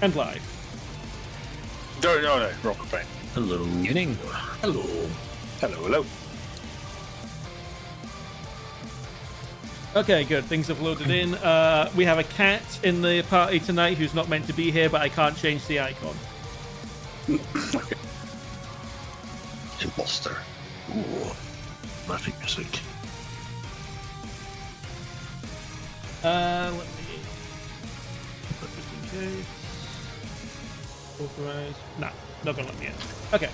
And live. No, wrong campaign. Hello. Evening. Hello. Hello. Okay, good. Things have loaded in. We have a cat in the party tonight who's not meant to be here, but I can't change the icon. Okay. Imposter. Ooh. Magic music. Let me... Just in case... Authorize... Nah, not gonna let me in. Okay.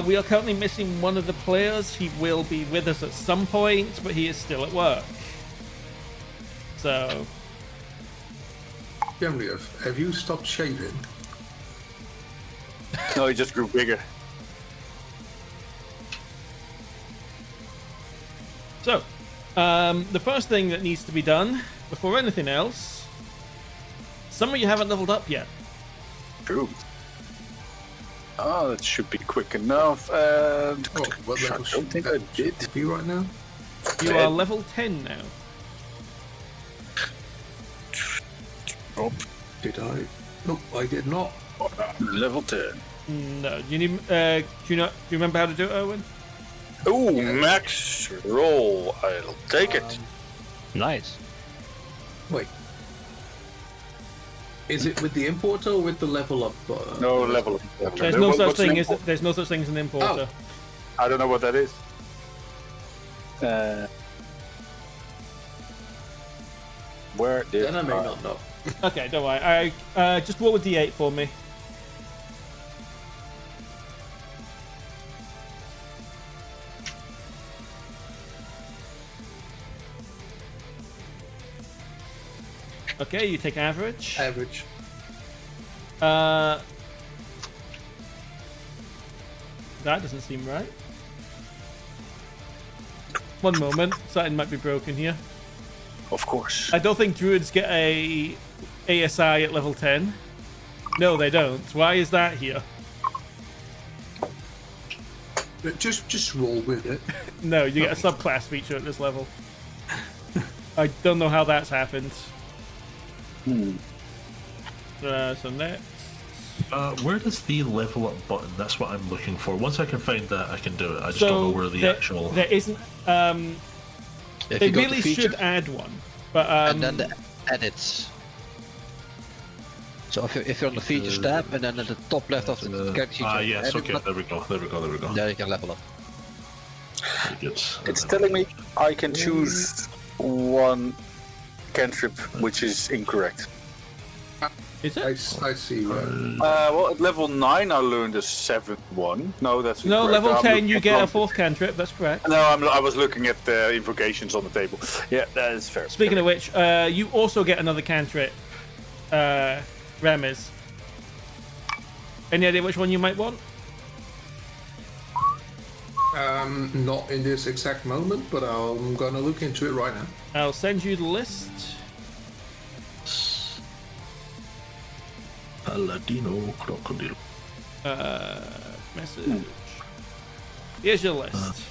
We are currently missing one of the players. He will be with us at some point, but he is still at work. So... Genraev, have you stopped shaving? No, he just grew bigger. So, the first thing that needs to be done, before anything else, some of you haven't leveled up yet. True. Oh, that should be quick enough. What I level don't think I did. be right now? You are level 10 now. Oh, Did I? Nope, I did not. level 10. No, you need. Do you remember how to do it, Erwin? Ooh, max roll. I'll take it. Nice. Wait. Is it with the importer or with the level up? No level. There's no such thing as an importer. I don't know what that is. Where did Then I may not know. Okay, don't worry. I just roll a d8 for me. Okay, you take average. Average. That doesn't seem right. One moment, something might be broken here. Of course. I don't think druids get a ASI at level 10. No, they don't. Why is that here? Just roll with it. No, you get a subclass feature at this level. I don't know how that's happened. So next. Where does the level up button? That's what I'm looking for. Once I can find that, I can do it. I just don't know where the actual. There isn't. They really should add one, but and then the edits. So if you're on the features tab and then at the top left of the character sheet, yes, okay, there we go. There you can level up. Very good. It's telling me I can choose one cantrip, which is incorrect. Is it? I see. Well, at level 9 I learned a 7th one. No, that's No, incorrect. level I'm 10 you looking get a at 4th cantrip. That's correct. No, I was looking at the invocations on the table. Yeah, that is fair. Speaking of which, you also get another cantrip. Remiz. Any idea which one you might want? Not in this exact moment, but I'm gonna look into it right now. I'll send you the list. Paladino crocodile. Message. Here's your list.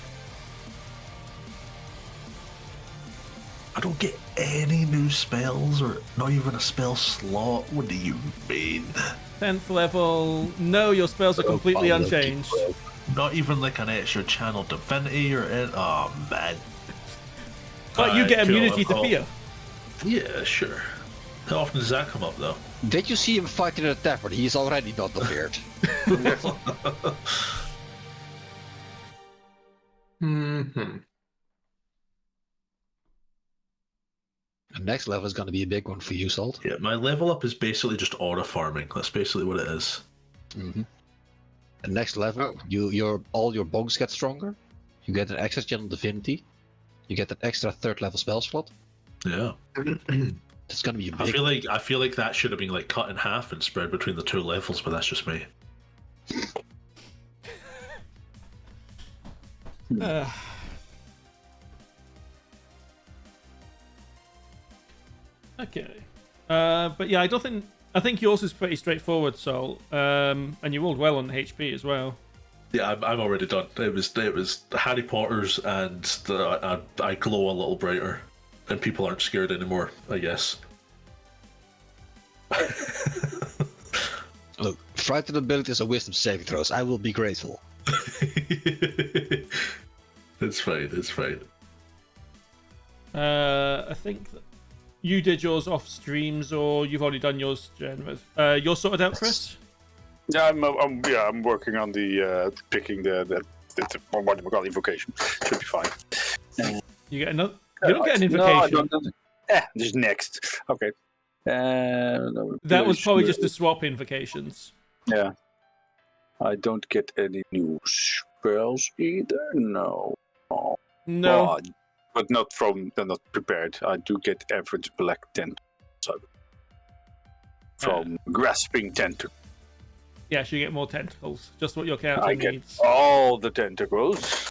I don't get any new spells or not even a spell slot. What do you mean? 10th level. No, your spells are completely unchanged. Not even like an extra channel divinity or anything. Oh man. But you get immunity to fear. Yeah, sure. How often does that come up though? Did you see him fighting in a tavern? He's already not the beard. The next level is going to be a big one for you, Salt. Yeah, my level up is basically just aura farming. That's basically what it is. The next level, all your bones get stronger. You get an extra channel divinity. You get an extra 3rd level spell slot. Yeah. It's going to be a big. I feel like that should have been like cut in half and spread between the 2 levels, but that's just me. Okay. But yeah, I think yours is pretty straightforward, Sol. And you rolled well on HP as well. Yeah, I'm already done. It was Harry Potter's, and I glow a little brighter, and people aren't scared anymore, I guess. Look, frightened abilities are wisdom saving throws. I will be grateful. That's fine. That's fine. I think that you did yours off streams, or you've already done yours, Genraev. You're sorted out, Chris? Yeah, I'm working on the picking the what do you call it, invocation. Should be fine. You get another. You don't get an invocation. No, I don't. Just next. Okay. That was probably just to swap invocations. Yeah. I don't get any new spells either. No. No. Well, but not from. They're not prepared. I do get average black tent. From grasping tentacle. Yes, you get more tentacles. Just what your character I needs. get all the tentacles.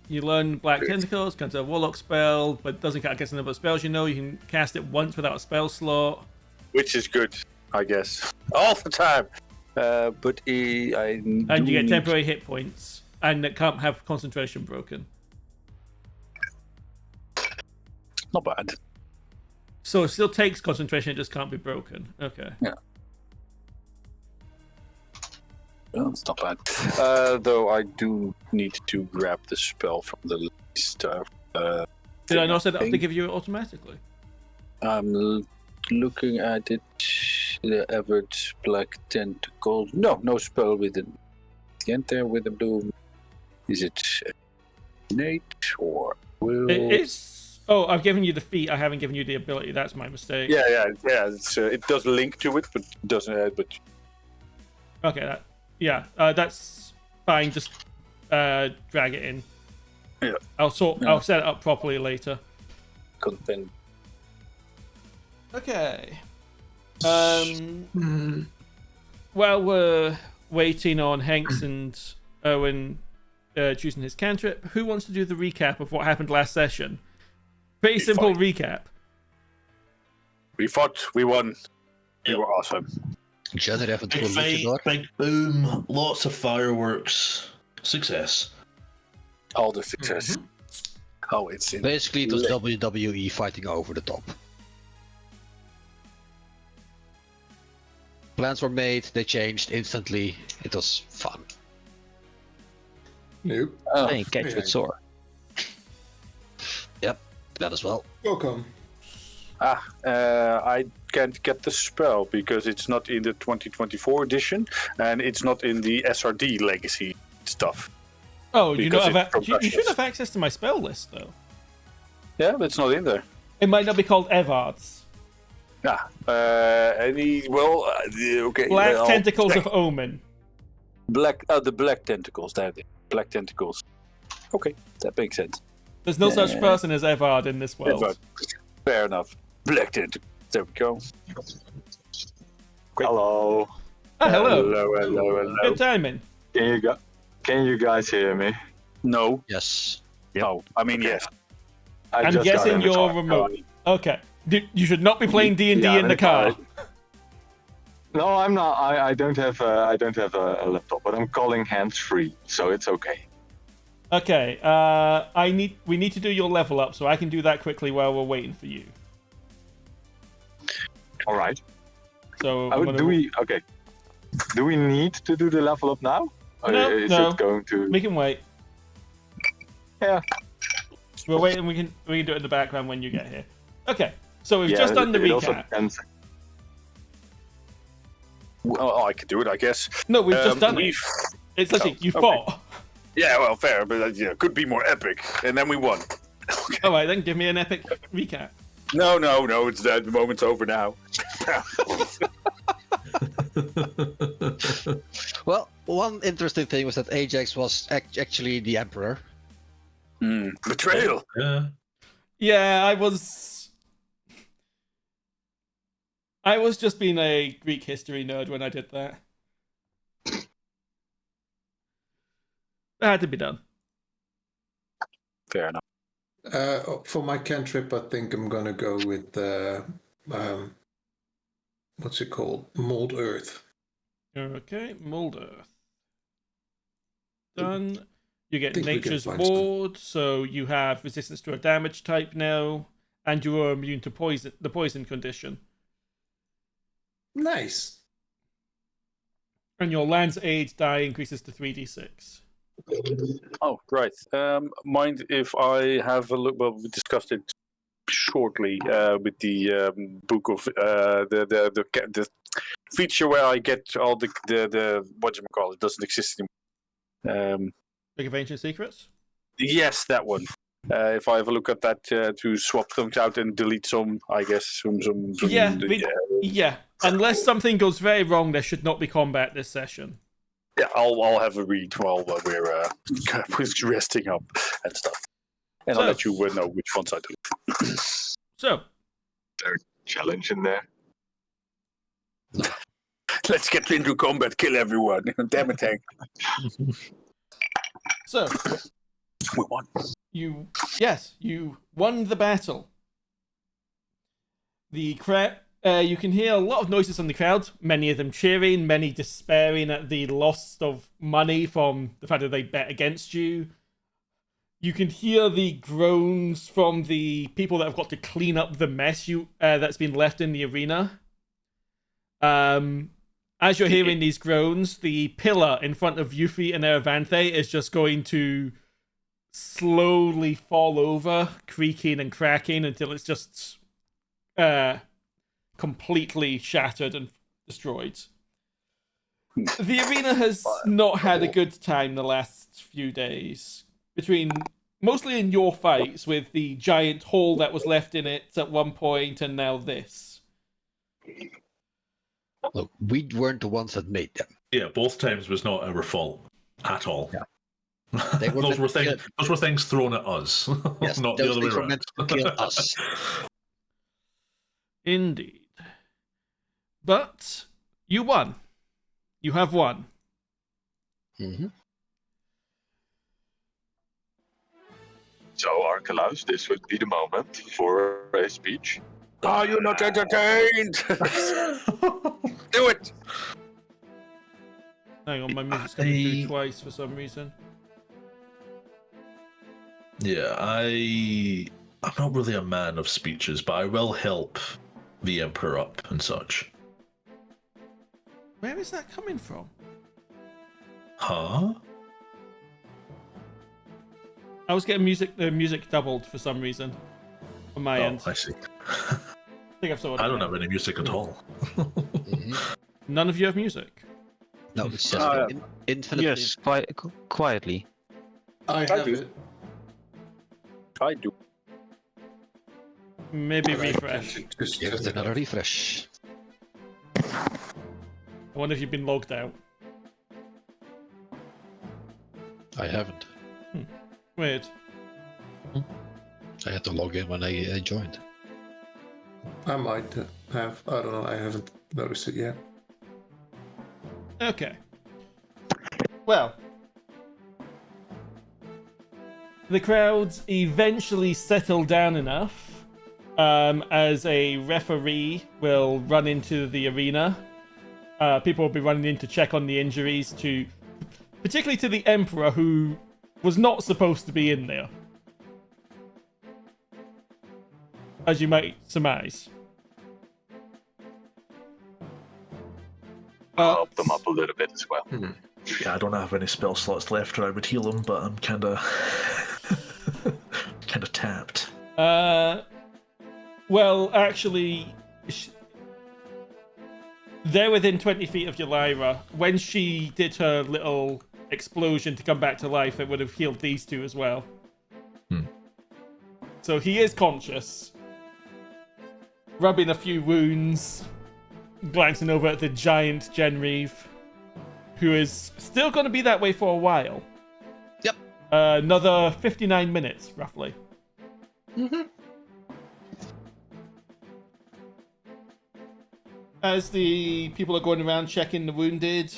You learn Black Tentacles, comes a Warlock spell, but doesn't count against the number of spells you know. You can cast it once without a spell slot. Which is good, I guess. All the time. But And you get temporary hit points, and it can't have concentration broken. Not bad. So it still takes concentration, it just can't be broken. Okay. Yeah. Well, it's not bad. Though I do need to grab the spell from the list. Did I not set it up to give you it automatically? I'm looking at it. The average black tentacle. No spell with it. Enter with a bloom. Is it innate or will? It's. Oh, I've given you the feat. I haven't given you the ability. That's my mistake. Yeah. It does link to it, but it doesn't. But okay, that's fine. Just drag it in. Yeah. I'll set it up properly later. Content. Okay. While we're waiting on Henkes and Erwin choosing his cantrip, who wants to do the recap of what happened last session? Pretty simple recap. We fought. We won. We were awesome. Genraev and Big two fight, Luchador. big boom, lots of fireworks. Success. All the success. Oh, it's in. Basically, it was WWE fighting over the top. Plans were made, they changed instantly. It was fun. Nope. Playing catch yeah. with sword. Yep, that as well. Welcome. I can't get the spell because it's not in the 2024 edition and it's not in the SRD legacy stuff. Oh, you Because don't have it's you should have access to my spell list though. Yeah, but it's not in there. It might not be called Evard's. Okay. Black I'll Tentacles check. of Omen. The black tentacles. Black tentacles. Okay, that makes sense. There's no such person as Evard in this world. Fair enough. Black tentacles. There we go. Hello. Oh, hello. Hello. Good timing. Can you guys hear me? No. Yes. No. I mean, yes. I'm just got guessing in the you're car. remote. Okay. You should not be playing D&D Yeah, in the that's car. right. No, I'm not. I don't have a laptop, but I'm calling hands-free, so it's okay. Okay. We need to do your level up, so I can do that quickly while we're waiting for you. All right. So Do we need to do the level up now? Or No, is no. it going to? We can wait. Yeah. We're waiting. We can do it in the background when you get here. Okay. So we've Yeah, just done the it also recap. depends. Well, I could do it, I guess. No, we've just done it. It's literally you okay. fought. Yeah, well, fair, but could be more epic, and then we won. All right, then give me an epic recap. No, it's that the moment's over now. Well, one interesting thing was that Ajax was actually the Emperor. Betrayal. Yeah. Yeah, I was just being a Greek history nerd when I did that. That had to be done. Fair enough. For my cantrip, I think I'm gonna go with what's it called? Mold Earth. Okay, Mold Earth. Done. You get think we can Nature's find some. Ward, so you have resistance to a damage type now, and you are immune to the poison condition. Nice. And your land's aid die increases to 3d6. Oh, right. Mind if I have a look? Well, we discussed it shortly with the book of the feature where I get all the whatchamacallit, it doesn't exist anymore. Book of Ancient Secrets? Yes, that one. If I have a look at that to swap things out and delete some, I guess some Yeah. Unless something goes very wrong, there should not be combat this session. Yeah, I'll have a read while we're resting up and stuff, and I'll let you know which ones I do. So, There's a challenge in there. Let's get into combat, kill everyone. Damn it, Hank. So We won. you won the battle. The crowd. You can hear a lot of noises from the crowd, many of them cheering, many despairing at the loss of money from the fact that they bet against you. You can hear the groans from the people that have got to clean up the mess that's been left in the arena. As you're hearing these groans, the pillar in front of Yuphi and Erevanthe is just going to slowly fall over, creaking and cracking until it's just completely shattered and destroyed. The arena has not had a good time the last few days, mostly in your fights with the giant hole that was left in it at one point and now this. Look, we weren't the ones that made them. Yeah, both times was not our fault at all. Yeah. They were those meant were things thrown at us, Yes, not the those other way things were around. meant to kill us. Indeed. But you won. You have won. Mm-hmm. So, Archilaus, this would be the moment for a speech. Are you not entertained? Do it. Hang on, my music's coming through twice for some reason. Yeah, I'm not really a man of speeches, but I will help the Emperor up and such. Where is that coming from? Huh? I was getting the music doubled for some reason on my end. I see. I think I've sorted I it don't out. have any music at all. Mm-hmm. None of you have music. No, it's just infinitely. Yes, quietly. I have it. I do. Maybe But I refresh. can't just- Give it another refresh. I wonder if you've been logged out. I haven't. Weird. I had to log in when I joined. I might have. I don't know. I haven't noticed it yet. Okay. Well, the crowds eventually settle down enough as a referee will run into the arena. People will be running in to check on the injuries, particularly to the Emperor, who was not supposed to be in there, as you might surmise. Help them up a little bit as well. Yeah, I don't have any spell slots left, or I would heal them, but I'm kind of tapped. Well, actually, they're within 20 feet of Yelira. When she did her little explosion to come back to life, it would have healed these two as well. So he is conscious, rubbing a few wounds, glancing over at the giant Genraev, who is still going to be that way for a while. Yep. Another 59 minutes, roughly. Mm-hmm. As the people are going around checking the wounded,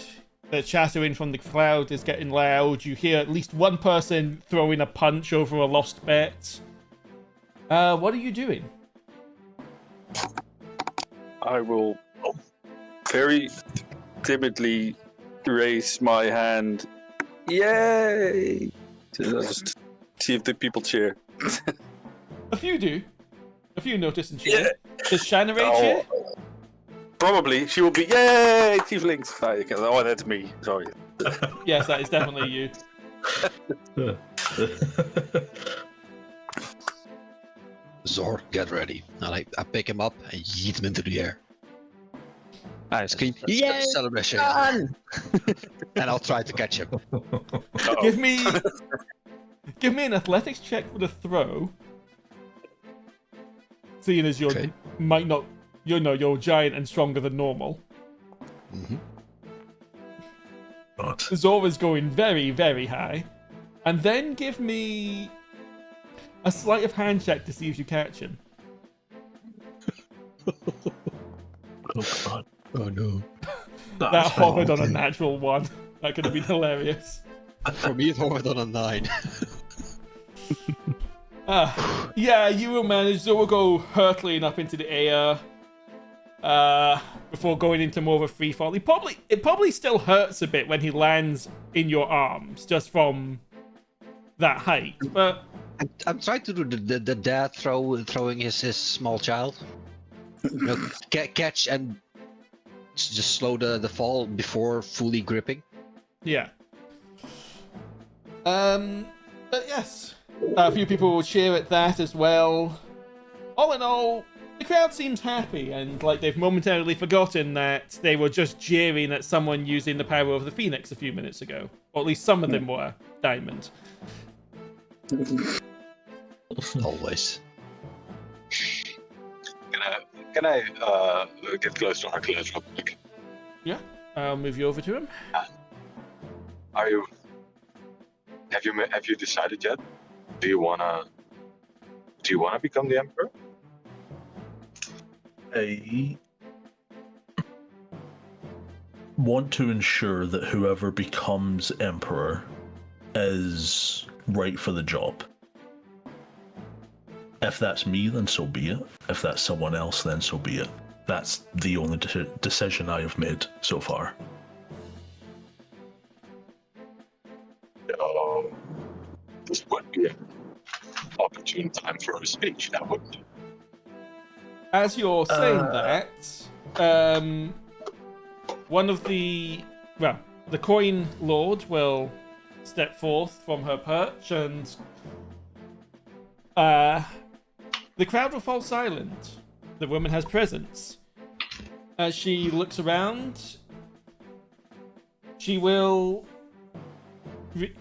the chattering from the crowd is getting loud. You hear at least one person throwing a punch over a lost bet. What are you doing? I will very timidly raise my hand. Yay! Just see if the people cheer. A few do. A few notice and cheer. Does Shanna cheer? Probably. She will be, yay, tieflings. Oh, that's me. Sorry. Yes, that is definitely you. Zor, get ready. I pick him up and yeet him into the air. I scream, That's "Yay! a celebration. Done!" And I'll try to catch him. Give me an athletics check for the throw. Seeing as you're Okay. you're giant and stronger than normal. Mm-hmm. God. Zora's going very, very high. And then give me a sleight of hand check to see if you catch him. Oh, God. Oh no. That hovered on a natural one. That could have been hilarious. For me, it hovered on a 9. Yeah, you will manage. Zora go hurtling up into the air before going into more of a free fall. It probably still hurts a bit when he lands in your arms, just from that height. But I'm trying to do the dad throwing his small child. You know, catch and just slow the fall before fully gripping. yeah. But yes, a few people will cheer at that as well. All in all, the crowd seems happy and like they've momentarily forgotten that they were just jeering at someone using the power of the Phoenix a few minutes ago. Or at least some of them were, Diamond. Always. Can I get close to Archilaus real quick? Yeah, I'll move you over to him. Have you decided yet? Do you wanna become the emperor? I want to ensure that whoever becomes emperor is right for the job. If that's me, then so be it. If that's someone else, then so be it. That's the only decision I have made so far. This would be an opportune time for a speech, now wouldn't it? As you're saying that, one of the coin lord will step forth from her perch and the crowd will fall silent. The woman has presence. As she looks around, she will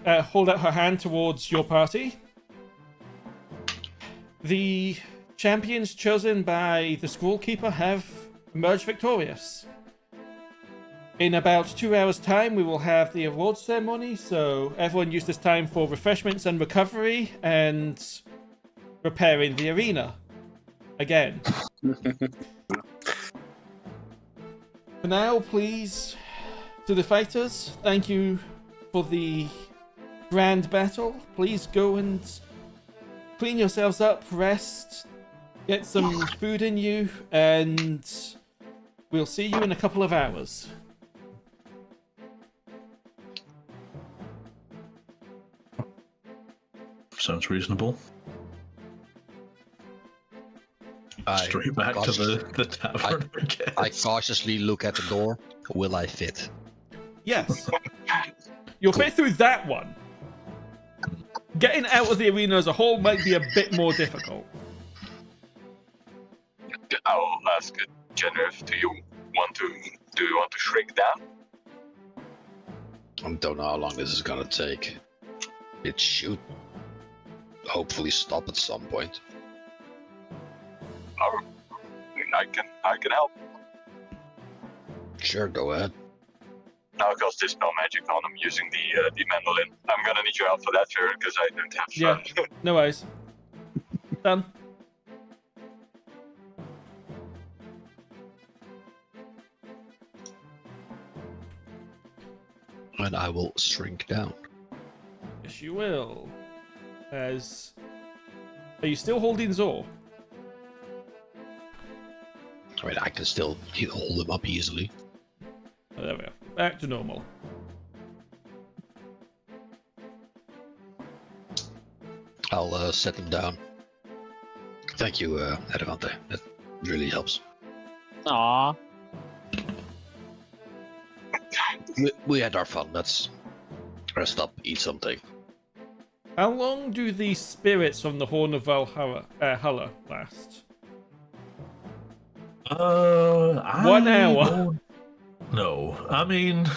hold out her hand towards your party. The champions chosen by the Scrollkeeper have emerged victorious. In about 2 hours' time, we will have the awards ceremony, so everyone use this time for refreshments and recovery and preparing the arena again. For now, please, to the fighters, thank you for the grand battle. Please go and clean yourselves up, rest, get some food in you, and we'll see you in a couple of hours. Sounds reasonable. Straight back to the tavern. I cautiously look at the door. Will I fit? Yes. You'll fit through that one. Getting out of the arena as a whole might be a bit more difficult. I'll ask Genraev, do you want to shrink down? I don't know how long this is gonna take. It should hopefully stop at some point. I can help. Sure, go ahead. I'll cast Dispel Magic on him using the mandolin. I'm gonna need your help for that, Jared, because I don't have Yeah, no worries. Done. And I will shrink down. Yes, you will. Are you still holding Zor? I mean, I can still hold him up easily. Oh, there we go. Back to normal. I'll set him down. Thank you, Erevanthe. That really helps. Aww. We had our fun. Let's rest up, eat something. How long do the spirits from the Horn of Valhalla last? 1 hour. don't know. I mean, So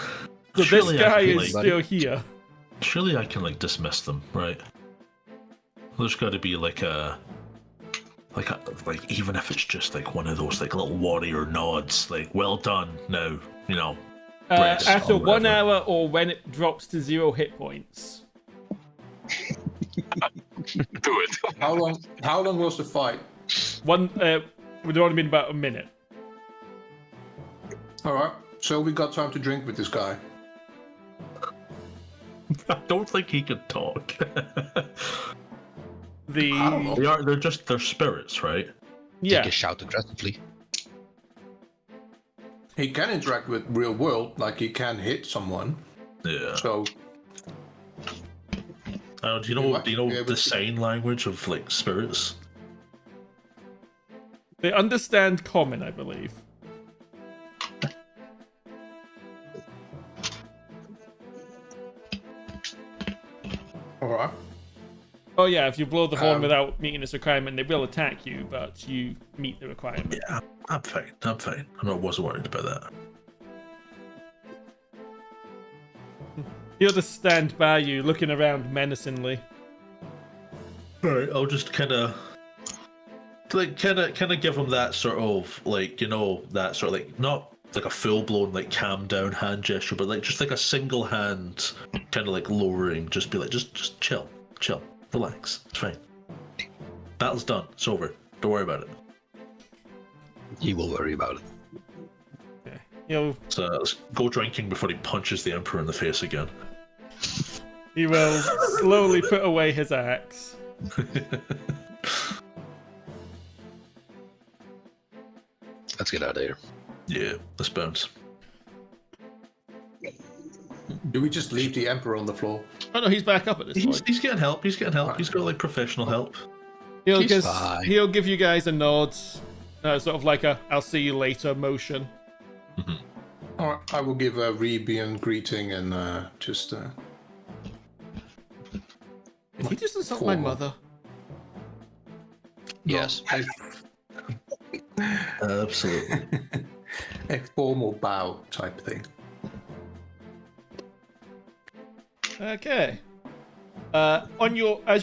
this surely guy I can, is still here. surely I can like dismiss them, right? There's got to be like even if it's just like one of those like little warrior nods, like well done. Now you know. Rest After or 1 whatever. hour or when it drops to 0 hit points. Do it. How long was the fight? Would only been about a minute. All right. So we got time to drink with this guy. I don't think he could talk. I don't know. They're spirits, right? Yeah. Take a shout aggressively. He can interact with real world, like he can hit someone. Yeah. So Do you know Yeah, the but- sign language of like spirits? They understand common, I believe. all right. Oh yeah, if you blow the horn Um, without meeting this requirement, they will attack you, but you meet the requirement. Yeah, I'm fine. I wasn't worried about that. He'll just stand by you, looking around menacingly. Alright, I'll just kind of give him that sort of like, you know, that sort of like not like a full blown like calm down hand gesture, but like just like a single hand kind of like lowering, just be like just chill, relax, it's fine. Battle's done, it's over. Don't worry about it. He will worry about it. Okay. He'll So let's go drinking before he punches the Emperor in the face again. He will slowly put away his axe. Let's get out of here. Yeah, let's bounce. Do we just leave the Emperor on the floor? Oh no, he's back up at this point. He's getting help. He's got like professional help. He'll He's fine. he'll give you guys a nod, sort of like a "I'll see you later" motion. All right. I will give a Rebian greeting and just. Did he just insult my Formal. mother? Yes. Absolutely. A formal bow type thing. Okay. As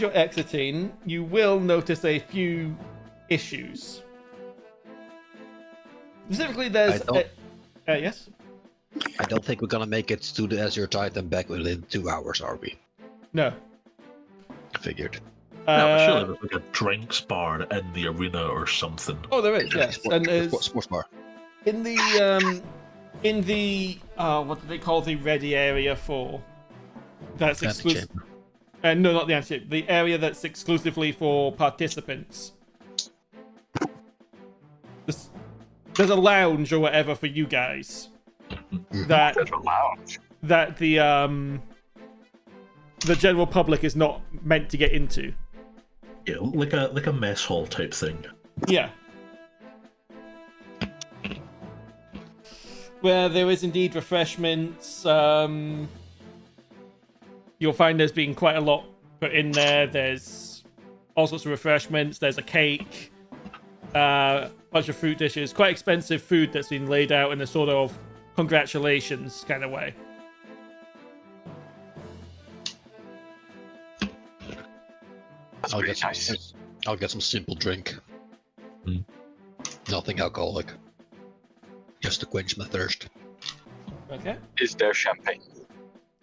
you're exiting, you will notice a few issues. Specifically, there's yes. I don't think we're gonna make it to the Azure Titan back within 2 hours, are we? No. Figured. No, but surely there's like a drinks bar in the arena or something. Oh, there is. Yes, and there's Sports bar. in the what do they call the ready area for? That's exclusive. Antechamber. No, not the anti. The area that's exclusively for participants. There's a lounge or whatever for you guys. That That's a lounge. that the general public is not meant to get into. Yeah, like a mess hall type thing. Yeah. Where there is indeed refreshments. You'll find there's been quite a lot put in there. There's all sorts of refreshments. There's a cake, bunch of fruit dishes, quite expensive food that's been laid out in a sort of congratulations kind of way. That's I'll pretty get some, nice. I'll get some simple drink. Nothing alcoholic. Just to quench my thirst. Okay. Is there champagne?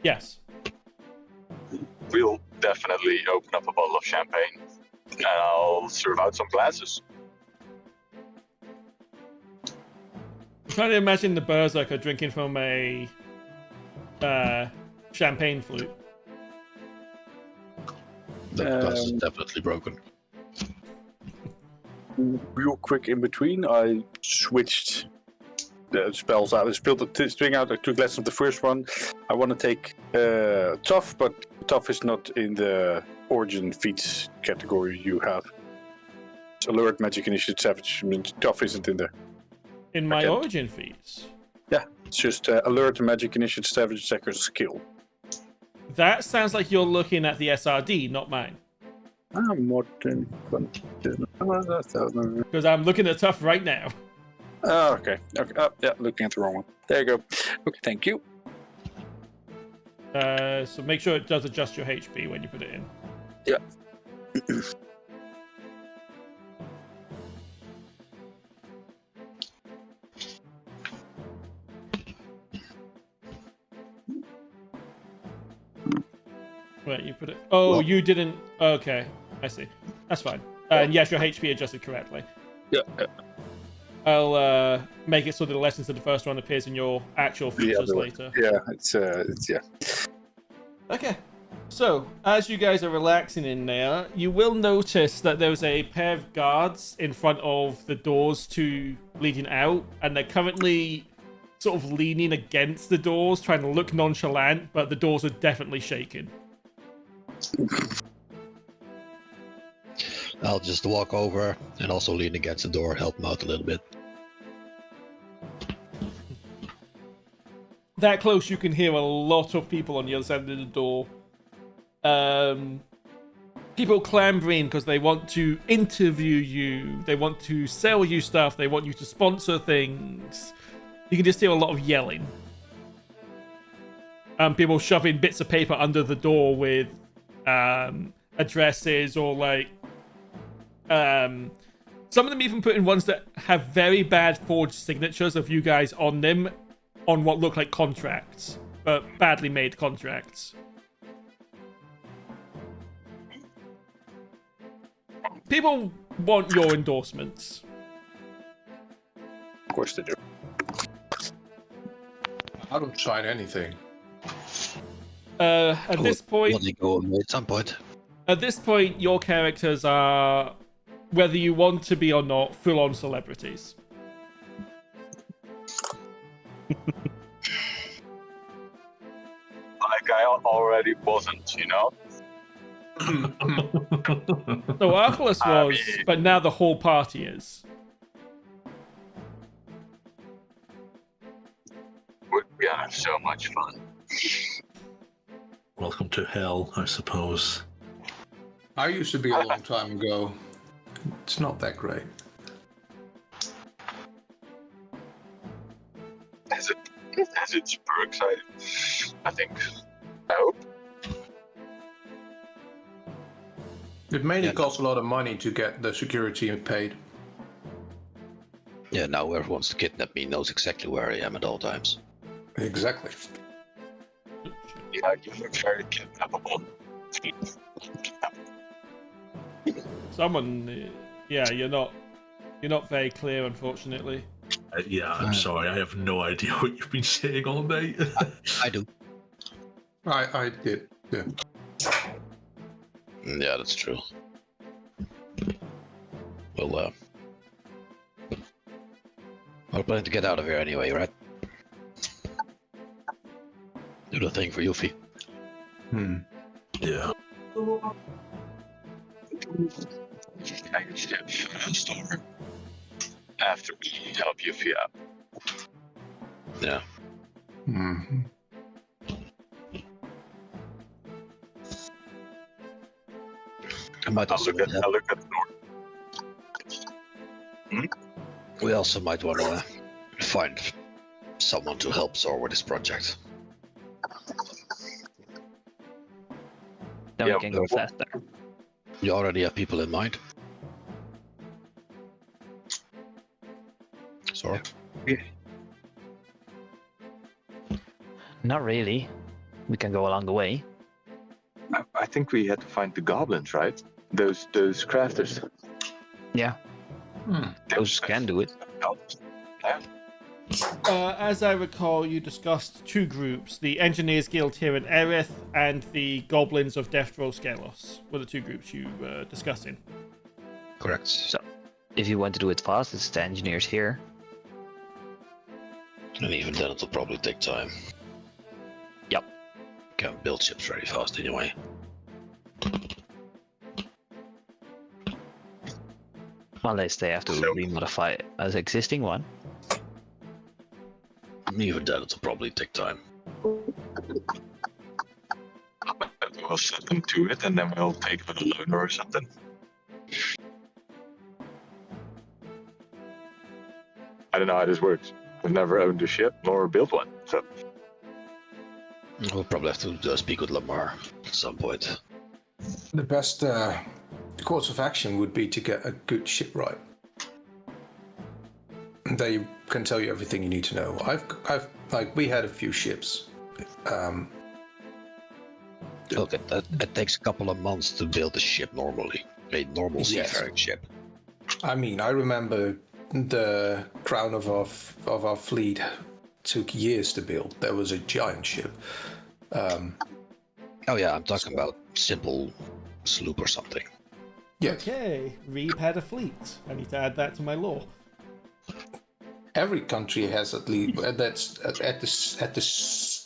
Yes. We'll definitely open up a bottle of champagne. And I'll serve out some glasses. I'm trying to imagine the berserker drinking from a champagne flute. The glass is definitely broken. Real quick in between, I switched the spells out. I spilled the string out. I took less of the first one. I want to take tough, but tough is not in the origin feats category you have. It's alert, magic, initiate, savage. I mean, tough isn't in there. In my Okay. origin feats. Yeah, it's just alert, magic, initiate, savage, attacker, skill. That sounds like you're looking at the SRD, not mine. Modern content. Because I'm looking at tough right now. Oh, okay. Okay. Oh, yeah, looking at the wrong one. There you go. Okay, thank you. So make sure it does adjust your HP when you put it in. Yeah. Wait, you put it. Oh, Well- you didn't. Okay, I see. That's fine. And yes, your HP adjusted correctly. Yeah. I'll make it so that the lessons of the first one appears in your actual features other way. later. Yeah, it's yeah. Okay. So, as you guys are relaxing in there, you will notice that there's a pair of guards in front of the doors to leading out, and they're currently sort of leaning against the doors, trying to look nonchalant, but the doors are definitely shaking. I'll just walk over and also lean against the door, help him out a little bit. That close, you can hear a lot of people on the other side of the door. People clambering because they want to interview you, they want to sell you stuff, they want you to sponsor things. You can just hear a lot of yelling. People shoving bits of paper under the door with addresses or like some of them even putting ones that have very bad forged signatures of you guys on them on what look like contracts, but badly made contracts. People want your endorsements. Of course they do. I don't sign anything. At this point, Let me go away at some point. At this point, your characters are, whether you want to be or not, full-on celebrities. Like I already wasn't, you know? So Archilaus was, but now the whole party is. We're gonna have so much fun. Welcome to hell, I suppose. I used to be a long time ago. It's not that great. Is it super exciting? I think. I hope. It mainly Yeah. costs a lot of money to get the security paid. Yeah, now whoever wants to kidnap me knows exactly where I am at all times. Exactly. Yeah, you look very kidnappable. Someone, yeah, you're not very clear, unfortunately. Yeah, I'm sorry. I have no idea what you've been saying all night. I do. I did. Yeah. Yeah, that's true. Well, we're planning to get out of here anyway, right? Do the thing for Yuphi. Yeah. I can step store after we help Yuphi out. Yeah. Mm-hmm. I might I'll also look at the door. we also might want to find someone to help Zor with this project. Then Yeah, we can go but- faster. You already have people in mind? Zor? Not really. We can go along the way. I think we had to find the goblins, right? Those crafters. Yeah, Hmm. those can do it. As I recall, you discussed two groups: the Engineers Guild here in Erith and the Goblins of Death Row Scalos were the two groups you were discussing. Correct. So, if you want to do it fast, it's the engineers here. And even then it'll probably take time. Yep. Can't build ships very fast anyway. Unless they have to remodify an existing one. Even that, it'll probably take time. We'll set them to it, and then we'll take a loan or something. I don't know how this works. I've never owned a ship nor built one, so. We'll probably have to speak with Lamar at some point. The best course of action would be to get a good shipwright. They can tell you everything you need to know. We had a few ships. Look, it takes a couple of months to build a ship normally. A normal seafaring ship. I mean, I remember the crown of our fleet took years to build. There was a giant ship. Oh yeah, I'm talking about simple sloop or something. Yes. Okay, Reeb had a fleet. I need to add that to my lore. Every country has at least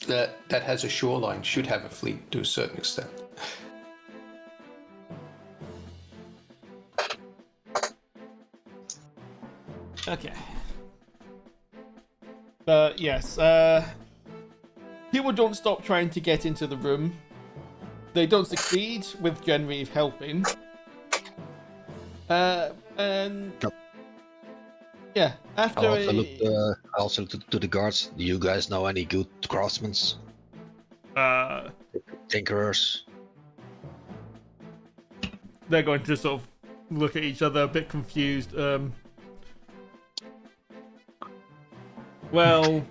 that has a shoreline should have a fleet to a certain extent. Okay. Yes, people don't stop trying to get into the room. They don't succeed with Genraev helping. And yeah, after I also looked to the guards. Do you guys know any good craftsmen? Tinkerers? They're going to sort of look at each other a bit confused. Well,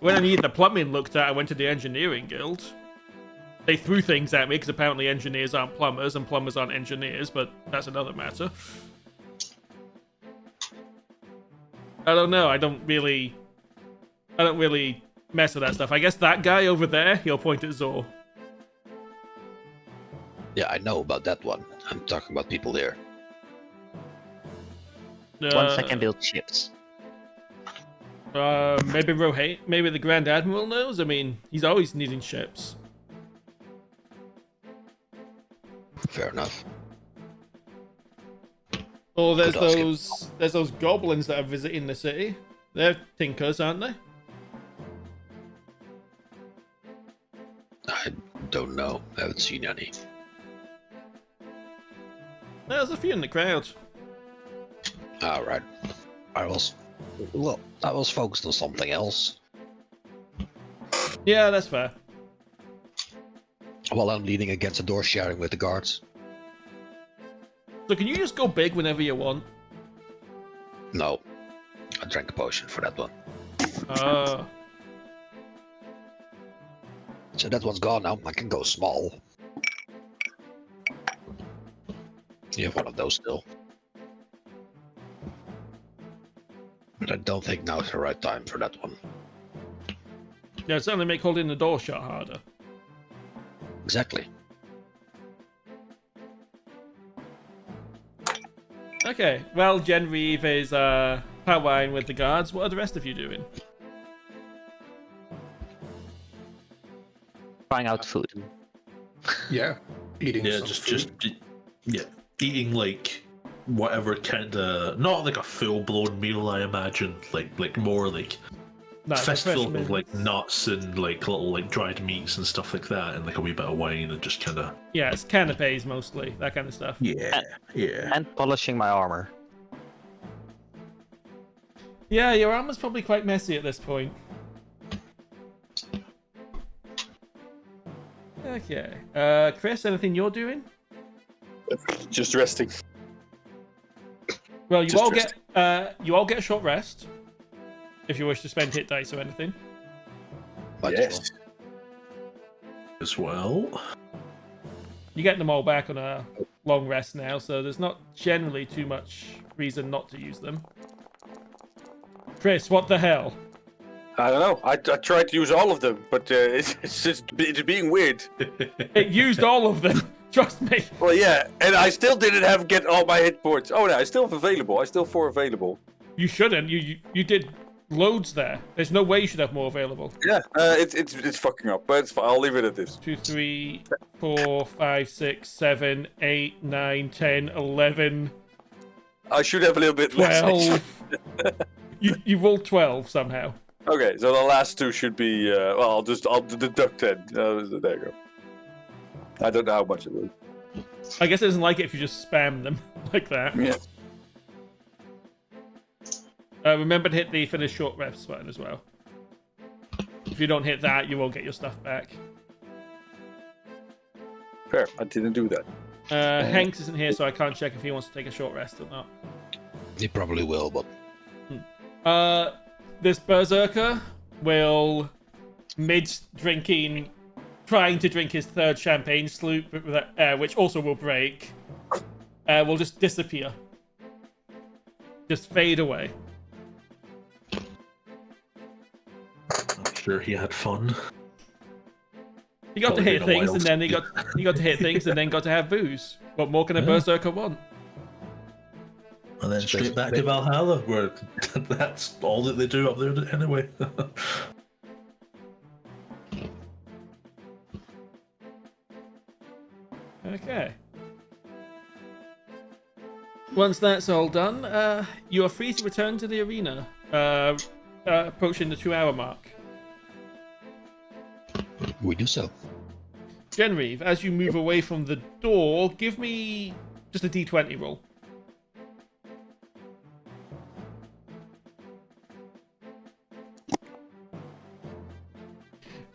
when I needed the plumbing looked at, I went to the engineering guild. They threw things at me because apparently engineers aren't plumbers and plumbers aren't engineers, but that's another matter. I don't know. I don't really mess with that stuff. I guess that guy over there, he'll point at Zor. Yeah, I know about that one. I'm talking about people there. Once I can build ships. Maybe Rohate, maybe the Grand Admiral knows. I mean, he's always needing ships. Fair enough. Oh, there's those goblins that are visiting the city. They're tinkers, aren't they? I don't know. I haven't seen any. There's a few in the crowd. Alright. I was focused on something else. Yeah, that's fair. While I'm leaning against a door sharing with the guards. So can you just go big whenever you want? No. I drank a potion for that one. So that one's gone now. I can go small. You have one of those still. But I don't think now is the right time for that one. Yeah, it's only make holding the door shut harder. Exactly. Okay, well, Genraev is powwowing with the guards. What are the rest of you doing? Trying out food. Yeah, eating. Yeah, some just food. eating like whatever kind of, not like a full blown meal, I imagine, like more like fistful of like nuts and like little like dried meats and stuff like that, and like a wee bit of wine and just kind of. Yeah, it's canapes mostly, that kind of stuff. Yeah. And polishing my armor. Yeah, your armor's probably quite messy at this point. Okay, Chris, anything you're doing? Just resting. Well, you Just all resting. get a short rest if you wish to spend hit dice or anything. Yes. As well. You get them all back on a long rest now, so there's not generally too much reason not to use them. Chris, what the hell? I don't know. I tried to use all of them, but it's being weird. It used all of them. Trust me. Well, yeah, and I still didn't get all my hit points. Oh no, I still have available. I still have 4 available. You shouldn't. You did loads there. There's no way you should have more available. Yeah, it's fucking up, but it's fine. I'll leave it at this. 2, 3, 4, 5, 6, 7, 8, 9, 10, 11, I should have a little bit less. 12. you rolled 12 somehow. Okay, so the last two should be. Well, I'll deduct 10. There you go. I don't know how much it was. I guess it doesn't like it if you just spam them like that. Yeah. Remember to hit the finish short rest button as well. If you don't hit that, you won't get your stuff back. Fair. I didn't do that. Henkes isn't here, so I can't check if he wants to take a short rest or not. He probably will, but This berserker will, mid-drinking, trying to drink his third champagne sloop, which also will break, will just disappear. Just fade away. I'm sure he had fun. He got Probably to hit been a things, while and then he got to hit things, and then got to have booze. What more can a berserker want? And then straight back to Valhalla, where that's all that they do up there anyway. Okay. Once that's all done, you are free to return to the arena, approaching the 2-hour mark. we do so. Genraev, as you move away from the door, give me just a d20 roll.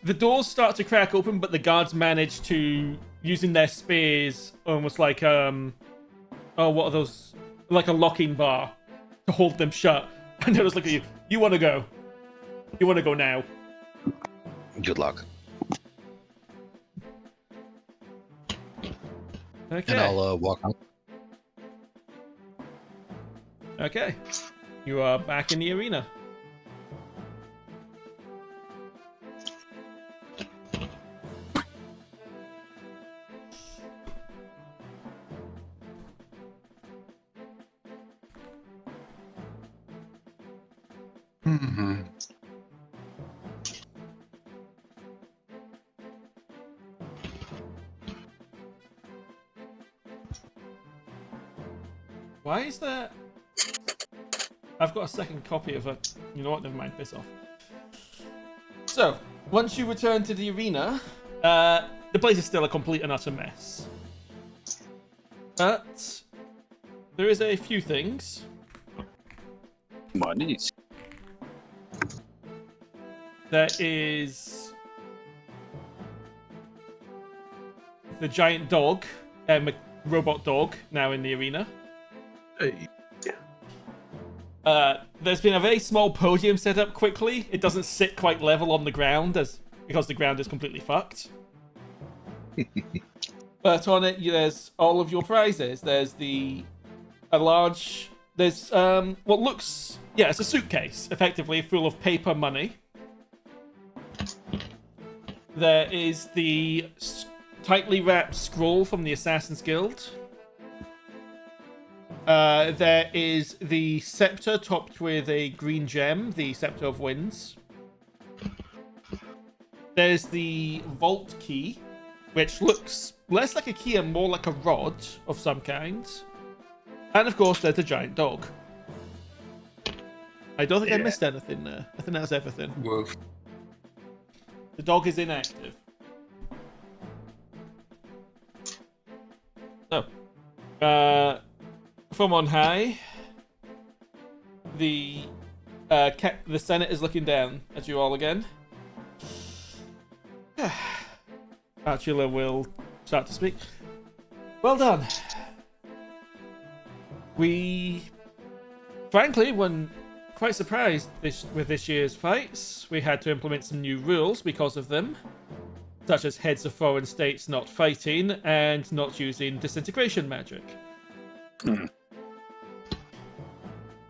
The doors start to crack open, but the guards manage to, using their spears, almost like oh, what are those? Like a locking bar to hold them shut. And they'll just look at you. You want to go? You want to go now? Good luck. Okay. And I'll walk out. Okay. You are back in the arena. Mm-hmm. Why is that? I've got a second copy of a... You know what? Never mind. Piss off. So, once you return to the arena, the place is still a complete and utter mess. But there is a few things. Monies. There is the giant dog, robot dog, now in the arena. Hey. There's been a very small podium set up quickly. It doesn't sit quite level on the ground because the ground is completely fucked. But on it, there's all of your prizes. There's there's what looks, it's a suitcase, effectively full of paper money. There is the tightly wrapped scroll from the Assassin's Guild. There is the scepter topped with a green gem, the Scepter of Winds. There's the vault key, which looks less like a key and more like a rod of some kind. And of course, there's the giant dog. I don't think I missed anything there. I think that's everything. Woof. The dog is inactive. So, from on high, the Senate is looking down at you all again. Archilaus will start to speak. Well done. We, frankly, were quite surprised with this year's fights. We had to implement some new rules because of them, such as heads of foreign states not fighting and not using disintegration magic.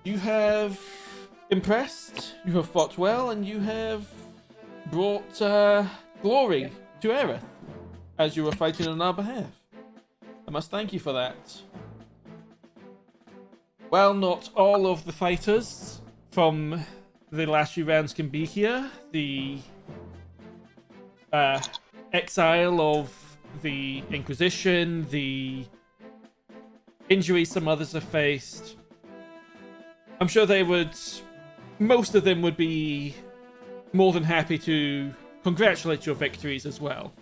You have impressed, you have fought well, and you have brought glory to Erevanthe as you were fighting on our behalf. I must thank you for that. While not all of the fighters from the last few rounds can be here, the exile of the Inquisition, the injuries some others have faced, I'm sure most of them would be more than happy to congratulate your victories as well.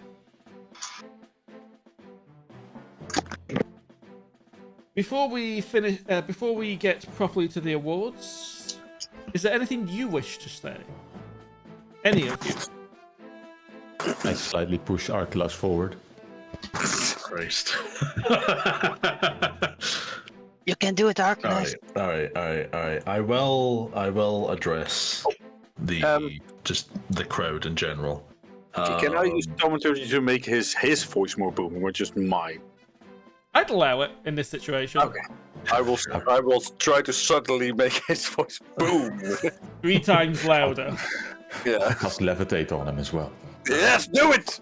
Before we get properly to the awards, is there anything you wish to say? Any of you? I slightly push Archilaus forward. Christ. You can do it, Archilaus. All right. I will address the just the crowd in general. Can I use commentary to make his voice more booming, or just mine? I'd allow it in this situation. Okay. I will try to subtly make his voice boom. 3 times louder. Yeah. Cast levitate on him as well. Yes, do it.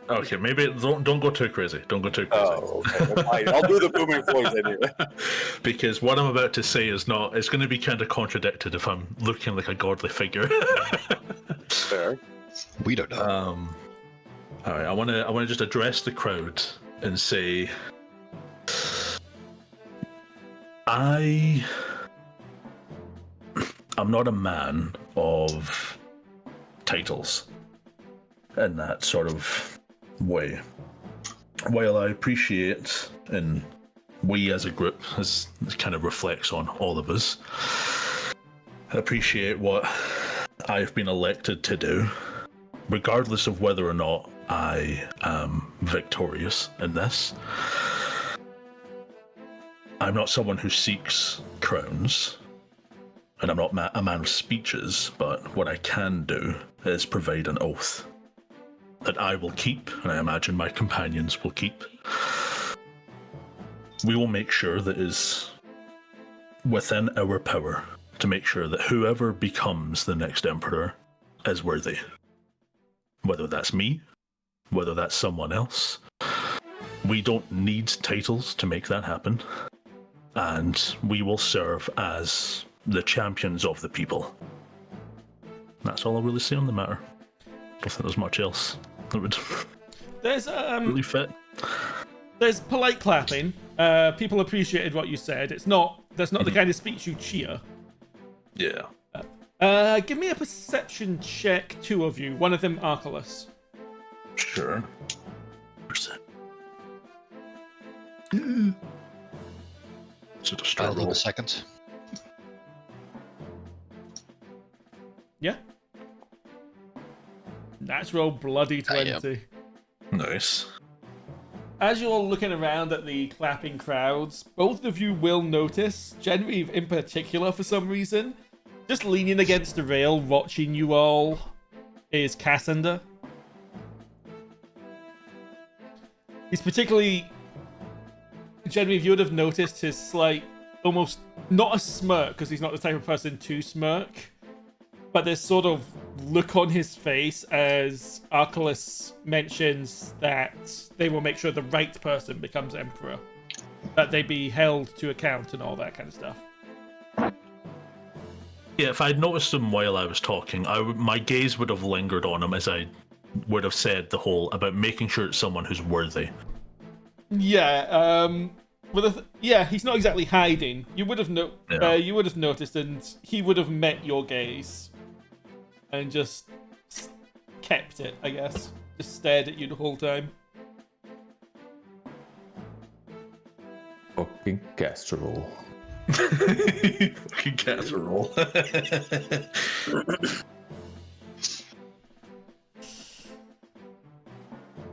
Okay, maybe don't go too crazy. Don't go too crazy. Oh, okay. Fine. I'll do the booming voice anyway. Because what I'm about to say is not. It's going to be kind of contradicted if I'm looking like a godly figure. Fair. We don't know. All right. I want to just address the crowd and say, I'm not a man of titles in that sort of way. While I appreciate, and we as a group, as it kind of reflects on all of us, appreciate what I've been elected to do, regardless of whether or not I am victorious in this. I'm not someone who seeks crowns, and I'm not a man of speeches, but what I can do is provide an oath that I will keep, and I imagine my companions will keep. We will make sure that it is within our power to make sure that whoever becomes the next emperor is worthy. Whether that's me, whether that's someone else. We don't need titles to make that happen. And we will serve as the champions of the people. That's all I'll really say on the matter. I don't think there's much else that would There's really fit. There's polite clapping. People appreciated what you said. That's not the kind of speech you cheer. Yeah. Give me a perception check, 2 of you. One of them, Archilaus. Sure. Percent. Is it a I'll struggle? leave a second. Yeah. Natural bloody 20. Nice. As you're looking around at the clapping crowds, both of you will notice, Genraev in particular for some reason, just leaning against the rail watching you all, is Cassander. He's particularly... Genraev, you would have noticed his slight, almost, not a smirk, because he's not the type of person to smirk, but this sort of look on his face as Archilaus mentions that they will make sure the right person becomes emperor, that they be held to account and all that kind of stuff. Yeah, if I'd noticed him while I was talking, my gaze would have lingered on him as I would have said the whole about making sure it's someone who's worthy. Yeah, he's not exactly hiding. You would have you would have noticed, and he would have met your gaze, and just kept it. I guess, just stared at you the whole time. Fucking casserole. Fucking casserole. I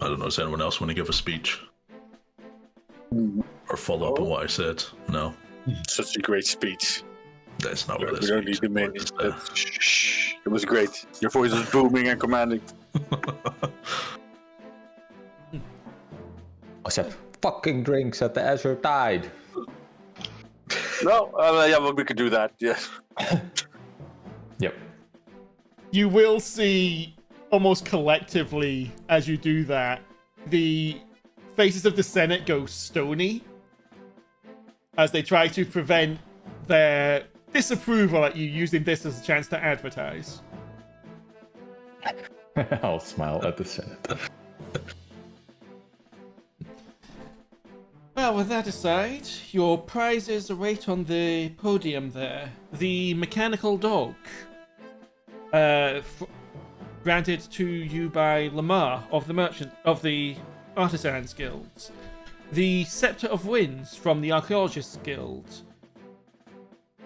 don't know. Does anyone else want to give a speech? Or follow up on what I said? No. Such a great speech. That's not what We this don't need speech to make was. it. Shh. It was great. Your voice was booming and commanding. I said fucking drinks at the Azure Tide. No, yeah, well, we could do that. Yeah. Yep. You will see, almost collectively, as you do that, the faces of the Senate go stony as they try to prevent their disapproval at you using this as a chance to advertise. I'll smile at the Senate. Well, with that aside, your prizes await on the podium there. The mechanical dog, granted to you by Lamar of the Artisans Guilds. The Scepter of Winds from the Archaeologists Guild.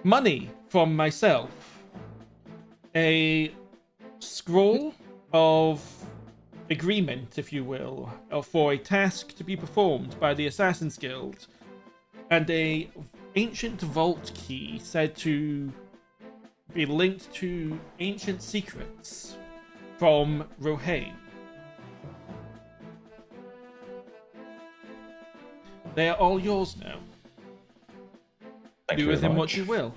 Money from myself. A scroll of agreement, if you will, for a task to be performed by the Assassin's Guild, and a ancient vault key said to be linked to ancient secrets from Rohain. They are all yours now. Thank Do you with very them much. what you will.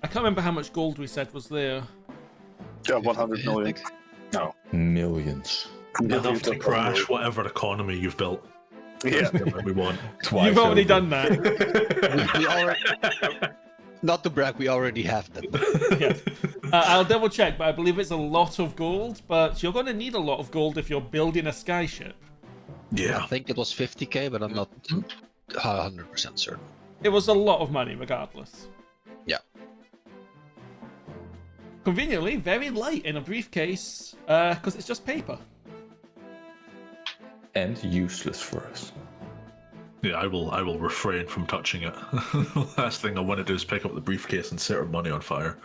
I can't remember how much gold we said was there. Yeah, 100 million. No. Millions. Enough to crash whatever economy you've built. Yeah. Whatever we want. Twice You've already over. done that. We already, not to brag, we already have them. Yes. I'll double check, but I believe it's a lot of gold. But you're going to need a lot of gold if you're building a skyship. I Yeah. think it was 50k, but I'm not 100% certain. It was a lot of money, regardless. Yeah. Conveniently, very light in a briefcase, because it's just paper. And useless for us. Yeah, I will refrain from touching it. Last thing I want to do is pick up the briefcase and set our money on fire.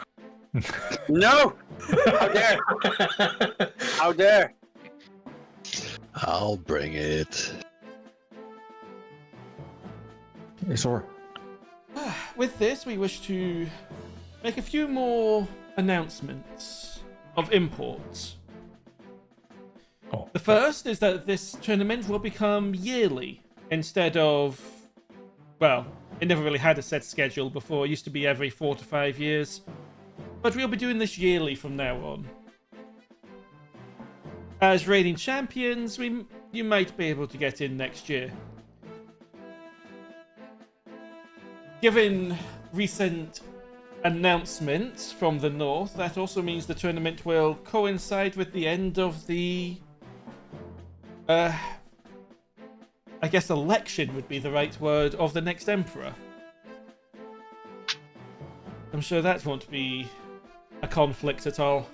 No! How dare! How dare! I'll bring it. Isor. With this, we wish to make a few more announcements of import. Oh. The first is that this tournament will become yearly instead of, well, it never really had a set schedule before. It used to be every 4 to 5 years. But we'll be doing this yearly from now on. As reigning champions, you might be able to get in next year. Given recent announcements from the north, that also means the tournament will coincide with the end of the I guess election would be the right word, of the next emperor. I'm sure that won't be a conflict at all.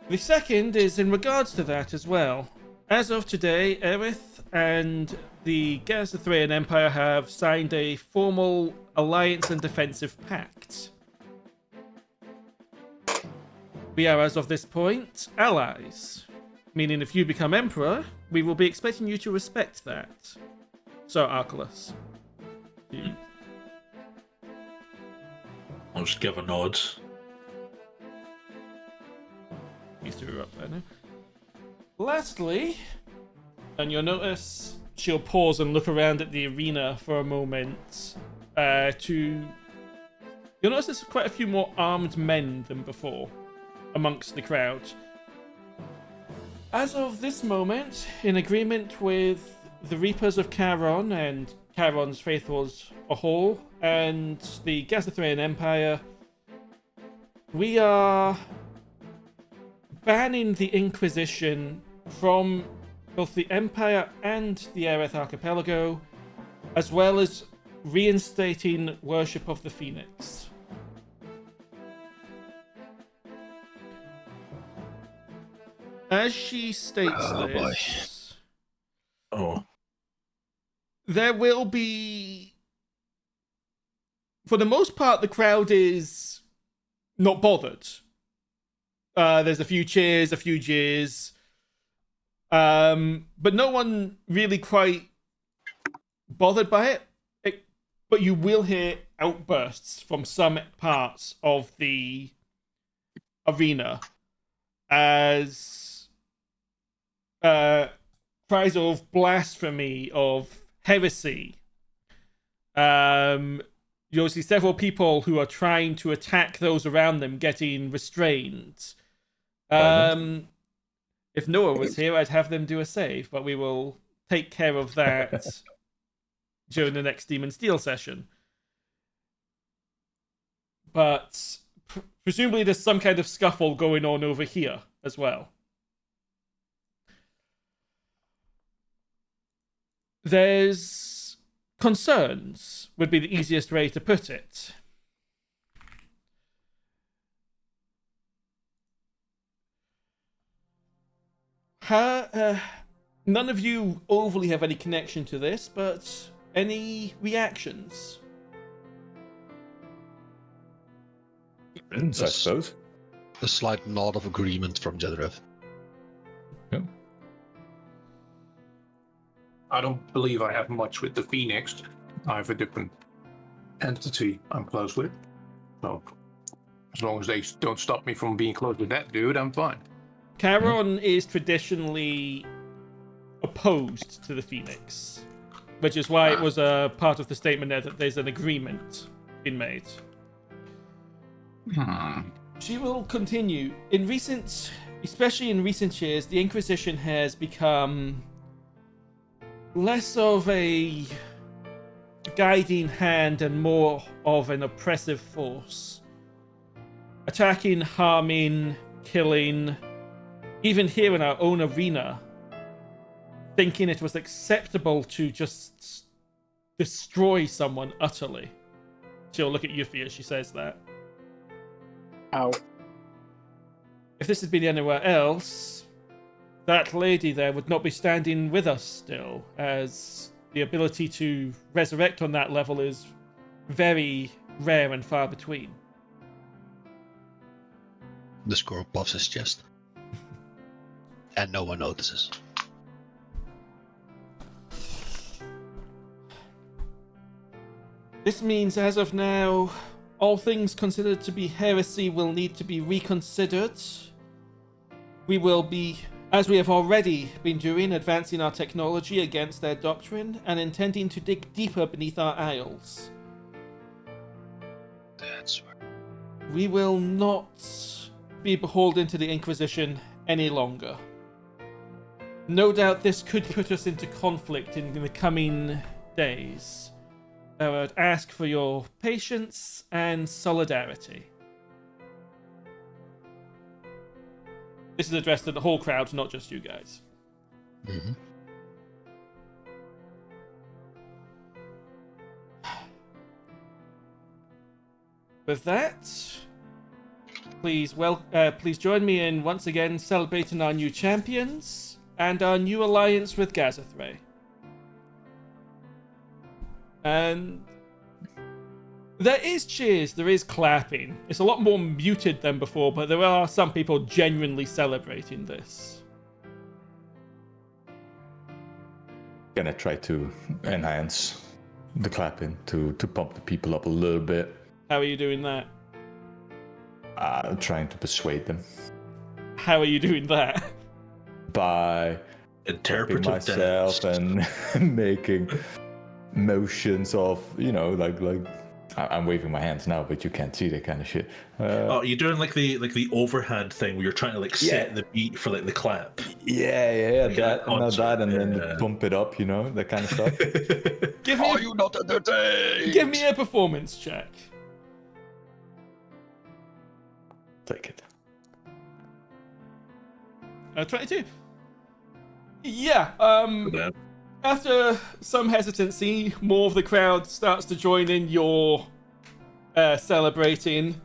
The second is in regards to that as well. As of today, Erith and the Gazathraean Empire have signed a formal alliance and defensive pact. We are, as of this point, allies. Meaning if you become emperor, we will be expecting you to respect that. So, Archilaus. I'll just give a nod. Used to her up there now. Lastly, and you'll notice she'll pause and look around at the arena for a moment. You'll notice there's quite a few more armed men than before amongst the crowd. As of this moment, in agreement with the Reapers of Charon and Charon's faithfuls a whole, and the Gazathraean Empire, we are banning the Inquisition from both the Empire and the Ereth Archipelago, as well as reinstating worship of the Phoenix. As she states this, there will be, for the most part, the crowd is not bothered. There's a few cheers, a few jeers, but no one really quite bothered by it. But you will hear outbursts from some parts of the arena as cries of blasphemy, of heresy. You'll see several people who are trying to attack those around them getting restrained. If Noah was here, I'd have them do a save, but we will take care of that during the next Demon Steel session. But presumably there's some kind of scuffle going on over here as well. There's concerns, would be the easiest way to put it. None of you overly have any connection to this, but any reactions? I suppose. A slight nod of agreement from Genraev. Yeah. I don't believe I have much with the Phoenix. I have a different entity I'm close with. So, as long as they don't stop me from being close with that dude, I'm fine. Charon is traditionally opposed to the Phoenix, which is why it was a part of the statement there that there's an agreement been made. She will continue. Especially in recent years, the Inquisition has become less of a guiding hand and more of an oppressive force. Attacking, harming, killing, even here in our own arena, thinking it was acceptable to just destroy someone utterly. She'll look at Yuphi as she says that. Ow. If this had been anywhere else, that lady there would not be standing with us still, as the ability to resurrect on that level is very rare and far between. The squirrel puffs his chest. And no one notices. This means, as of now, all things considered to be heresy will need to be reconsidered. We will be, as we have already been doing, advancing our technology against their doctrine and intending to dig deeper beneath our aisles. That's right. We will not be beholden to the Inquisition any longer. No doubt this could put us into conflict in the coming days. I would ask for your patience and solidarity. This is addressed to the whole crowd, not just you guys. Mm-hmm. With that, please join me in once again celebrating our new champions and our new alliance with Gazethray. And there is cheers, there is clapping. It's a lot more muted than before, but there are some people genuinely celebrating this. Gonna try to enhance the clapping to pump the people up a little bit. How are you doing that? Trying to persuade them How are you doing that? by Interpretive myself dance. and making motions of, like I'm waving my hands now, but you can't see that kind of shit. Oh, you're doing like the overhand thing where you're trying to set the beat for like the clap. Yeah, that and concert, that, and then pump it up, that kind of stuff. Are you not entertained? Give me a performance check. Take it. 22. Yeah, Yeah. after some hesitancy, more of the crowd starts to join in your celebrating.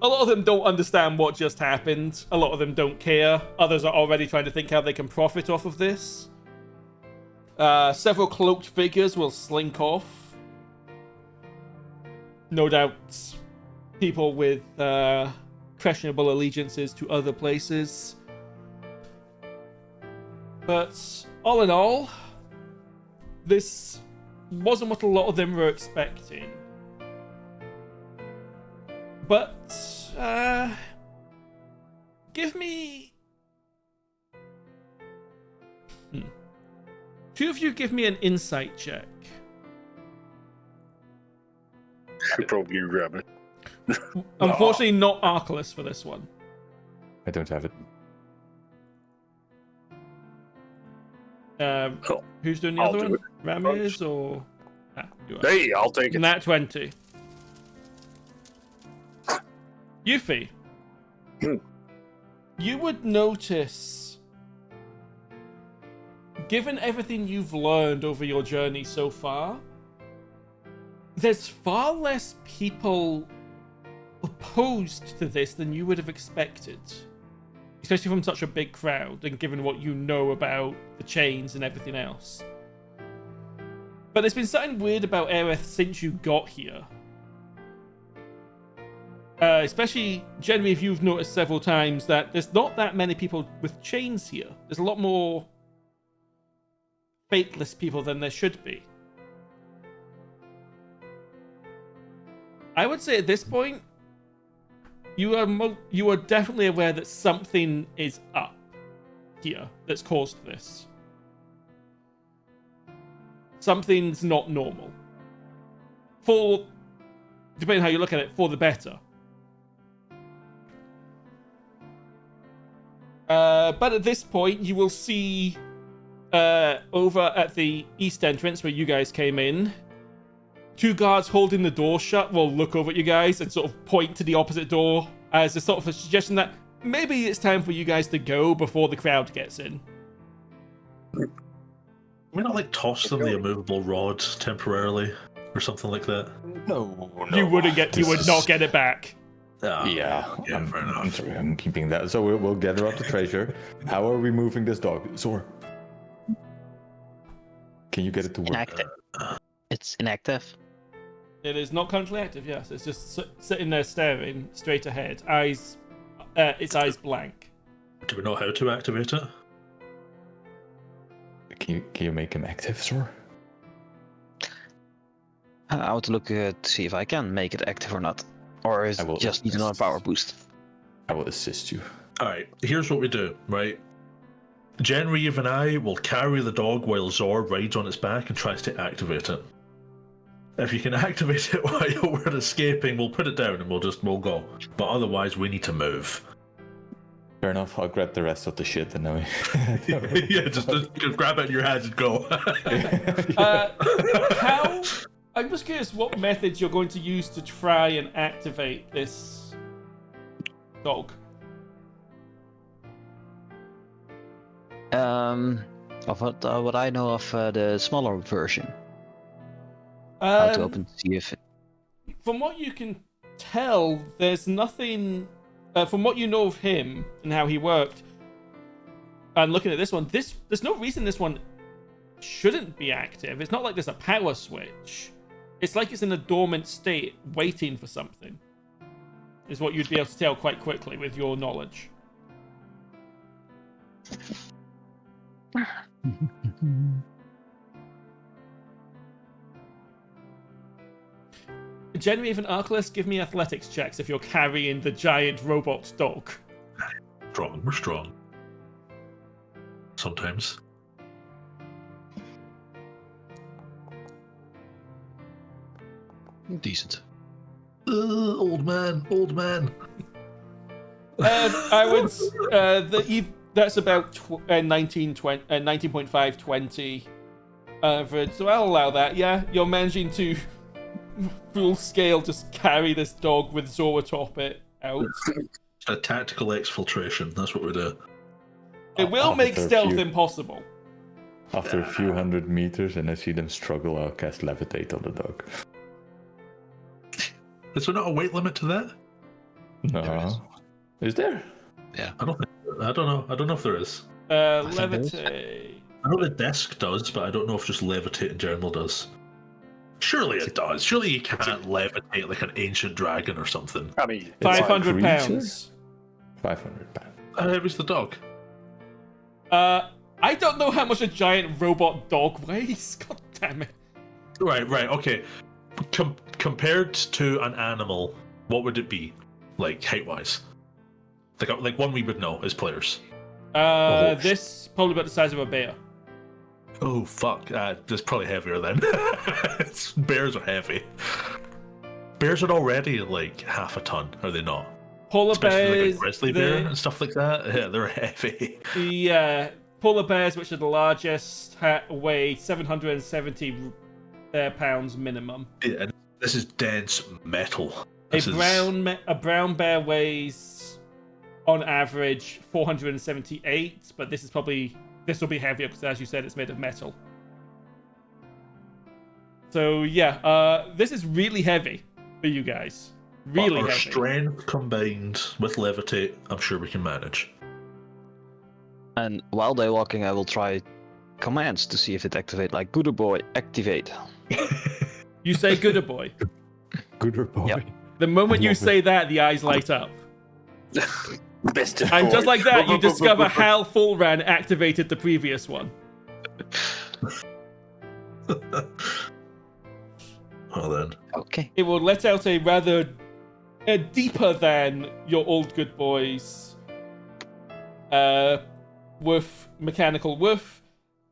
A lot of them don't understand what just happened. A lot of them don't care. Others are already trying to think how they can profit off of this. Several cloaked figures will slink off. No doubt people with questionable allegiances to other places. But all in all, this wasn't what a lot of them were expecting. But, give me... Two of you give me an insight check. Should probably grab it. Unfortunately, not Archilaus for this one. I don't have it. Who's doing the I'll other do one? it. Ramirez or... you are. Hey, I'll take it. Nat 20. Yuphi. You would notice given everything you've learned over your journey so far, there's far less people opposed to this than you would have expected. Especially from such a big crowd, and given what you know about the chains and everything else. But there's been something weird about Erevanthe since you got here. Especially, Genraev, you've noticed several times that there's not that many people with chains here. There's a lot more faithless people than there should be. I would say at this point, you are definitely aware that something is up here that's caused this. Something's not normal. Depending on how you look at it, for the better. But at this point, you will see over at the east entrance where you guys came in, 2 guards holding the door shut will look over at you guys and sort of point to the opposite door as a sort of a suggestion that maybe it's time for you guys to go before the crowd gets in. We not like toss them the immovable rod temporarily or something like that. No. You would not get it back. Yeah, fair enough. I'm sorry, I'm keeping that. So we'll gather up the treasure. How are we moving this dog? Zor, can you get it to work? Inactive. It's inactive. It is not currently active, yes. It's just sitting there staring straight ahead. Its eyes blank. Do we know how to activate it? Can you make him active, Zor? I want to look to see if I can make it active or not. Or is it just need another power boost? I will assist you. Alright, here's what we do, right? Genraev and I will carry the dog while Zor rides on its back and tries to activate it. If you can activate it while we're escaping, we'll put it down and we'll go. But otherwise, we need to move. Fair enough, I'll grab the rest of the shit and then Yeah, just grab it in your hands and go. I'm just curious what methods you're going to use to try and activate this dog. Of what I know of the smaller version. How to open to see if it... From what you can tell, there's nothing. From what you know of him and how he worked, and looking at this one, there's no reason this one shouldn't be active. It's not like there's a power switch. It's like it's in a dormant state, waiting for something. Is what you'd be able to tell quite quickly with your knowledge. Genraev and Archilaus, give me athletics checks if you're carrying the giant robot dog. Strong, we're strong. Sometimes. Decent. Old man. I would. That's about 19.520 average. So I'll allow that. Yeah, you're managing to full scale just carry this dog with Zor atop it out. A tactical exfiltration. That's what we do. It will make stealth impossible. After a few hundred meters, and I see them struggle, I'll cast levitate on the dog. Is there not a weight limit to that? No. Is there? Yeah. I don't know. I don't know if there is. Levitate. I know the desk does, but I don't know if just levitate in general does. Surely it does. Surely you can't levitate like an ancient dragon or something. I mean, 500 pounds. 500 pounds. How heavy's the dog? I don't know how much a giant robot dog weighs. God damn it. Right, okay. Compared to an animal, what would it be? Like, height-wise? Like one we would know as players. This probably about the size of a bear. Oh, fuck. That's probably heavier then. Bears are heavy. Bears are already like half a ton, are they not? Polar Especially bears. like a grizzly bear and stuff like that. Yeah, they're heavy. The polar bears, which are the largest, weigh 770 pounds minimum. Yeah, and this is dense metal. A brown bear weighs, on average, 478, but this is probably this will be heavier because, as you said, it's made of metal. So yeah, this is really heavy for you guys. Really Our heavy. strength combined with levitate, I'm sure we can manage. And while they're walking, I will try commands to see if it activate. Like, gooder boy, activate. You say gooder boy. Gooder boy. Yep. The moment you love say that, the eyes light up. Best of And just boy. like that, you discover how Fullran activated the previous one. Well then. Okay. It will let out a rather deeper than your old good boys woof, mechanical woof,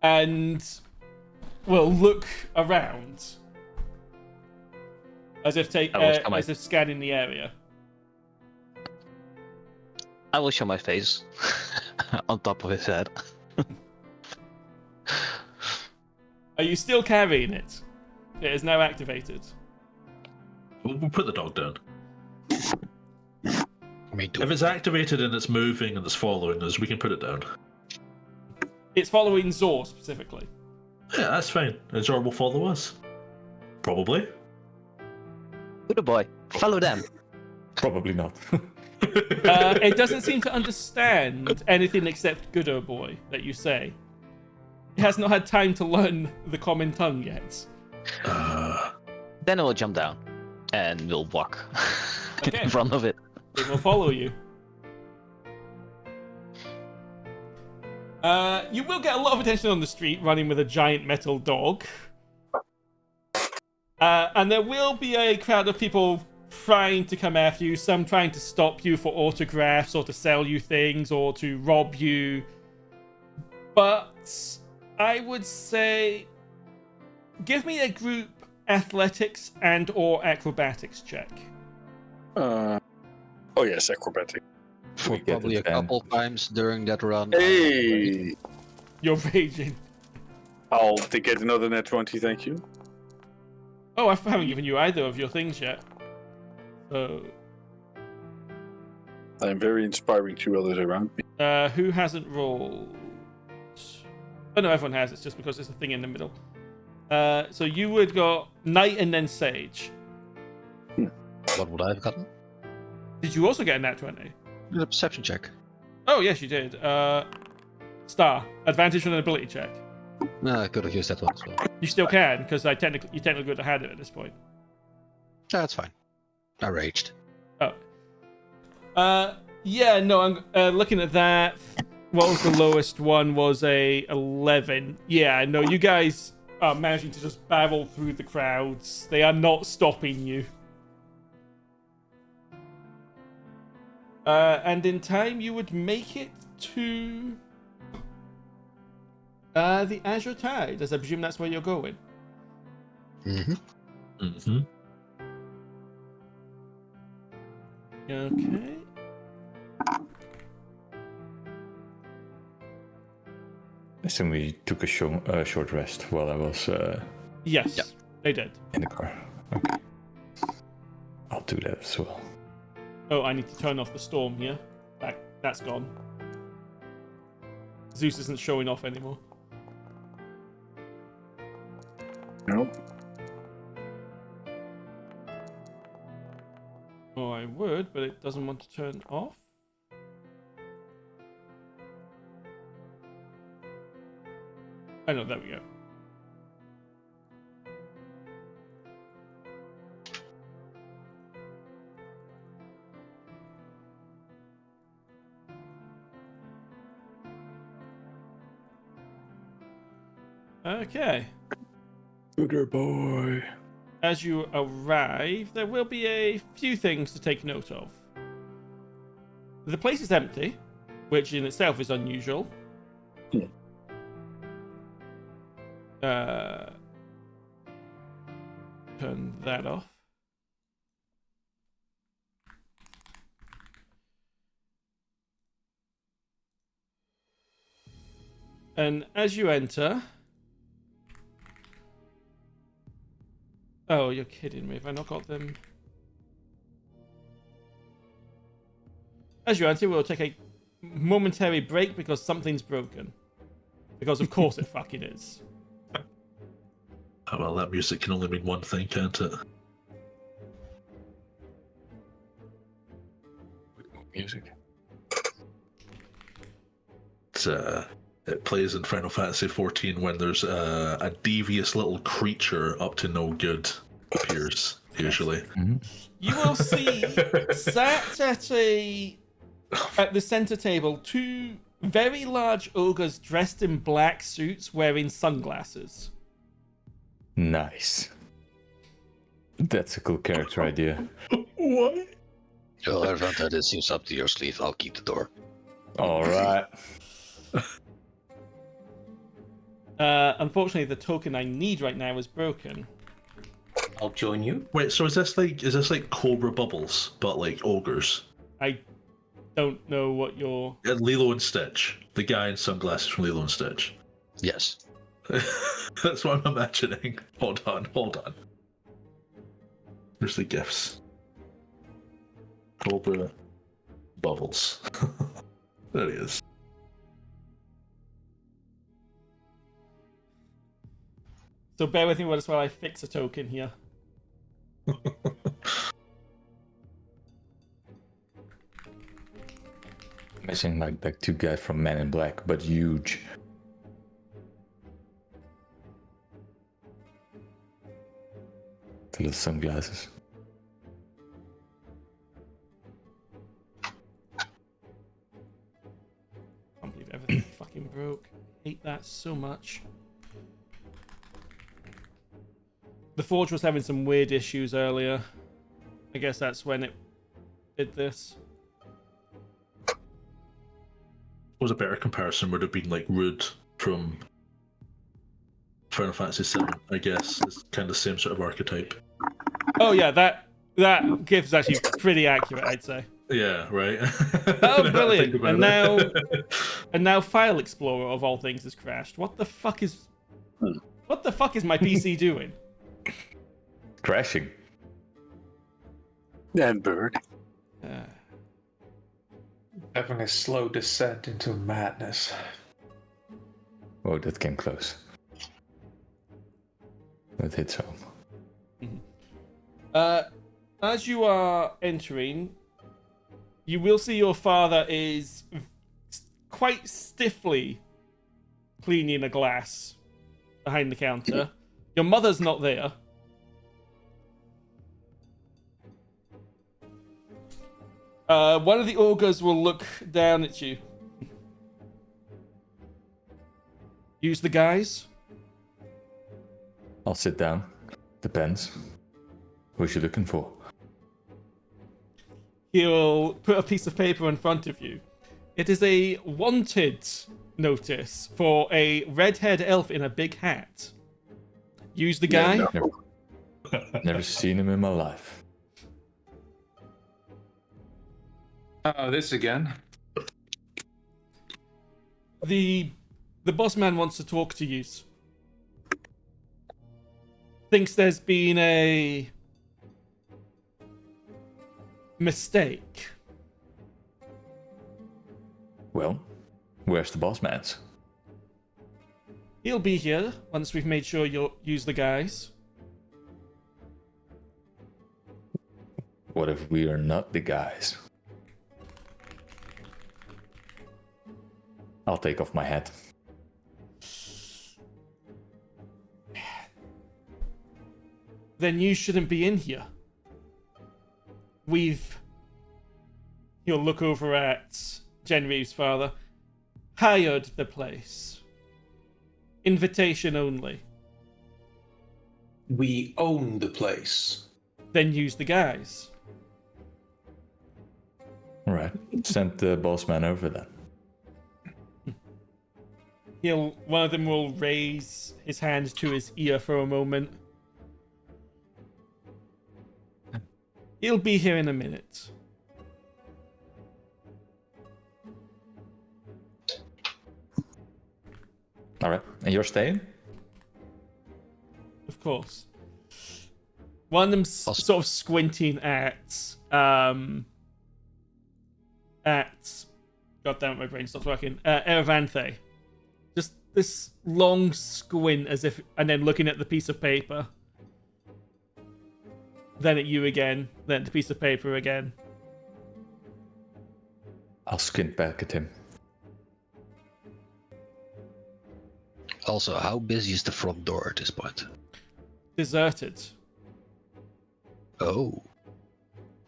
and will look around as if scanning the area. I will show my face on top of his head. Are you still carrying it? It is now activated. We'll put the dog down. Me too. If it's activated and it's moving and it's following us, we can put it down. It's following Zor specifically. Yeah, that's fine. And Zor will follow us. Probably. Gooder boy, follow them. Probably not. It doesn't seem to understand anything except gooder boy that you say. It has not had time to learn the common tongue yet. Then I will jump down and we'll walk Okay. in front of it. It will follow you. You will get a lot of attention on the street running with a giant metal dog. And there will be a crowd of people trying to come after you, some trying to stop you for autographs or to sell you things or to rob you. But I would say give me a group athletics and or acrobatics check. Oh yes, acrobatic. For get probably a it, and- couple times during that run. Hey, You're raging. I'll get another net 20, thank you. Oh, I haven't given you either of your things yet. So, I'm very inspiring to others around me. who hasn't rolled? Oh no, everyone has. It's just because there's a thing in the middle. So you would go Knight and then Sage. What would I have gotten? Did you also get a nat 20? Did a perception check. Oh yes, you did. Star advantage on an ability check. No, I could have used that one as well. You still can because you technically would have had it at this point. That's fine. I raged. Oh. Yeah. No, I'm looking at that. What was the lowest one? Was a 11. Yeah. No, you guys are managing to just barrel through the crowds. They are not stopping you. And in time, you would make it to the Azure Tide, as I presume that's where you're going. Mm-hmm. Mm-hmm. Okay. I assume we took a short rest while I was Yes, Yep. they did. in the car. Okay. I'll do that as well. Oh, I need to turn off the storm here. That's gone. Zeus isn't showing off anymore. Nope. Oh, I would, but it doesn't want to turn off. Oh no, there we go. Okay. Gooder boy. As you arrive, there will be a few things to take note of. The place is empty, which in itself is unusual. Yeah. Turn that off. And as you enter... Oh, you're kidding me. Have I not got them? As you enter, we'll take a momentary break because something's broken. Because of course it fucking is. Oh, well, that music can only mean one thing, can't it? Music. It plays in Final Fantasy XIV when there's a devious little creature up to no good appears, usually. Mm-hmm. You will see sat at the center table 2 very large ogres dressed in black suits wearing sunglasses. Nice. That's a cool character idea. What? Oh, Erevanthe, this seems up to your sleeve. I'll keep the door. All right. Unfortunately, the token I need right now is broken. I'll join you. Wait, so is this like Cobra Bubbles, but like ogres? I don't know what you're... Lilo and Stitch, the guy in sunglasses from Lilo and Stitch. Yes. That's what I'm imagining. Hold on. There's the gifts. Cobra Bubbles. There he is. So bear with me while I fix a token here. Missing like 2 guys from Men in Black, but huge. The little sunglasses. I can't believe everything fucking broke. Hate that so much. The Forge was having some weird issues earlier. I guess that's when it did this. Was a better comparison would have been like Rude from Final Fantasy VII, I guess. It's kind of the same sort of archetype. Oh yeah, that gift is actually pretty accurate, I'd say. Yeah, right. Oh, brilliant! And now File Explorer of all things has crashed. What the fuck is my PC doing? Crashing. And bird. Having a slow descent into madness. Oh, that came close. That hits home. As you are entering, you will see your father is quite stiffly cleaning a glass behind the counter. Your mother's not there. One of the ogres will look down at you. Use the guys? I'll sit down. Depends. Who's you looking for? He'll put a piece of paper in front of you. It is a wanted notice for a red-haired elf in a big hat. Use the guy? Yeah, no. Never seen him in my life. This again. The boss man wants to talk to you. Thinks there's been a mistake. Well, where's the boss man's? He'll be here once we've made sure you'll use the guys. What if we are not the guys? I'll take off my hat. Then you shouldn't be in here. He'll look over at Genraev's father. Hired the place. Invitation only. We own the place. Then use the guys. Alright, send the boss man over then. One of them will raise his hand to his ear for a moment. He'll be here in a minute. Alright, and you're staying? Of course. One of them's sort of squinting at God damn it, my brain stops working. Erevanthe. Just this long squint as if, and then looking at the piece of paper. Then at you again, then at the piece of paper again. I'll squint back at him. Also, how busy is the front door at this point? Deserted. Oh.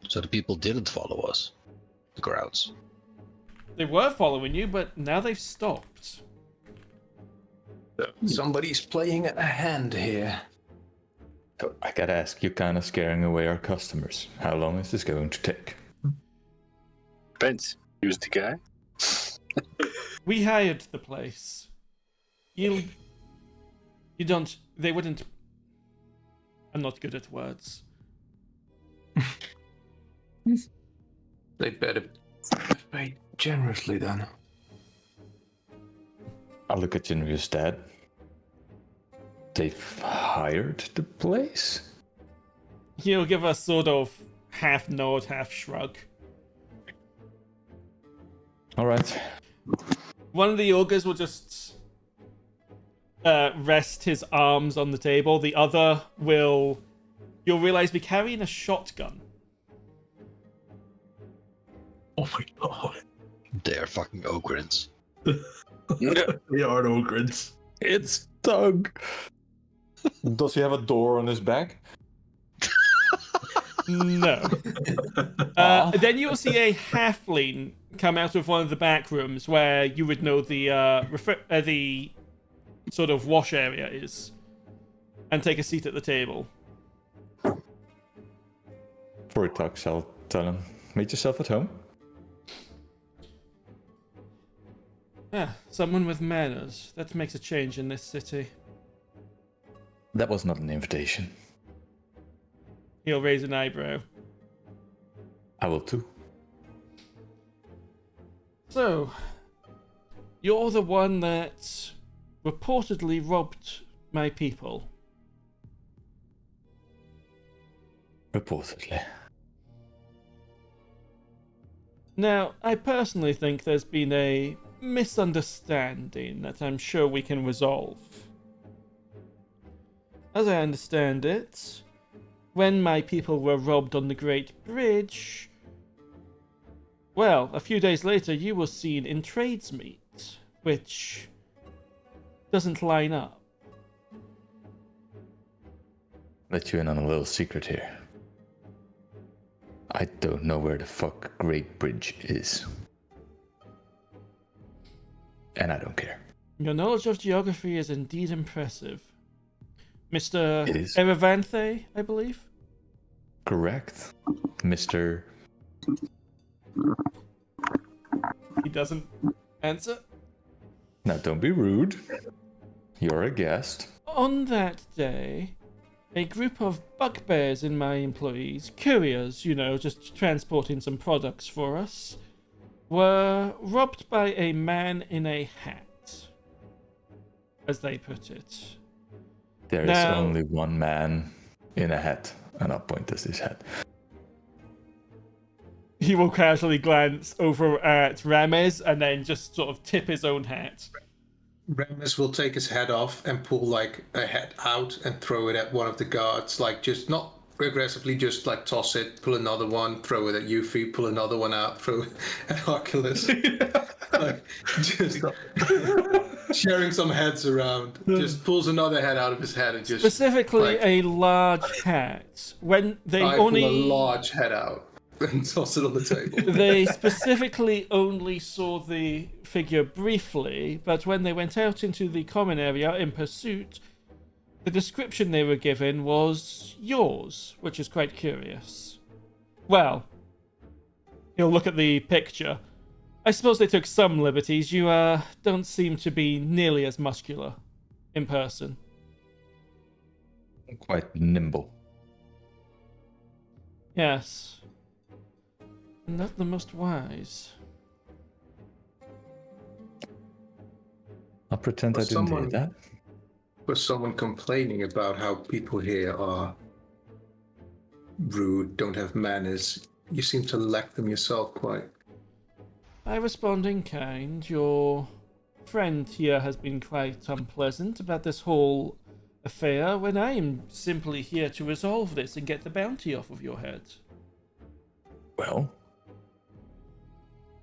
So the people didn't follow us. The crowds. They were following you, but now they've stopped. Somebody's playing a hand here. So I gotta ask, you're kind of scaring away our customers. How long is this going to take? Depends. Who's the guy? We hired the place. You don't... They wouldn't... I'm not good at words. They better pay generously then. I'll look at Genraev's dad. They've hired the place? He'll give a sort of half nod, half shrug. Alright. One of the ogres will just rest his arms on the table. The other will... You'll realize be carrying a shotgun. Oh my god. They're fucking ogrins. They are ogrins. It's Doug! Does he have a door on his back? No. Then you'll see a halfling come out of one of the back rooms where you would know the sort of wash area is, and take a seat at the table. Before he talks, I'll tell him, make yourself at home. Someone with manners. That makes a change in this city. That was not an invitation. He'll raise an eyebrow. I will too. So, you're the one that reportedly robbed my people. Reportedly. Now, I personally think there's been a misunderstanding that I'm sure we can resolve. As I understand it, when my people were robbed on the Great Bridge, well, a few days later you were seen in tradesmeet, which doesn't line up. Let you in on a little secret here. I don't know where the fuck Great Bridge is. And I don't care. Your knowledge of geography is indeed impressive. Mr. It is. Erevanthe, I believe? Correct. Mr. He doesn't answer. Now don't be rude. You're a guest. On that day, a group of bugbears in my employees, couriers, just transporting some products for us, were robbed by a man in a hat, as they put it. There is only one man in a hat, and I'll point to his hat. He will casually glance over at Ramez and then just sort of tip his own hat. Ramez will take his hat off and pull like a hat out and throw it at one of the guards, like just not aggressively, just like toss it, pull another one, throw it at Yuphi, pull another one out, throw it at Archilaus. Like just sharing some heads around. Just pulls another head out of his head and just specifically like, a large hat. When they pull a large head out and toss it on the table. They specifically only saw the figure briefly, but when they went out into the common area in pursuit, the description they were given was yours, which is quite curious. Well, he'll look at the picture. I suppose they took some liberties. You don't seem to be nearly as muscular in person. Quite nimble. Yes. Not the most wise. I'll pretend I didn't hear that. Was someone complaining about how people here are rude, don't have manners? You seem to lack them yourself quite. I respond in kind. Your friend here has been quite unpleasant about this whole affair when I am simply here to resolve this and get the bounty off of your head. Well,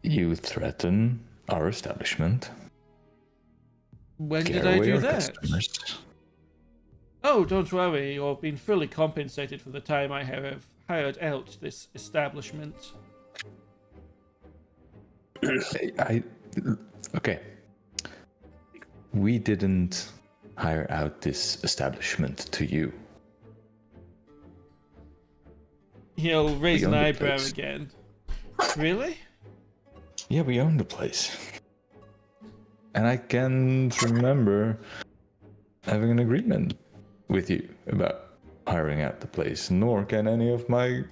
you threaten our establishment. When Scare did I away do our that? customers. Oh, don't worry, you're being fully compensated for the time I have hired out this establishment. Okay. We didn't hire out this establishment to you. He'll raise We an own the eyebrow place. again. Really? Yeah, we own the place. And I can't remember having an agreement with you about hiring out the place, nor can any of my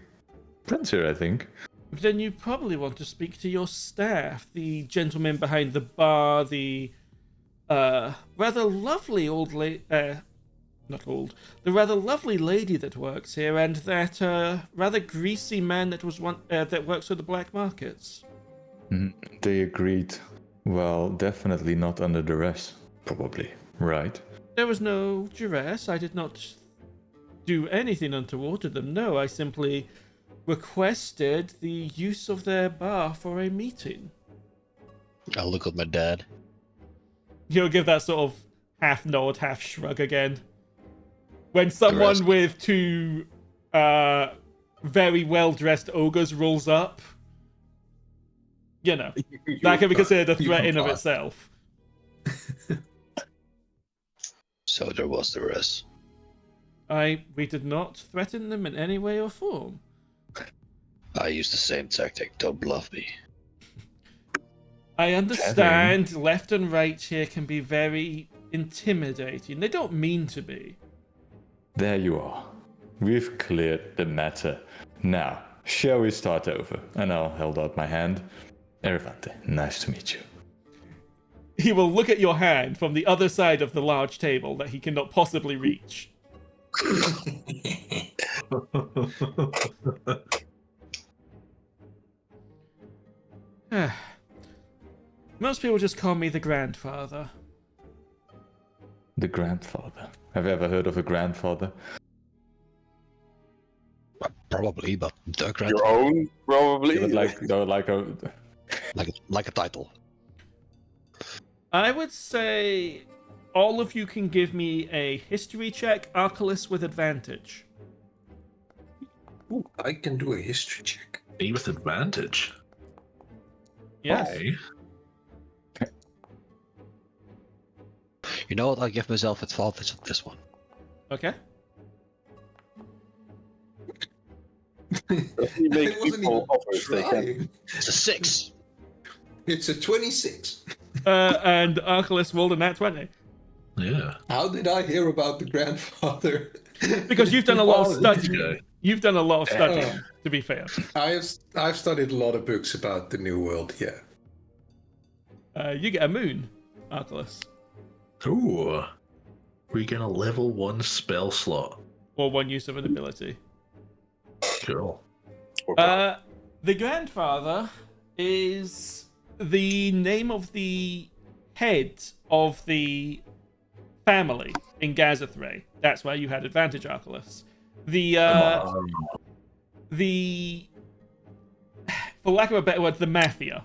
friends here, I think. Then you probably want to speak to your staff, the gentleman behind the bar, the rather lovely old lady, not old, the rather lovely lady that works here, and that rather greasy man that that works for the black markets. They agreed. Well, definitely not under duress, probably, right? There was no duress. I did not do anything untoward to them. No, I simply requested the use of their bar for a meeting. I'll look at my dad. He'll give that sort of half nod, half shrug again. When someone with two very well-dressed ogres rolls up, you know, that can be considered a threat in of itself. So there was the rest. We did not threaten them in any way or form. I used the same tactic. Don't bluff me. I understand left and right here can be very intimidating. They don't mean to be. There you are. We've cleared the matter. Now, shall we start over? And I'll hold out my hand. Erevanthe, nice to meet you. He will look at your hand from the other side of the large table that he cannot possibly reach. Most people just call me the grandfather. The grandfather. Have you ever heard of a grandfather? Probably, but the Your own, probably. You would like a... like a title. I would say all of you can give me a history check, Archilaus with advantage. Ooh, I can do a history check. Me with advantage. Yes. Okay. You know what? I'll give myself advantage on this one. Okay. You make I wasn't people even offers they can. trying. It's a 6. It's a 26. And Archilaus rolled a nat 20. Yeah. How did I hear about the grandfather? Because you've done a lot of This studying. guy. You've done a lot of studying, to be fair. I've studied a lot of books about the New World, yeah. You get a moon, Archilaus. Ooh. We get a level 1 spell slot. Or one use of an ability. Cool. The grandfather is the name of the head of the family in Gazethray. That's why you had advantage, Archilaus. The for lack of a better word, the mafia.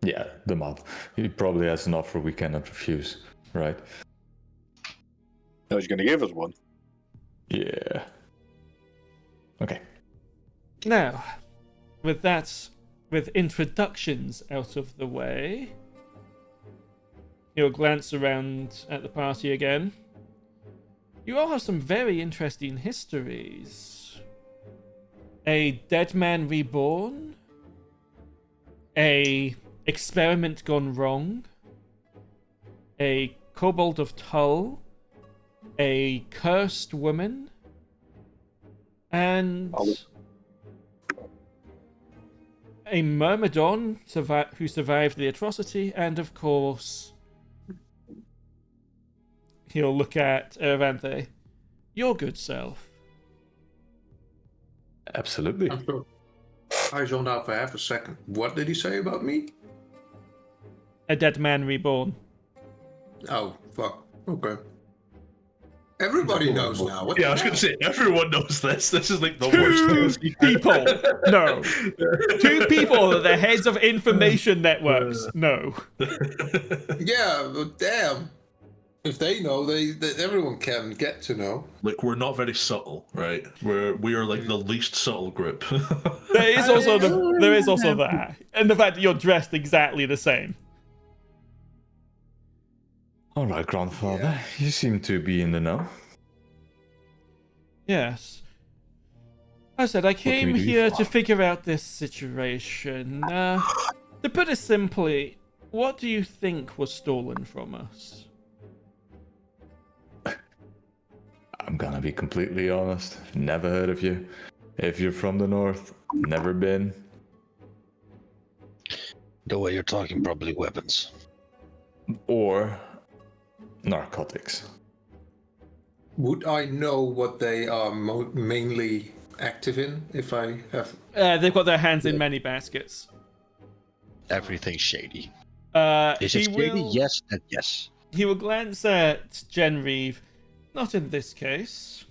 Yeah, the mob. He probably has an offer we cannot refuse, right? No, he's going to give us one. Yeah. Okay. Now, with introductions out of the way, he'll glance around at the party again. You all have some very interesting histories. A dead man reborn, a experiment gone wrong, a kobold of Tull, a cursed woman, and a Myrmidon who survived the atrocity, and of course, he'll look at Erevanthe, your good self. Absolutely. I'm sure. I zoned out for half a second. What did he say about me? a dead man reborn. Oh, fuck. Okay. Everybody knows now. What Yeah, the I was going hell? to say, everyone knows this. This is like the 2 worst. people. No. 2 people are the heads of information networks. No. Yeah, but damn. If they know, everyone can get to know. Like, we're not very subtle, right? We are like the least subtle group. There is also that. And the fact that you're dressed exactly the same. All right, grandfather, you seem to be in the know. Yes. I said I can came we do here for to you? figure out this situation. To put it simply, what do you think was stolen from us? I'm gonna be completely honest. Never heard of you. If you're from the north, never been. The way you're talking, probably weapons. Or narcotics. Would I know what they are mainly active in if I have? They've got their hands in many baskets. Everything shady. Is He it shady? will- Yes, and yes. He will glance at Genraev, not in this case,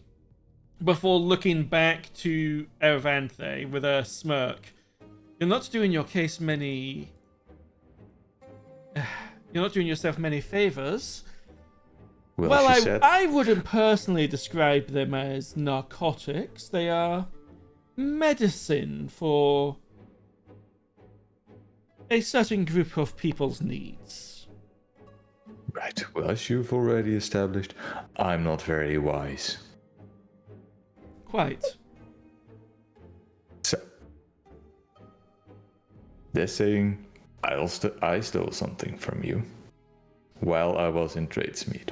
before looking back to Erevanthe with a smirk. You're not doing your case many... You're not doing yourself many favors. Well, she said. I wouldn't personally describe them as narcotics. They are medicine for a certain group of people's needs. Right, well, as you've already established, I'm not very wise. Quite. So, they're saying I stole something from you while I was in Tradesmead.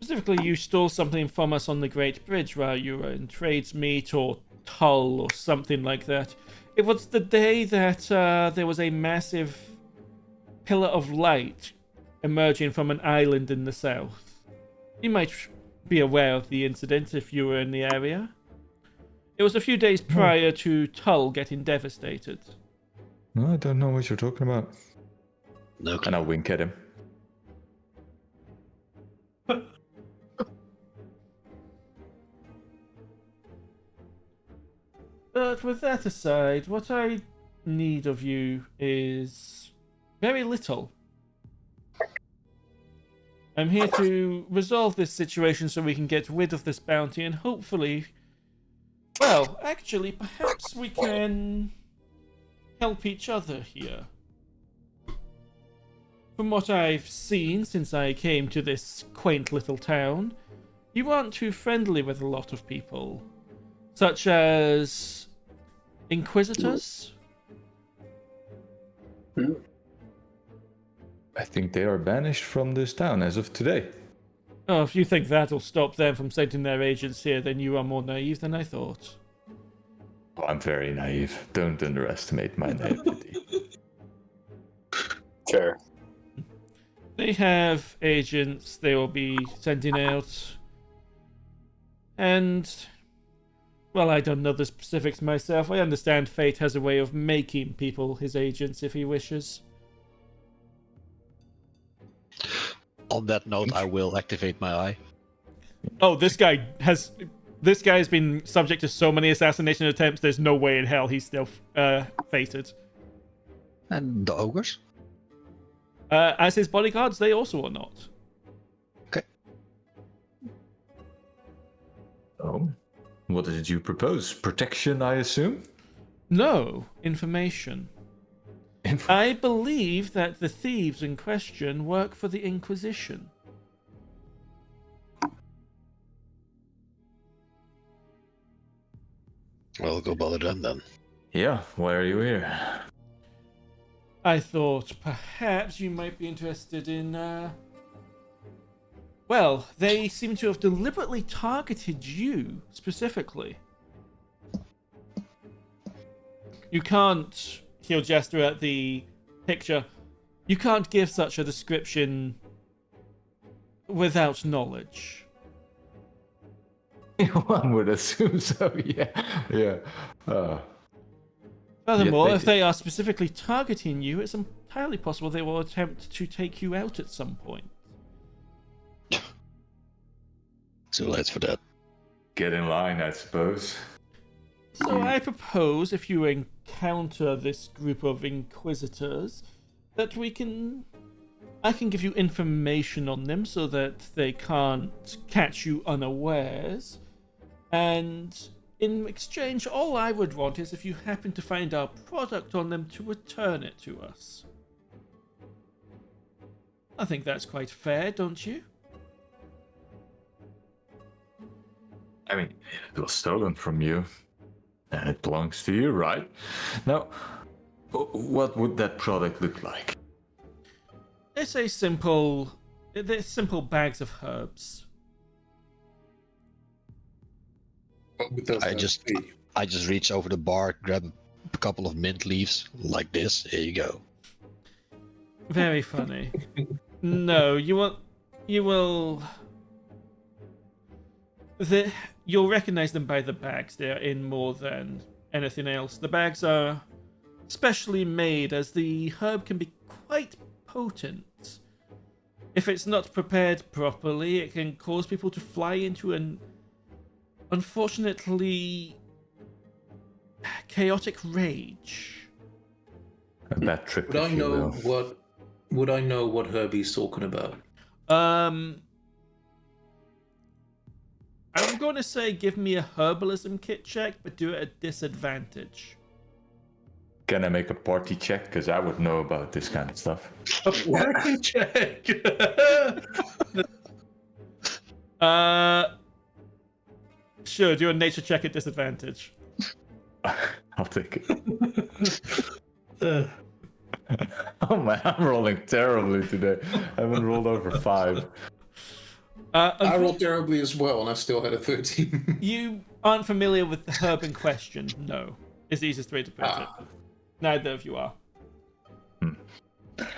Specifically, you stole something from us on the Great Bridge while you were in Tradesmead or Tull or something like that. It was the day that there was a massive pillar of light emerging from an island in the south. You might be aware of the incident if you were in the area. It was a few days prior to Tull getting devastated. I don't know what you're talking about. No. And I wink at him. But with that aside, what I need of you is very little. I'm here to resolve this situation so we can get rid of this bounty and hopefully... Well, actually, perhaps we can help each other here. From what I've seen since I came to this quaint little town, you aren't too friendly with a lot of people. Such as inquisitors? I think they are banished from this town as of today. Oh, if you think that'll stop them from sending their agents here, then you are more naive than I thought. Oh, I'm very naive. Don't underestimate my naivety. Fair. They have agents they will be sending out. And, well, I don't know the specifics myself. I understand Fate has a way of making people his agents if he wishes. On that note, I will activate my eye. Oh, this guy has been subject to so many assassination attempts, there's no way in hell he's still fated. And the ogres? As his bodyguards, they also are not. Okay. Oh. What did you propose? Protection, I assume? No, information. I believe that the thieves in question work for the Inquisition. Well, go bother them then. Yeah, why are you here? I thought perhaps you might be interested in, Well, they seem to have deliberately targeted you, specifically. You can't... He'll gesture at the picture. You can't give such a description without knowledge. One would assume so, yeah. Yeah. Furthermore, they if they are specifically targeting you, it's entirely possible they will attempt to take you out at some point. Too late for that. get in line, I suppose. So I propose, if you encounter this group of inquisitors, that I can give you information on them so that they can't catch you unawares. And in exchange, all I would want is if you happen to find our product on them to return it to us. I think that's quite fair, don't you? I mean, it was stolen from you, and it belongs to you, right? Now, what would that product look like? They're simple bags of herbs. What would those I herbs just be? I just reach over the bar, grab a couple of mint leaves like this. Here you go. Very funny. No, you'll recognize them by the bags. They are in more than anything else. The bags are specially made as the herb can be quite potent. If it's not prepared properly, it can cause people to fly into an unfortunately chaotic rage. A bad trip, Would if I you know will. what? Would I know what herb he's talking about? I'm going to say give me a herbalism kit check, but do it at disadvantage. Can I make a party check? Because I would know about this kind of stuff. A party check. Sure, do a nature check at disadvantage. I'll take it. Oh man, I'm rolling terribly today. I haven't rolled over 5. I rolled terribly as well, and I still had a 13. You aren't familiar with the herb in question, no. Is the easiest way to put it. Neither of you are.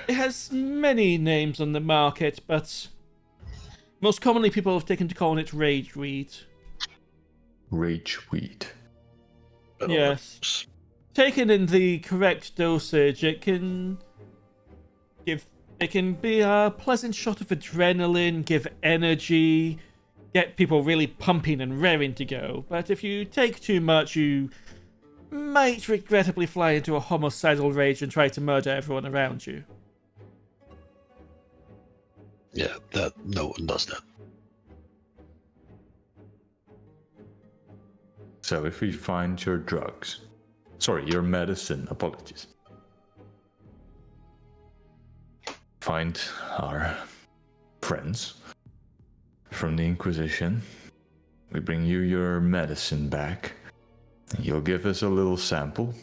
It has many names on the market, but most commonly people have taken to calling it rageweed. Rageweed. Yes. Taken in the correct dosage, it can be a pleasant shot of adrenaline, give energy, get people really pumping and raring to go. But if you take too much, you might regrettably fly into a homicidal rage and try to murder everyone around you. Yeah, that no one does that. So if we find your drugs, sorry, your medicine, apologies. Find our friends from the Inquisition. We bring you your medicine back. You'll give us a little sample.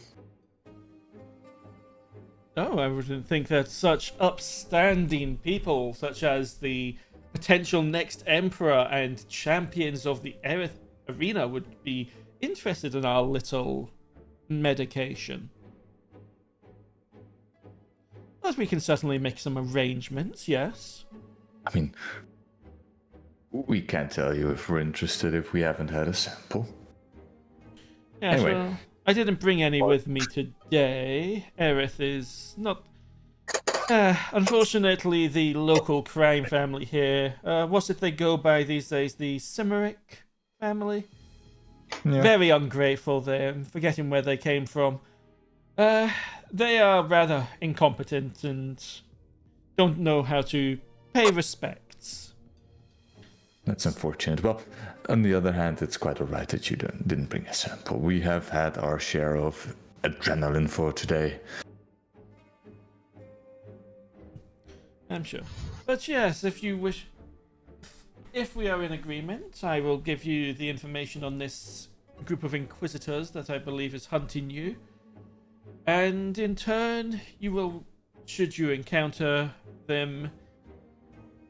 Oh, I wouldn't think that such upstanding people, such as the potential next emperor and champions of the arena, would be interested in our little medication. But we can certainly make some arrangements, yes. I mean, we can't tell you if we're interested if we haven't had a sample. Yes, Anyway. well, I didn't bring any with me today. Erith is not... unfortunately, the local crime family here, what's it they go by these days? The Cimeric family? Yeah. Very ungrateful there. I'm forgetting where they came from. They are rather incompetent and don't know how to pay respects. That's unfortunate. Well, on the other hand, it's quite alright that you didn't bring a sample. We have had our share of adrenaline for today. I'm sure. But yes, if you wish... If we are in agreement, I will give you the information on this group of inquisitors that I believe is hunting you. And in turn, you will, should you encounter them,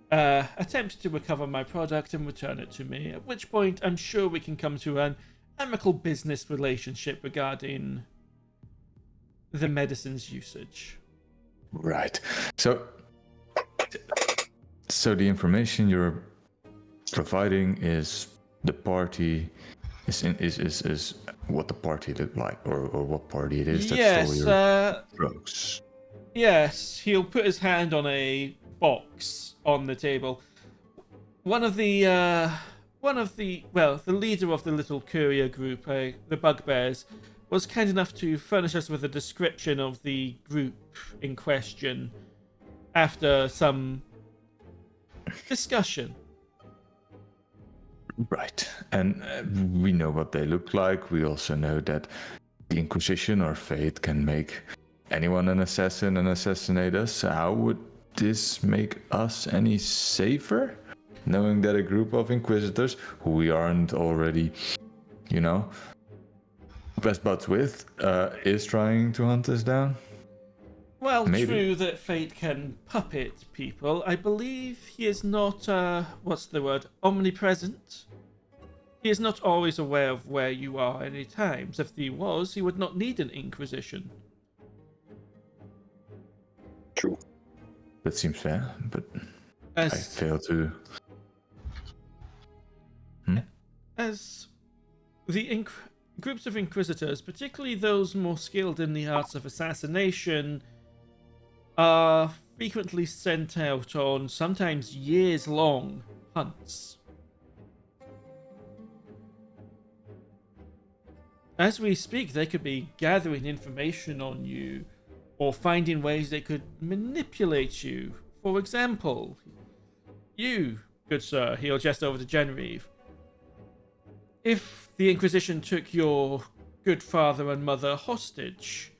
attempt to recover my product and return it to me. At which point, I'm sure we can come to an amicable business relationship regarding the medicine's usage. Right. So the information you're providing is the party is what the party looked like, or what party it is that Yes, stole your drugs. yes, he'll put his hand on a box on the table. One of the leader of the little courier group, the Bugbears, was kind enough to furnish us with a description of the group in question after some discussion. Right, and we know what they look like. We also know that the Inquisition or Fate can make anyone an assassin and assassinate us. How would this make us any safer? Knowing that a group of Inquisitors, who we aren't already, best buds with, is trying to hunt us down? Well, Maybe. True that Fate can puppet people. I believe he is not, omnipresent. He is not always aware of where you are at any times. If he was, he would not need an Inquisition. True. That seems fair, but I fail to... As the groups of Inquisitors, particularly those more skilled in the arts of assassination, are frequently sent out on sometimes years-long hunts. As we speak, they could be gathering information on you, or finding ways they could manipulate you. For example, you, good sir, he'll jest over to Genraev. If the Inquisition took your good father and mother hostage,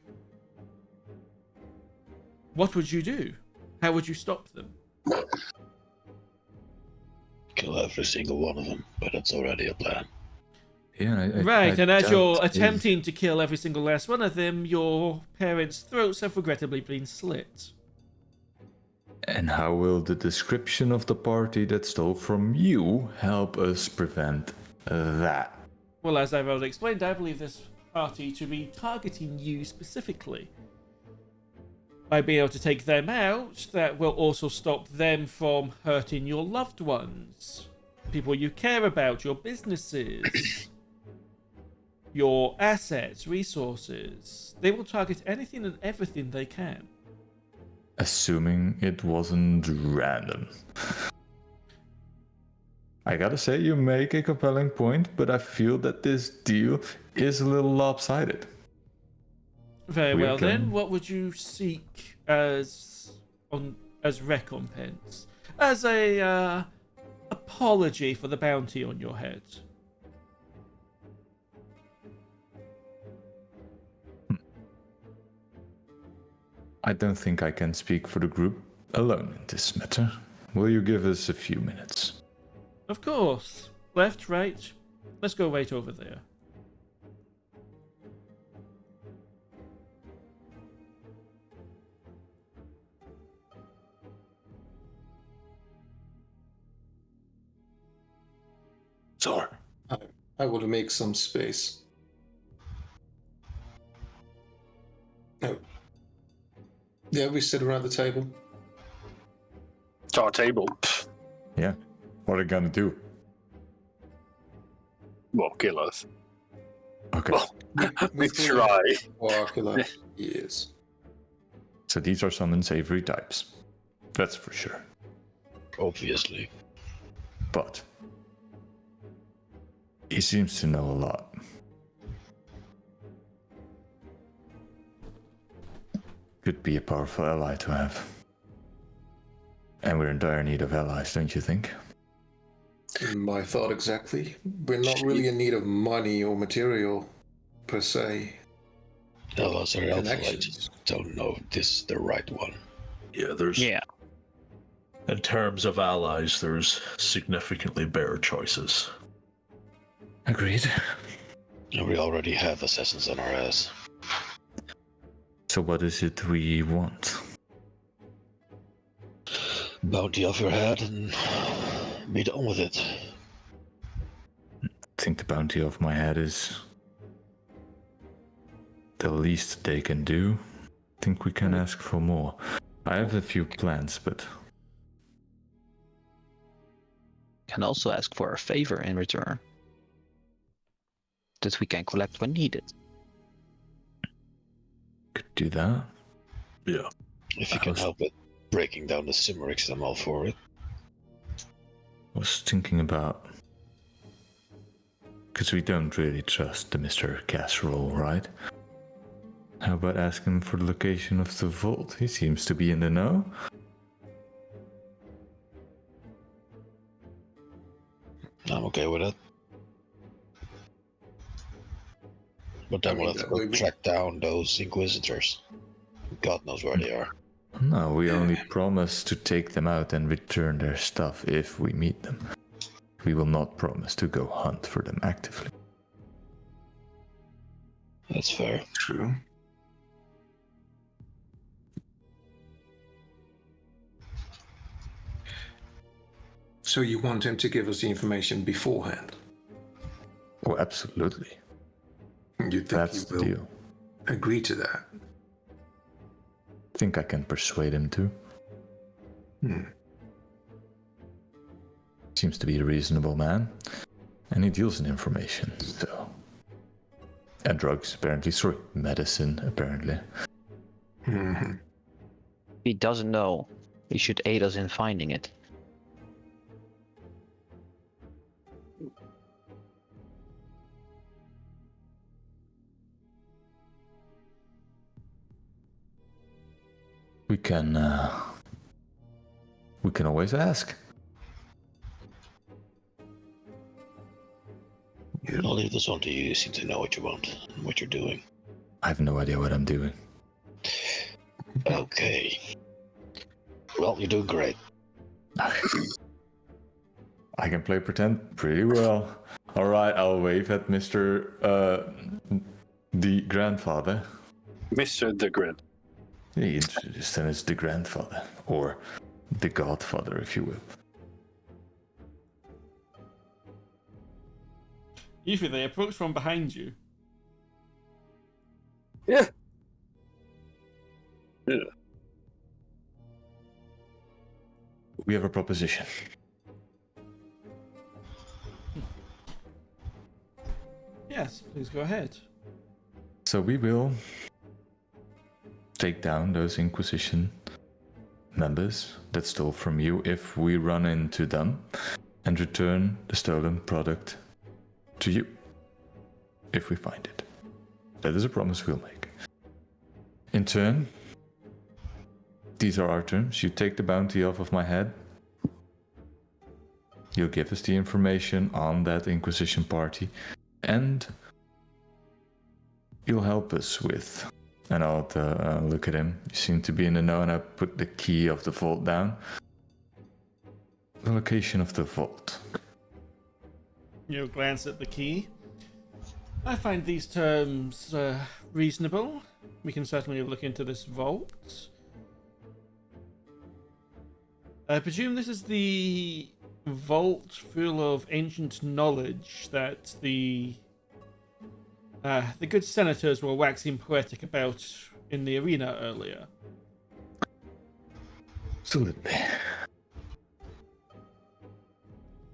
what would you do? How would you stop them? Kill every single one of them, but that's already a plan. Yeah, right, and as you're attempting to kill every single last one of them, your parents' throats have regrettably been slit. And how will the description of the party that stole from you help us prevent that? Well, as I've already explained, I believe this party to be targeting you specifically. By being able to take them out, that will also stop them from hurting your loved ones, people you care about, your businesses, your assets, resources. They will target anything and everything they can. Assuming it wasn't random. I gotta say, you make a compelling point, but I feel that this deal is a little lopsided. Very well then, what would you seek as recompense? As a apology for the bounty on your head? I don't think I can speak for the group alone in this matter. Will you give us a few minutes? Of course. Left, right. Let's go right over there. Sorry. I will make some space. Oh. Yeah, we sit around the table. It's our table. Yeah. What are you gonna do? Well, kill us. Okay. Well, we try. Or Archilaus, yes. So these are some unsavory types. That's for sure. Obviously. But he seems to know a lot. Could be a powerful ally to have. And we're in dire need of allies, don't you think? My thought exactly. We're not really in need of money or material, per se. Allies are helpful, I just don't know if this is the right one. Yeah, in terms of allies, there's significantly better choices. Agreed. And we already have assassins on our ass. So what is it we want? Bounty off your head and be done with it. I think the bounty off my head is the least they can do. I think we can ask for more. I have a few plans, but... Can also ask for a favor in return. that we can collect when needed. Could do that. Yeah. If you can help with breaking down the Cimmerics, I'm all for it. Was thinking about, because we don't really trust the Mr. Casserole, right? How about asking for the location of the vault? He seems to be in the know. I'm okay with it. But then we'll have to go track down those Inquisitors. God knows where they are. No, we only promise to take them out and return their stuff if we meet them. We will not promise to go hunt for them actively. That's fair. True. So you want him to give us the information beforehand? Oh, absolutely. You think That's he the will deal. agree to that? I think I can persuade him to. Seems to be a reasonable man. And he deals in information, so... And drugs, apparently. Sorry, medicine, apparently. Mm-hmm. He doesn't know. He should aid us in finding it. We can always ask. I'll leave this one to you. You seem to know what you want and what you're doing. I have no idea what I'm doing. Okay. Well, you're doing great. I can play pretend pretty well. Alright, I'll wave at Mr. The grandfather. Mr. the Grand. He introduced him as the grandfather, or the godfather, if you will. Yuphi, they approach from behind you. Yeah. We have a proposition. Yes, please go ahead. So we will take down those Inquisition members that stole from you if we run into them and return the stolen product to you if we find it. That is a promise we'll make. In turn, these are our terms. You take the bounty off of my head. You'll give us the information on that Inquisition party, and you'll help us with... And I'll look at him. You seem to be in the know, and I put the key of the vault down. The location of the vault. You glance at the key. I find these terms reasonable. We can certainly look into this vault. I presume this is the vault full of ancient knowledge that the good senators were waxing poetic about in the arena earlier. Absolutely.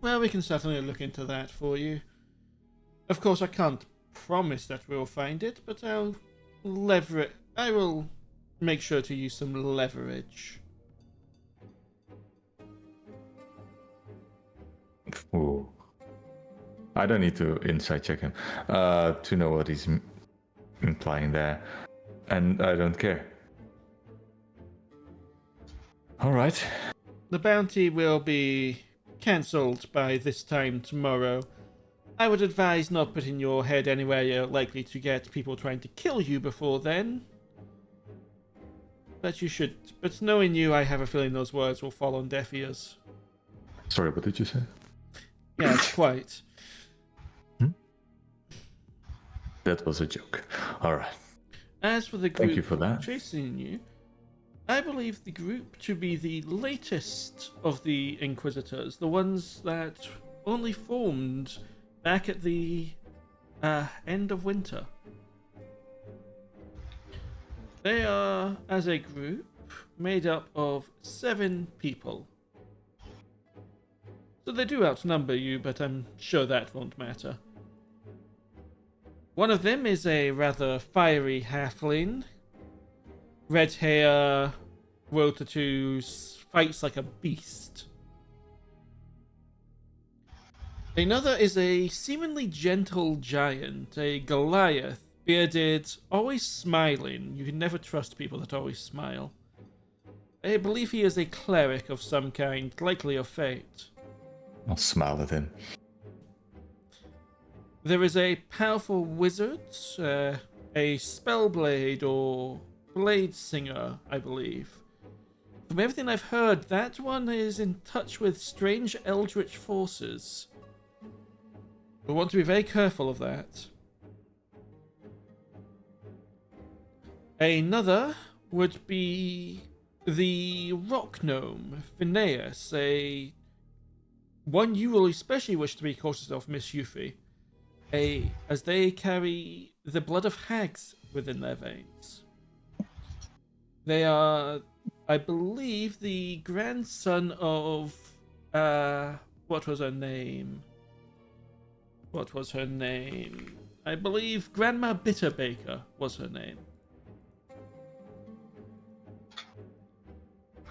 Well, we can certainly look into that for you. Of course, I can't promise that we'll find it, but I will make sure to use some leverage. Ooh. I don't need to insight check him to know what he's implying there, and I don't care. All right. The bounty will be cancelled by this time tomorrow. I would advise not putting your head anywhere you're likely to get people trying to kill you before then. But you should. But knowing you, I have a feeling those words will fall on deaf ears. Sorry, what did you say? Yes, quite. That was a joke. All right. As for the group Thank you for that. chasing you, I believe the group to be the latest of the Inquisitors, the ones that only formed back at the end of winter. They are, as a group, made up of 7 people. So they do outnumber you, but I'm sure that won't matter. One of them is a rather fiery halfling. Red hair, world tattoos, fights like a beast. Another is a seemingly gentle giant, a Goliath, bearded, always smiling. You can never trust people that always smile. I believe he is a cleric of some kind, likely of fate. I'll smile at him. There is a powerful wizard, a spellblade or blade singer, I believe. From everything I've heard, that one is in touch with strange eldritch forces. We want to be very careful of that. Another would be the rock gnome, Phineas, one you will especially wish to be cautious of, Miss Yuphi, as they carry the blood of hags within their veins. They are, I believe, the grandson of, what was her name? I believe Grandma Bitterbaker was her name.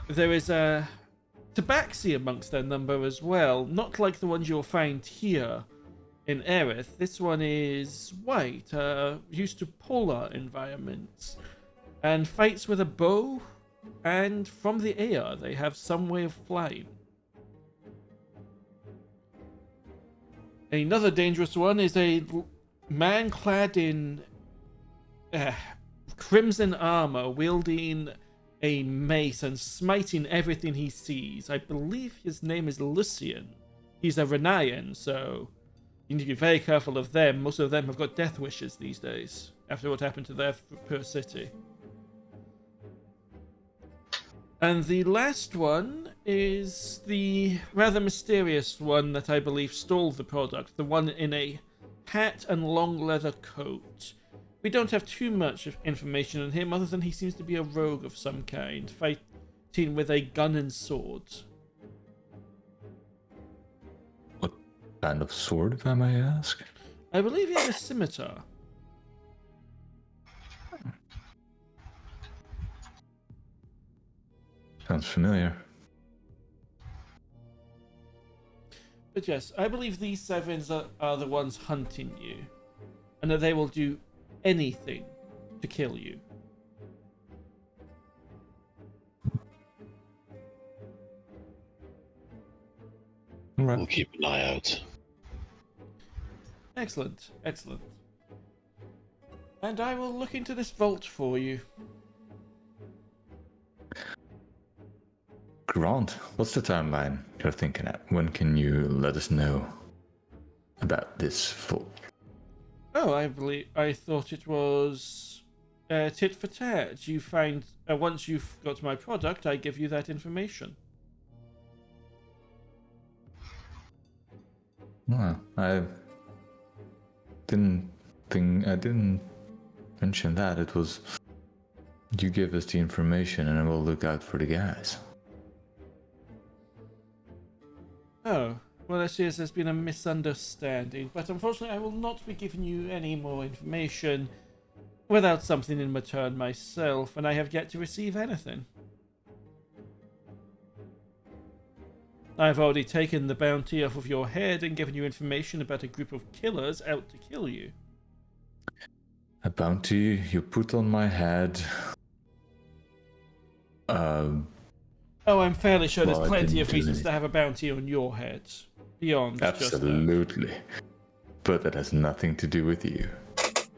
There is a tabaxi amongst their number as well, not like the ones you'll find here in Aerith. This one is white, used to polar environments, and fights with a bow, and from the air they have some way of flying. Another dangerous one is a man clad in crimson armor, wielding a mace and smiting everything he sees. I believe his name is Lucian. He's a Renayan, so you need to be very careful of them. Most of them have got death wishes these days, after what happened to their poor city. And the last one is the rather mysterious one that I believe stole the product, the one in a hat and long leather coat. We don't have too much information on him, other than he seems to be a rogue of some kind, fighting with a gun and sword. What kind of sword, if I may ask? I believe he has a scimitar. Sounds familiar. But yes, I believe these sevens are the ones hunting you, and that they will do anything to kill you. Right. We'll keep an eye out. Excellent, excellent. And I will look into this vault for you. Grant, what's the timeline you're thinking at? When can you let us know about this vault? Oh, I thought it was tit for tat. You find once you've got my product, I give you that information. Well, I didn't mention that. It was you give us the information and I will look out for the guys. Oh, well, I see there's been a misunderstanding, but unfortunately I will not be giving you any more information without something in return myself, and I have yet to receive anything. I've already taken the bounty off of your head and given you information about a group of killers out to kill you. A bounty you put on my head. Oh, I'm fairly sure Well, there's plenty of reasons anything. to have a bounty on your head. Beyond Absolutely. just But that has nothing to do with you. that.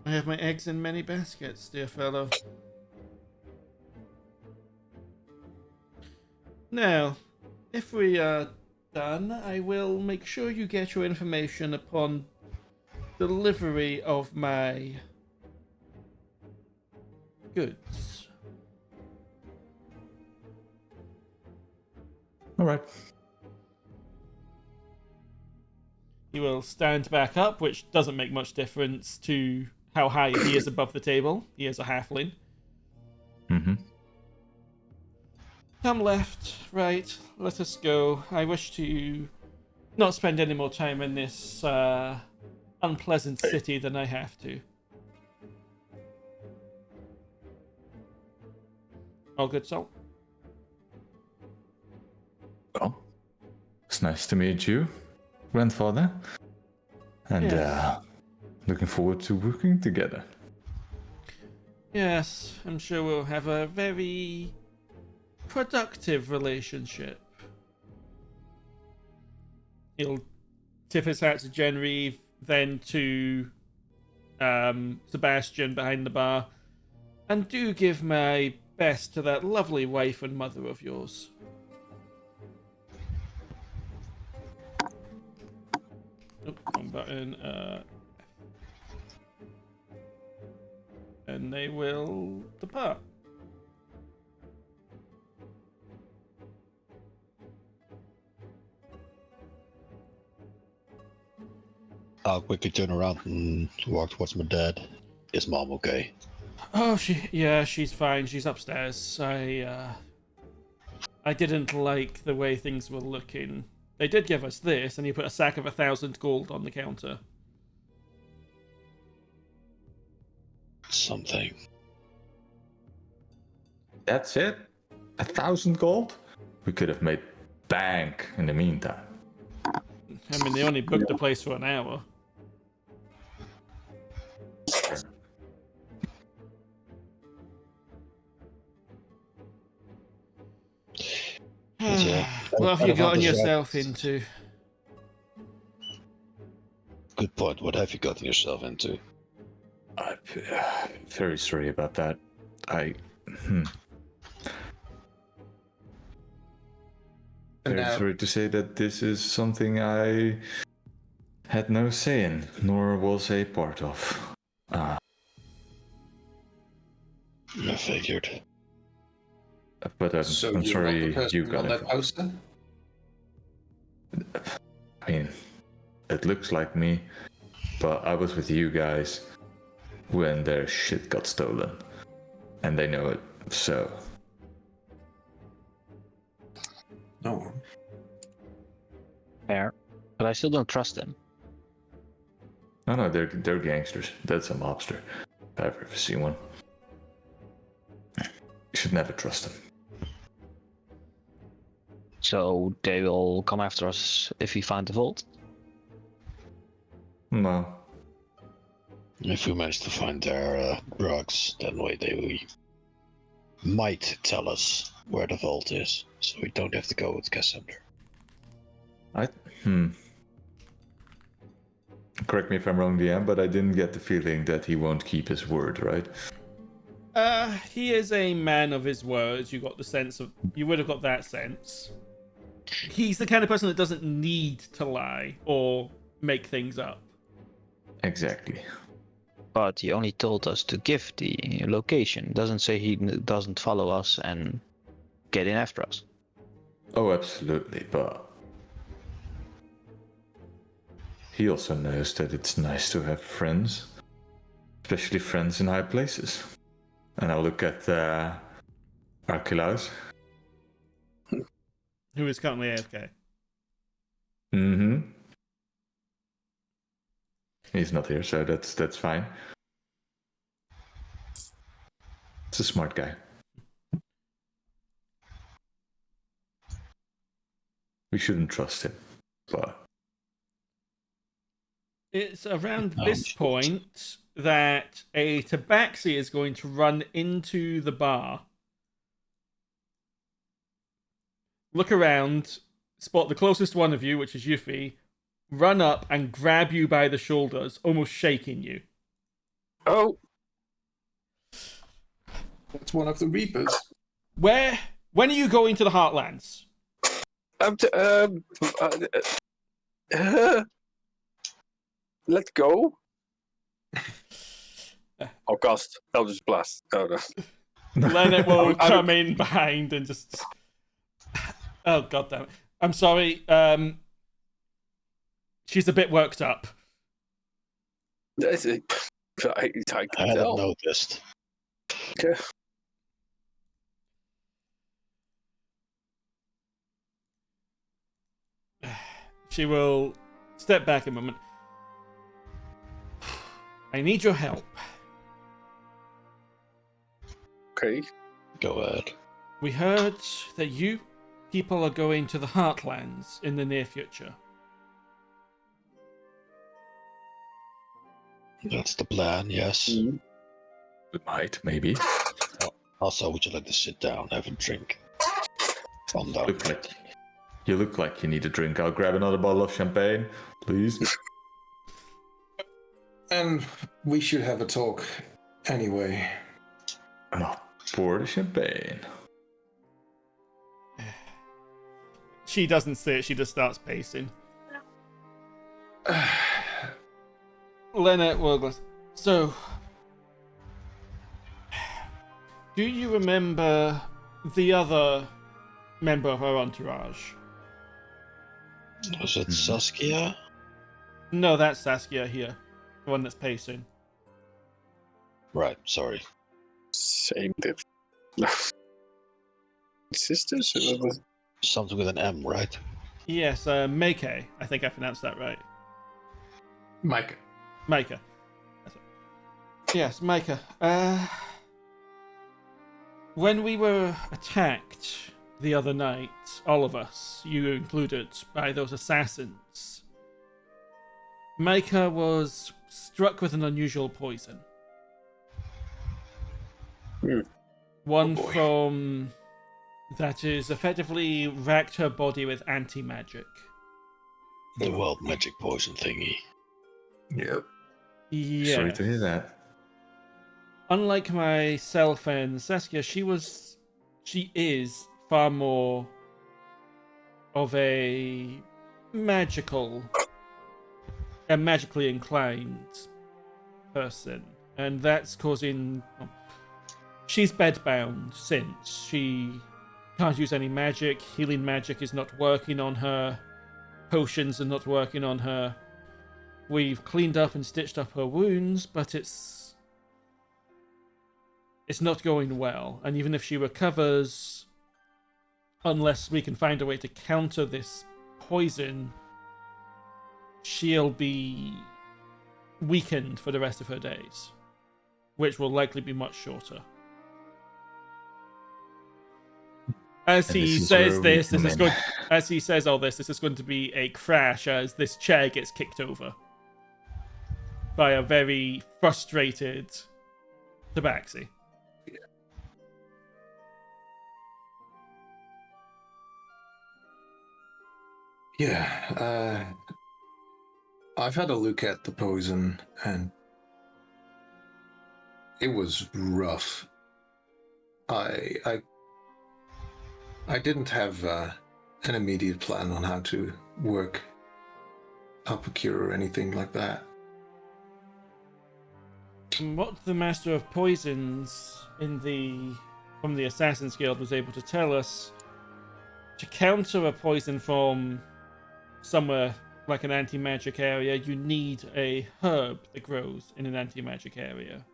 I have my eggs in many baskets, dear fellow. Now, if we are done, I will make sure you get your information upon delivery of my goods. All right. He will stand back up, which doesn't make much difference to how high he is above the table. He is a halfling. Mm-hmm. Come left, right, let us go. I wish to not spend any more time in this unpleasant city than I have to. All good, Salt? Well, it's nice to meet you, grandfather. And Yes. Looking forward to working together. Yes, I'm sure we'll have a very productive relationship. He'll tip his hat to Genraev, then to Sebastian behind the bar. And do give my best to that lovely wife and mother of yours. Oh, wrong button. And they will depart. I'll quickly turn around and walk towards my dad. Is Mom okay? Oh, she's fine. She's upstairs. I didn't like the way things were looking. They did give us this, and he put a sack of 1,000 gold on the counter. Something. That's it? 1,000 gold? We could have made bank in the meantime. I mean, they only booked the place for an hour. What have you gotten yourself into? Good point. What have you gotten yourself into? I'm very sorry about that. Very sorry to say that this is something I had no say in, nor was a part of. I figured. But I'm sorry you got that house then? I mean, it looks like me, but I was with you guys when their shit got stolen. And they know it, so... No. Fair. But I still don't trust them. No, they're gangsters. That's a mobster, if I've ever seen one. You should never trust them. So they will come after us if we find the vault? No. If we manage to find their drugs, then they might tell us where the vault is, so we don't have to go with Cassandra. Correct me if I'm wrong, DM, but I didn't get the feeling that he won't keep his word, right? He is a man of his words. You would have got that sense. He's the kind of person that doesn't need to lie or make things up. Exactly. But he only told us to give the location. Doesn't say he doesn't follow us and get in after us. Oh, absolutely, but... he also knows that it's nice to have friends. Especially friends in high places. And I'll look at Archilaus. Who is currently AFK. Mm-hmm. He's not here, so that's fine. It's a smart guy. We shouldn't trust him, but... It's around this point that a tabaxi is going to run into the bar. Look around, spot the closest one of you, which is Yuphi, run up and grab you by the shoulders, almost shaking you. Oh! That's one of the Reapers. When are you going to the Heartlands? Let's go. Oh, cast. I'll just blast. Oh, no. Leonard will come in behind and just... Oh, goddammit. I'm sorry. She's a bit worked up. I hadn't noticed. Okay. She will step back a moment. I need your help. Okay. Go ahead. We heard that you people are going to the Heartlands in the near future. That's the plan, yes. Mhm. We might, maybe. Also, would you like to sit down, have a drink? Calm down. You look like you need a drink. I'll grab another bottle of champagne, please. And we should have a talk anyway. Oh, pour the champagne. She doesn't say it, she just starts pacing. Leonard Woglass. So, do you remember the other member of our entourage? Was it Saskia? No, that's Saskia here. The one that's pacing. Right, sorry. Same diff. Sisters? Something with an M, right? Yes, Meike. I think I pronounced that right. Mike. Micah. That's it. Yes, Micah. When we were attacked the other night, all of us, you included, by those assassins, Micah was struck with an unusual poison. One from that is effectively racked her body with anti-magic. The wild magic poison thingy. Yep. Yeah. Sorry to hear that. Unlike myself and Saskia, she is far more of a magically inclined person, and that's causing. She's bedbound since she can't use any magic. Healing magic is not working on her. Potions are not working on her. We've cleaned up and stitched up her wounds, but it's not going well. And even if she recovers, unless we can find a way to counter this poison, she'll be weakened for the rest of her days, which will likely be much shorter. As he says this, this is going to be a crash as this chair gets kicked over by a very frustrated Tabaxi. Yeah, I've had a look at the poison, and it was rough. I didn't have an immediate plan on how to work up a cure or anything like that. What the Master of Poisons from the Assassin's Guild was able to tell us, to counter a poison from somewhere like an anti-magic area, you need a herb that grows in an anti-magic area.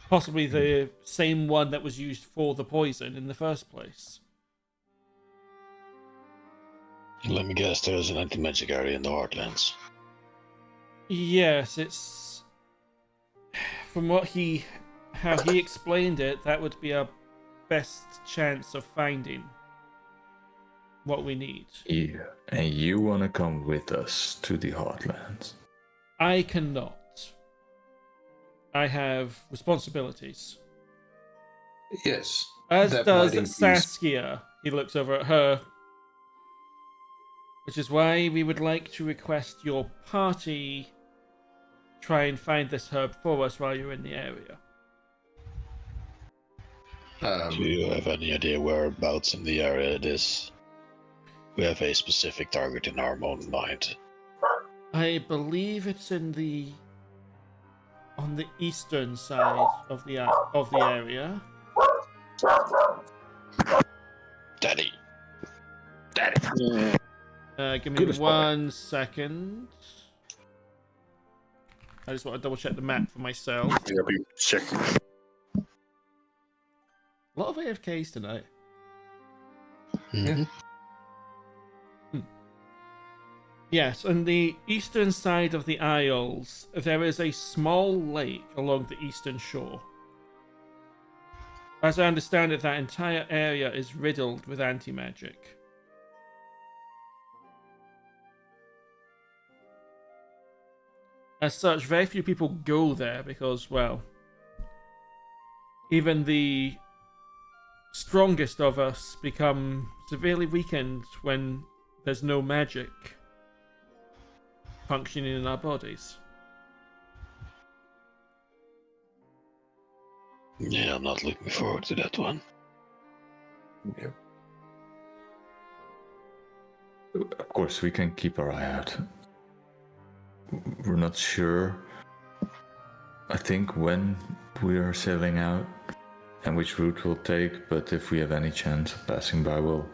Possibly the same one that was used for the poison in the first place. Let me guess, there's an anti-magic area in the Heartlands. Yes, it's... From how he explained it, that would be our best chance of finding what we need. Yeah, and you want to come with us to the Heartlands? I cannot. I have responsibilities. Yes. As that does might increase- Saskia. He looks over at her. Which is why we would like to request your party try and find this herb for us while you're in the area. Do you have any idea whereabouts in the area it is? We have a specific target in our own mind. I believe it's on the eastern side of the area. Daddy! Give me 1 second. I just want to double check the map for myself. Yeah, be checking. A lot of AFKs tonight. Mm-hmm. Yes, on the eastern side of the Isles, there is a small lake along the eastern shore. As I understand it, that entire area is riddled with anti-magic. As such, very few people go there because, well, even the strongest of us become severely weakened when there's no magic functioning in our bodies. Yeah, I'm not looking forward to that one. Yep. Of course, we can keep our eye out. We're not sure, I think, when we are sailing out and which route we'll take, but if we have any chance of passing by, we'll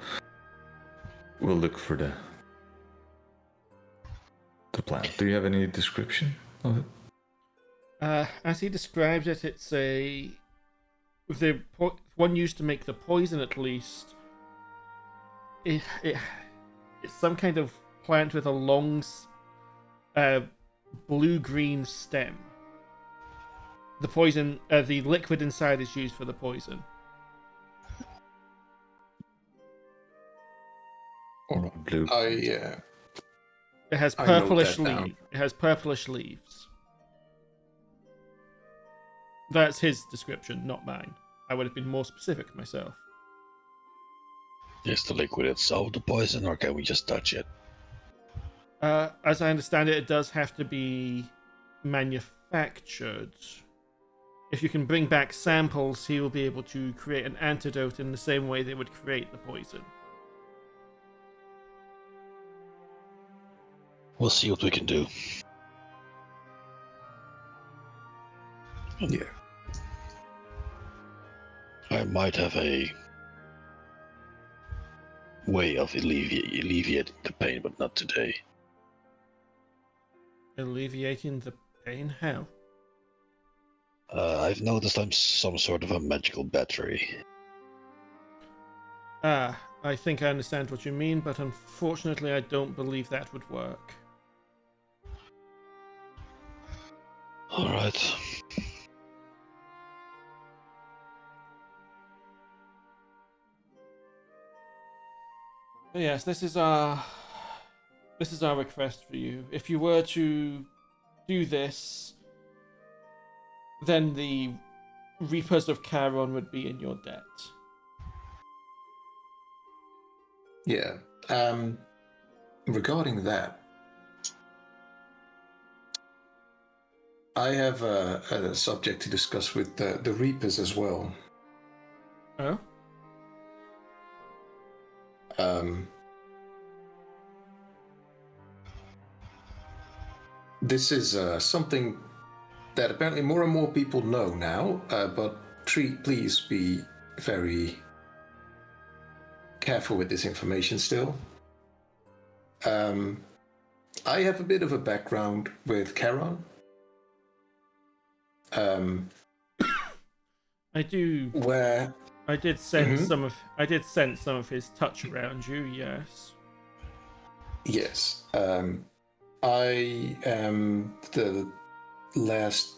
look for the plant. Do you have any description of it? As he describes it, it's one used to make the poison, at least. It's some kind of plant with a long blue-green stem. The poison, the liquid inside is used for the poison. Blue. It has I note purplish that down. leaves. It has purplish leaves. That's his description, not mine. I would have been more specific myself. Is the liquid itself the poison, or can we just touch it? As I understand it, it does have to be manufactured. If you can bring back samples, he will be able to create an antidote in the same way they would create the poison. We'll see what we can do. Yeah. I might have a way of alleviating the pain, but not today. Alleviating the pain? How? I've noticed I'm some sort of a magical battery. I think I understand what you mean, but unfortunately I don't believe that would work. Alright. Yes, this is our request for you. If you were to do this, then the Reapers of Charon would be in your debt. Yeah. Regarding that, I have a subject to discuss with the Reapers as well. Oh? This is something that apparently more and more people know now, but please be very careful with this information still. I have a bit of a background with Charon. I do. Where I did sense some of his touch around you. Yes. Yes. I am the last.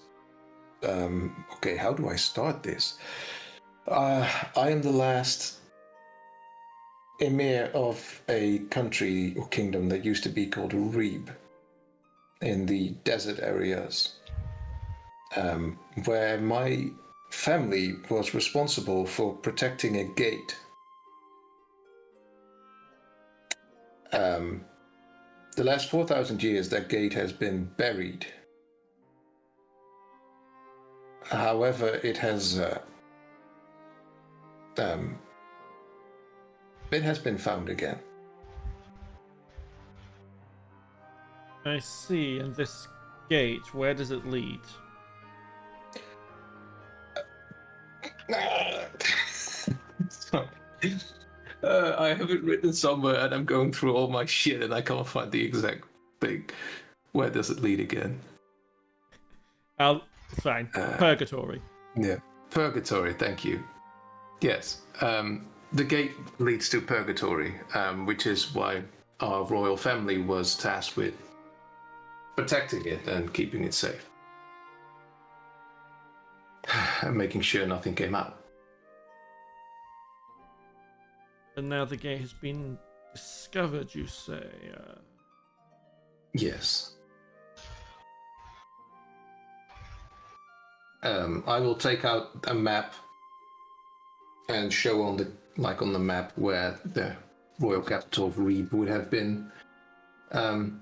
Okay, how do I start this? I am the last emir of a country or kingdom that used to be called Reeb in the desert areas, where my family was responsible for protecting a gate. The last 4,000 years, that gate has been buried. However, it has been found again. I see. And this gate, where does it lead? Sorry. I have it written somewhere, and I'm going through all my shit, and I can't find the exact thing. Where does it lead again? Fine. Purgatory. Yeah, Purgatory. Thank you. Yes, the gate leads to Purgatory, which is why our royal family was tasked with protecting it and keeping it safe. And making sure nothing came out. And now the gate has been discovered, you say? Yes. I will take out a map and show on the map where the royal capital of Reeb would have been, and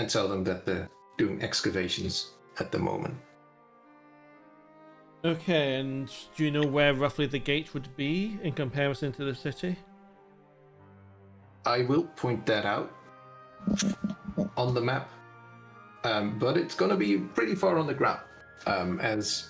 tell them that they're doing excavations at the moment. Okay, and do you know where roughly the gate would be in comparison to the city? I will point that out on the map, but it's going to be pretty far on the ground, as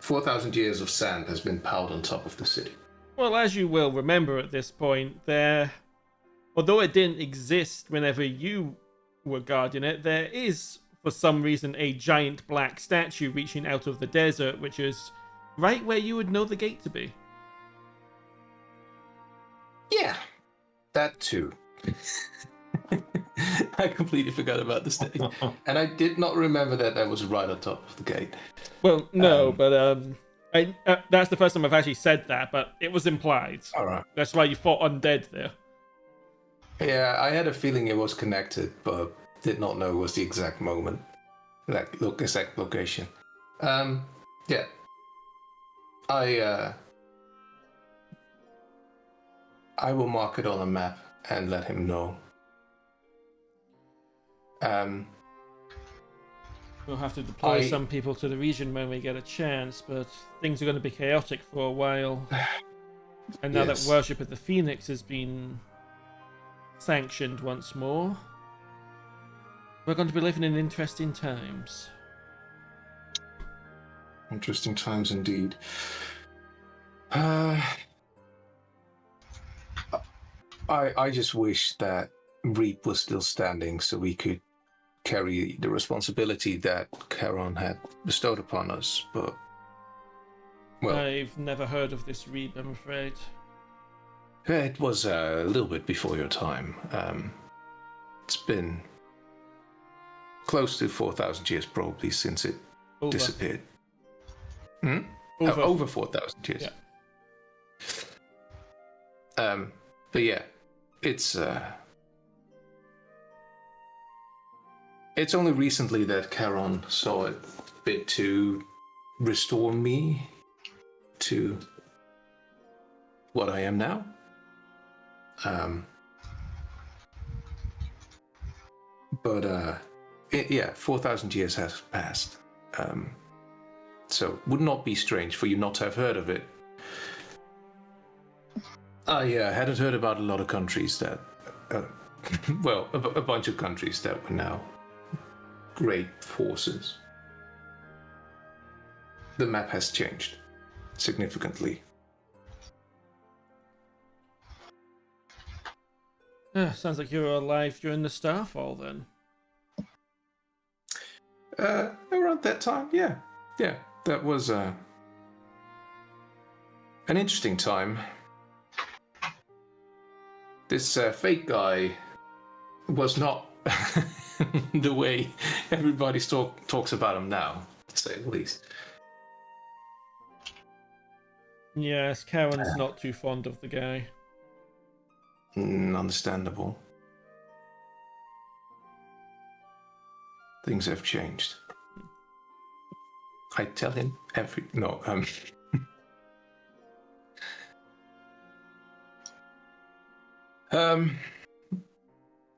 4,000 years of sand has been piled on top of the city. Well, as you will remember at this point, although it didn't exist whenever you were guarding it, there is, for some reason, a giant black statue reaching out of the desert, which is right where you would know the gate to be. Yeah, that too. I completely forgot about the stage. And I did not remember that was right on top of the gate. Well, no, but that's the first time I've actually said that, but it was implied. All right. That's why you fought undead there. Yeah, I had a feeling it was connected, but did not know it was the exact moment. Exact location. Yeah. I will mark it on a map and let him know. We'll have to deploy some people to the region when we get a chance, but things are going to be chaotic for a while. And now that worship of the Phoenix has been sanctioned once more, we're going to be living in interesting times. Interesting times indeed. I just wish that Reap was still standing so we could carry the responsibility that Charon had bestowed upon us, but... Well, I've never heard of this Reap, I'm afraid. It was a little bit before your time. It's been close to 4,000 years probably since it disappeared. Over 4,000 years. Yeah. But yeah, it's only recently that Charon saw it fit to restore me to what I am now. But 4,000 years has passed. So it would not be strange for you not to have heard of it. I hadn't heard about a lot of countries that, well, a bunch of countries that were now great forces. The map has changed significantly. Sounds like you were alive during the Starfall then. Around that time, yeah. Yeah, that was an interesting time. This fake guy was not the way everybody talks about him now, to say the least. Yes, Karen's not too fond of the guy. Understandable. Things have changed. I tell him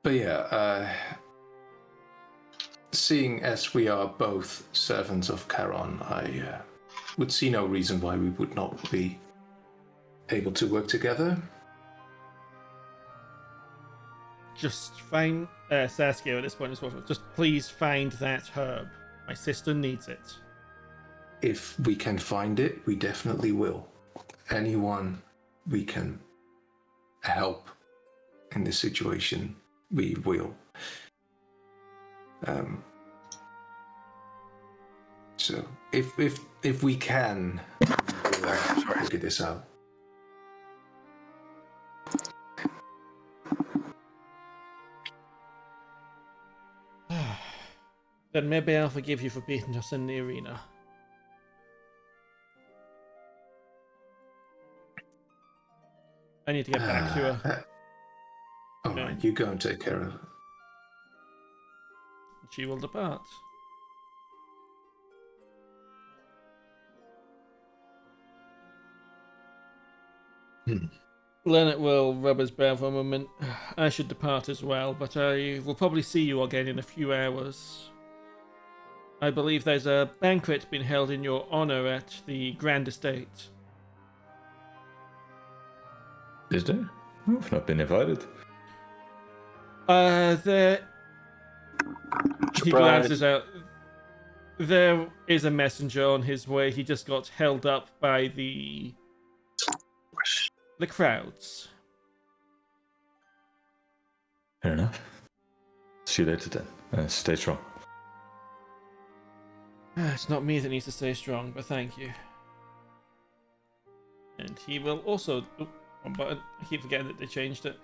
but yeah, seeing as we are both servants of Charon, I would see no reason why we would not be able to work together. Just find Saskia at this point as well. Just please find that herb. My sister needs it. If we can find it, we definitely will. Anyone we can help in this situation, we will. So if we can figure this out. Then maybe I'll forgive you for beating us in the arena. I need to get back to her. All right, you go and take care of her. She will depart. Leonard will rub his brow for a moment. I should depart as well, but I will probably see you again in a few hours. I believe there's a banquet being held in your honor at the Grand Estate. Is there? I've not been invited. There... He Surprise. glances out. There is a messenger on his way. He just got held up by the crowds. Fair enough. See you later then. Stay strong. It's not me that needs to stay strong, but thank you. And he will also... Oh, one button. I keep forgetting that they changed it.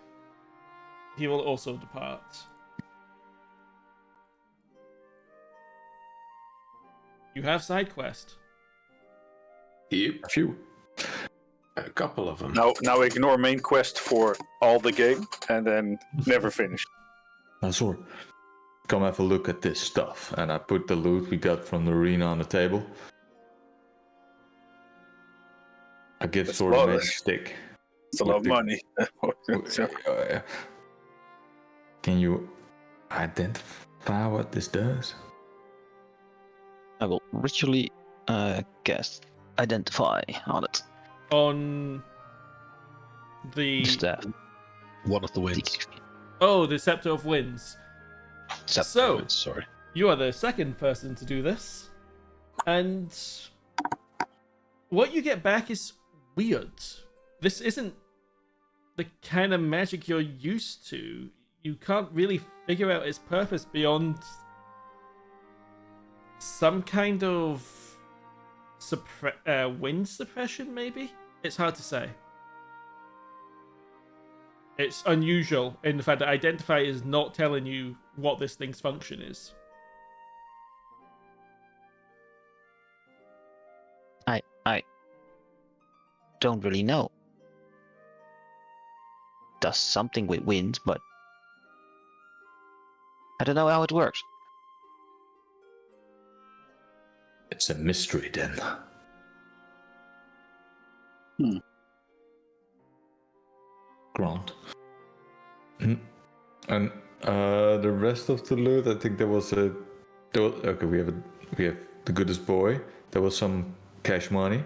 He will also depart. You have side quest. Yep. A few. A couple of them. Now ignore main quest for all the game and then never finish. Azor, come have a look at this stuff. And I put the loot we got from the arena on the table. I give That's Sword a lot, magic stick. It's a lot of money. So, Can you identify what this does? I will ritually cast Identify on it. On the... Staff. One of the winds. Oh, the Scepter of Winds. So, Sorry. You are the second person to do this. And what you get back is weird. This isn't the kind of magic you're used to. You can't really figure out its purpose beyond some kind of wind suppression, maybe? It's hard to say. It's unusual in the fact that Identify is not telling you what this thing's function is. I don't really know. Does something with wind, but I don't know how it works. It's a mystery then. Grant. And the rest of the loot, I think okay, we have the goodest boy. There was some cash money.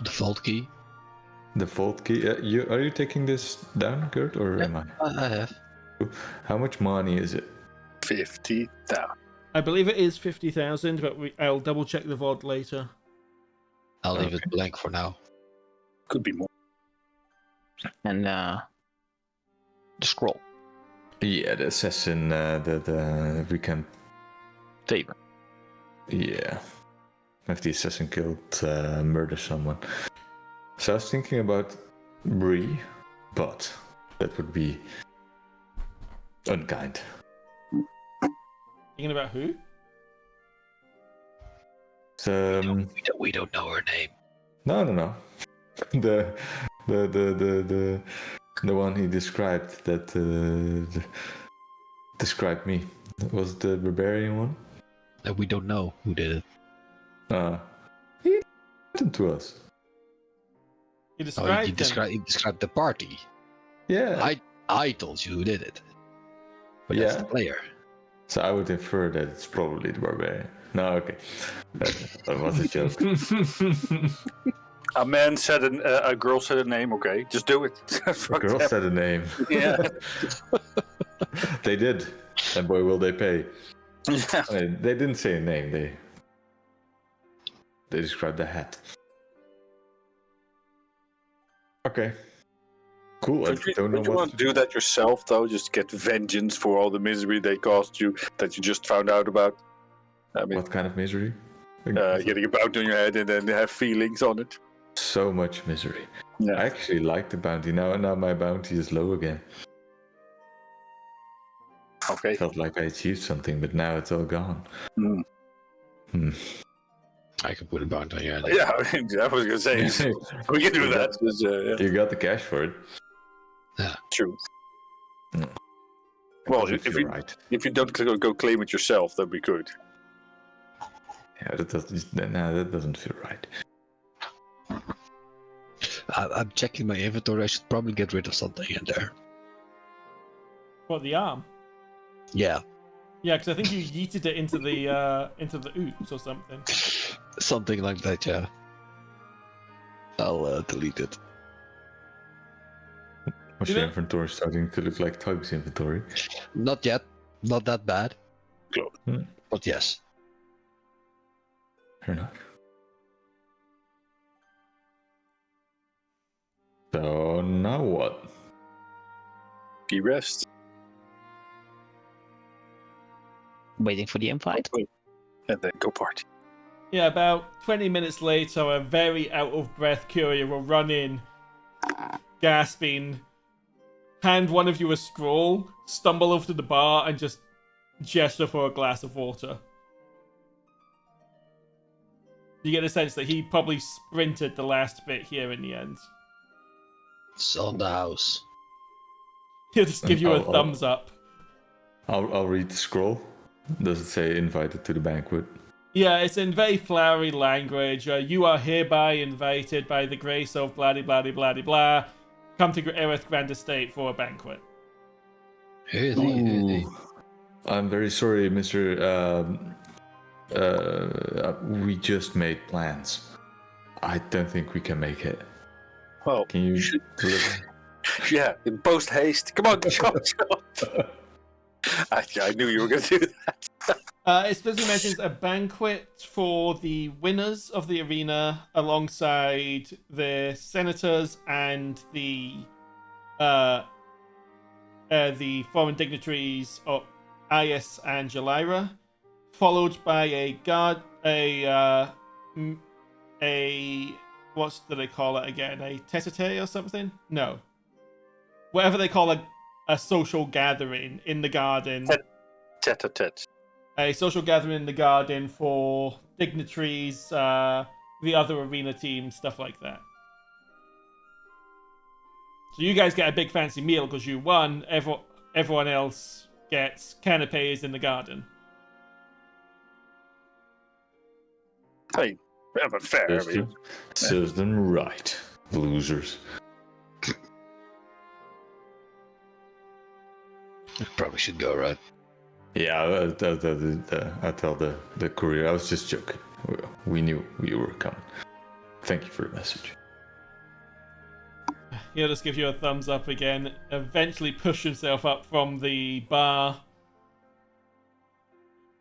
The vault key. The vault key. Are you taking this down, Gert, or am I? I have. How much money is it? 50,000. I believe it is 50,000, but I'll double check the VOD later. I'll leave it blank for now. Could be more. And the scroll. Yeah, the assassin, the we can. Favor. Yeah. If the assassin killed, murder someone. So I was thinking about Bree, but that would be unkind. Thinking about who? We don't know her name. No. The one he described that described me. Was the barbarian one? We don't know who did it. He happened to us. You described you described the party. Yeah. I told you who did it. But that's the player. So I would infer that it's probably the barbarian. No, okay. That was a joke. A man said a girl said a name. Okay, just do it. A girl said a name. Yeah. They did, and boy, will they pay. I mean, they didn't say a name. They described the hat. Okay. Cool. Don't you want to do that yourself, though? Just get vengeance for all the misery they caused you that you just found out about. I mean, what kind of misery? Getting a bounty on your head and then have feelings on it. So much misery. Yeah. I actually like the bounty now, and now my bounty is low again. Okay. Felt like I achieved something, but now it's all gone. I can put a bounty on your head. Yeah, I was gonna say we can do You that. got- Just, yeah. You got the cash for it. True. Mm. Well, Doesn't if feel you right. if you don't go claim it yourself, that'd be good. Yeah, that doesn't feel right. I'm checking my inventory. I should probably get rid of something in there. What, the arm? Yeah, Yeah, because I think you yeeted it into the oops or something. something like that. Yeah. I'll delete it. Was You your know- inventory starting to look like Toby's inventory? Not yet. Not that bad. Good. But yes. Fair enough. So now what? Be rest. Waiting for the invite. And then go party. Yeah, about 20 minutes later, a very out of breath courier will run in, gasping, hand one of you a scroll, stumble over to the bar, and just gesture for a glass of water. You get a sense that he probably sprinted the last bit here in the end. It's on the house. He'll just give you a I'll- thumbs up. I'll read the scroll. Does it say invited to the banquet? Yeah, it's in very flowery language. You are hereby invited by the grace of blah blah blah blah blah. Come to Erith Grand Estate for a banquet. Ooh. I'm very sorry, Mr. We just made plans. I don't think we can make it. Well, Can you should- deliver? yeah, in post haste. Come on, chop. I knew you were going to do that. It specifically mentions a banquet for the winners of the arena alongside the senators and the foreign dignitaries of Aias and Jalira, followed by a what do they call it again? A tete or something? No. Whatever they call a social gathering in the garden. Tete-a-tete. A social gathering in the garden for dignitaries, the other arena teams, stuff like that. So you guys get a big fancy meal because you won. Everyone else gets canapes in the garden. Hey, yeah, but fair. I mean, Serves them right, losers. Probably should go, right? Yeah, I tell the courier. I was just joking. We knew you were coming. Thank you for the message. He'll just give you a thumbs up again. Eventually push himself up from the bar.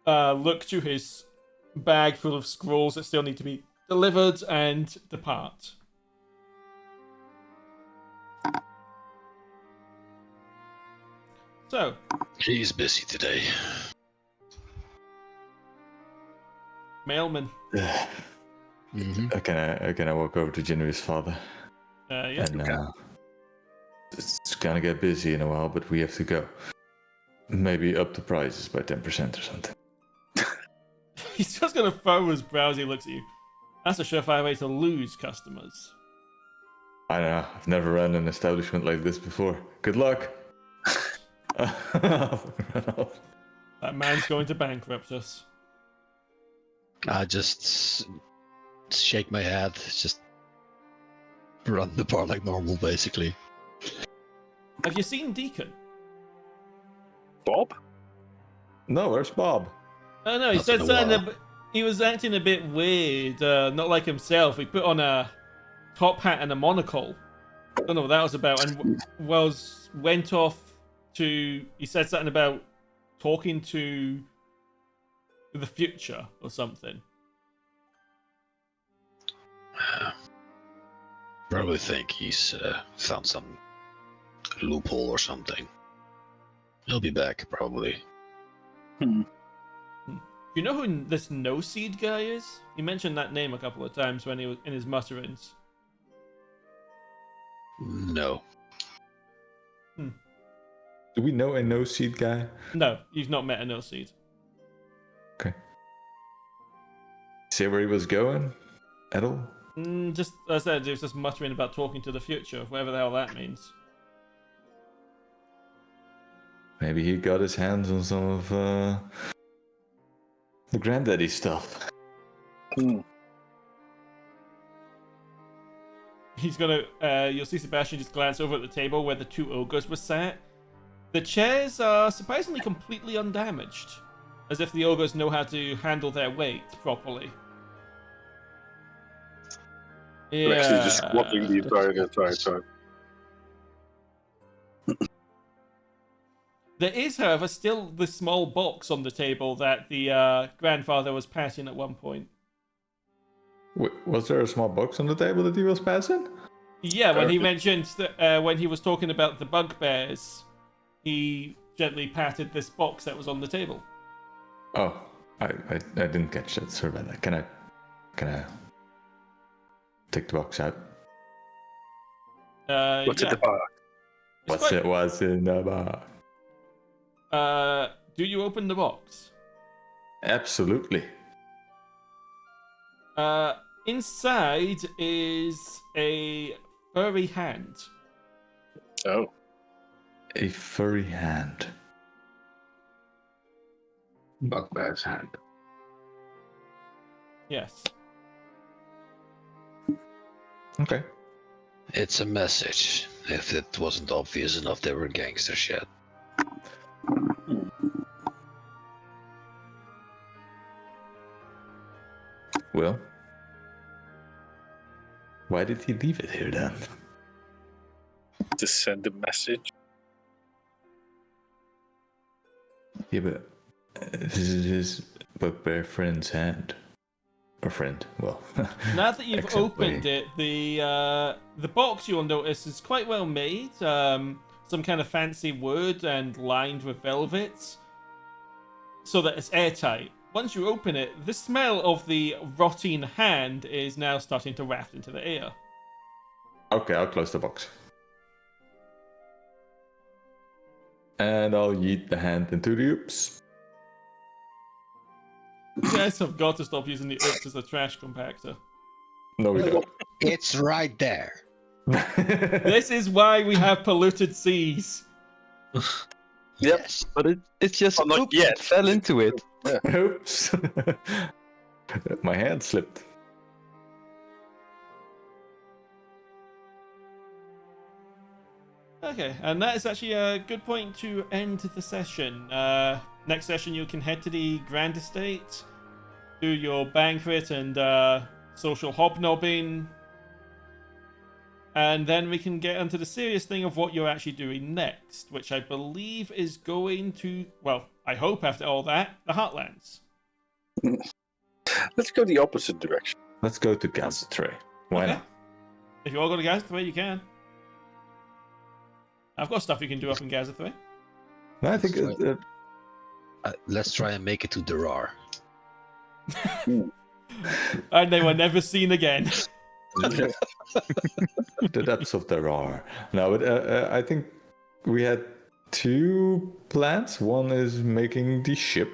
Look to his bag full of scrolls that still need to be delivered and depart. So, He's busy today. mailman. Can I walk over to Genraev's father? Yeah. And it's gonna get busy in a while, but we have to go. Maybe up the prices by 10% or something. He's just gonna furrow his brow as he looks at you. That's a surefire way to lose customers. I don't know. I've never run an establishment like this before. Good luck. That man's going to bankrupt us. I just shake my head. Just run the bar like normal, basically. Have you seen Deacon? Bob? No, where's Bob? Oh no, he Not said in a something. while. He was acting a bit weird, not like himself. He put on a top hat and a monocle. Don't know what that was about, and went off to. He said something about talking to the future or something. Probably think he's found some loophole or something. He'll be back, probably. Do you know who this No Seed guy is? He mentioned that name a couple of times when he was in his mutterings. No. Do we know a no seed guy? No, you've not met a no seed. Okay. See where he was going at all? Just as I said, he was just muttering about talking to the future, whatever the hell that means. Maybe he got his hands on some of the granddaddy stuff. He's gonna. You'll see Sebastian just glance over at the table where the two ogres were sat. The chairs are surprisingly completely undamaged, as if the ogres know how to handle their weight properly. Yeah. They're actually just squatting the entire time. There is, however, still the small box on the table that the grandfather was passing at one point. Wait, was there a small box on the table that he was passing? Yeah, when he mentioned that when he was talking about the bugbears, he gently patted this box that was on the table. Oh, I didn't catch that. Sorry about that. Can I take the box out? What's in the box? What's in the box? Do you open the box? Absolutely. Inside is a furry hand. Oh. A furry hand. Bugbear's hand. Yes. Okay. It's a message. If it wasn't obvious enough, they were gangsters yet. Well, why did he leave it here then? To send a message. Yeah, but this is his bugbear friend's hand. Or friend, well. Now that you've except opened it, the box you'll notice is quite well made. Some kind of fancy wood and lined with velvet, so that it's airtight. Once you open it, the smell of the rotting hand is now starting to waft into the air. Okay, I'll close the box. And I'll yeet the hand into the oops. You guys have got to stop using the oops as a trash compactor. No, we don't. It's right there. This is why we have polluted seas. Yep, Yes. but it's just Well, not oops, yet. it fell into it. Oops. My hand slipped. Okay, and that is actually a good point to end the session. Next session, you can head to the Grand Estate, do your banquet and social hobnobbing, and then we can get into the serious thing of what you're actually doing next, which I believe is going to, well, I hope after all that, the Heartlands. Let's go the opposite direction. Let's go to Gazetray. Why Okay. not? If you all go to Gazethrey, you can. I've got stuff you can do up in Gazethrey. No, I think That's let's try and make it to Durar. And they were never seen again. the depths of there are. No, but I think we had two plans. One is making the ship,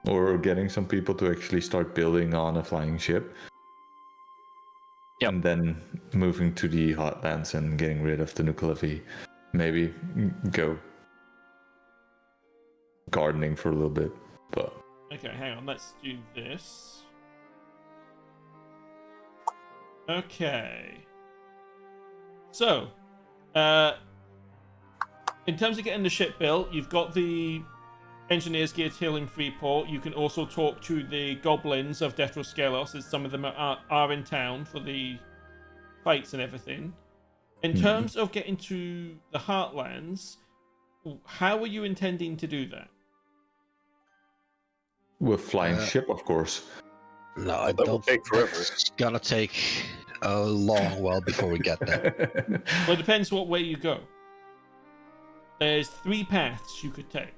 or getting some people to actually start building on a flying ship. Yep. And then moving to the Heartlands and getting rid of the Nuclevi. Maybe go gardening for a little bit, but Okay, hang on, let's do this. Okay. So, in terms of getting the ship built, you've got the Engineers Guild here in Freeport. You can also talk to the goblins of Detroskelos, as some of them are in town for the fights and everything. In terms of getting to the Heartlands, how are you intending to do that? with flying ship, of course. No, I That will don't take forever. It's gonna take a long while before we get there. Well, it depends what way you go. There's 3 paths you could take.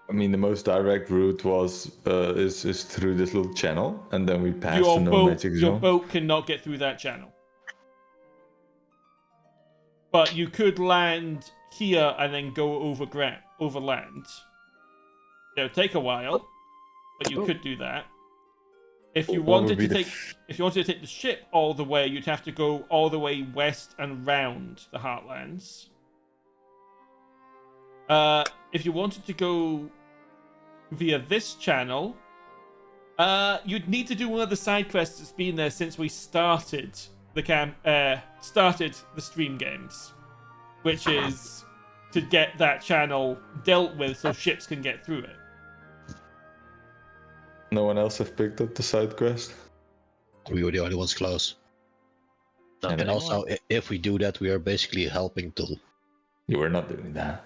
I mean, the most direct route was is through this little channel, and then we pass Your the no boat, magic your zone. boat cannot get through that channel. But you could land here and then go overland. It would take a while, but you could do that. If you wanted to take the ship all the way, you'd have to go all the way west and round the Heartlands. If you wanted to go via this channel, you'd need to do one of the side quests that's been there since we started the stream games, which is to get that channel dealt with so ships can get through it. No one else have picked up the side quest? We were the only ones close. Not And also, if we do that, we are basically helping to. You were not doing that.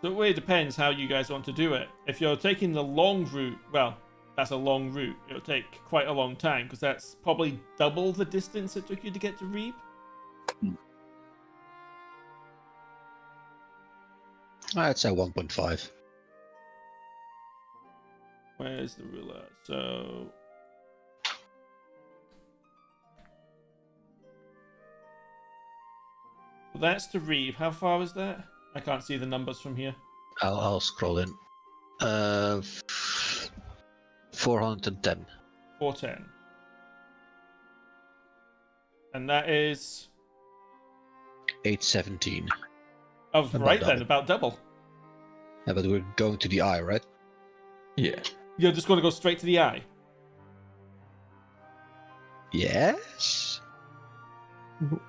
So it really depends how you guys want to do it. If you're taking the long route, well, that's a long route. It'll take quite a long time, because that's probably double the distance it took you to get to Reeb. I'd say 1.5. Where's the ruler? So that's to Reeb. How far is that? I can't see the numbers from here. I'll scroll in. 410. 410. And that is 817. right then, about double. Yeah, but we're going to the eye, right? Yeah. You're just going to go straight to the eye. Yes.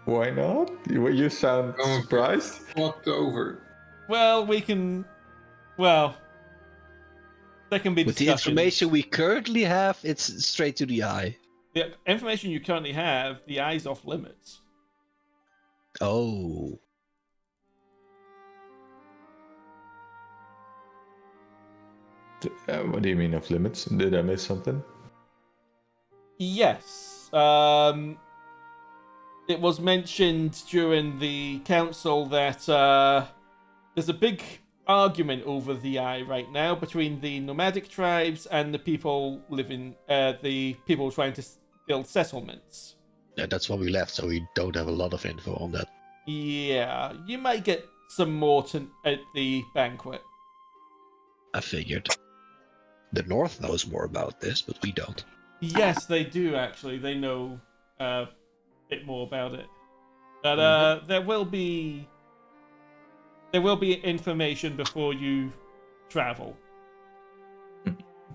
Why not? You sound surprised. Fucked over. Well, we can. Well, there can be With the discussions. information we currently have, it's straight to the eye. The information you currently have, the eye's off limits. Oh. What do you mean off limits? Did I miss something? Yes. It was mentioned during the council that there's a big argument over the eye right now between the nomadic tribes and the people the people trying to build settlements. Yeah, that's why we left, so we don't have a lot of info on that. Yeah, you might get some more at the banquet. I figured. The North knows more about this, but we don't. Yes, they do actually. They know a bit more about it. But there will be information before you travel.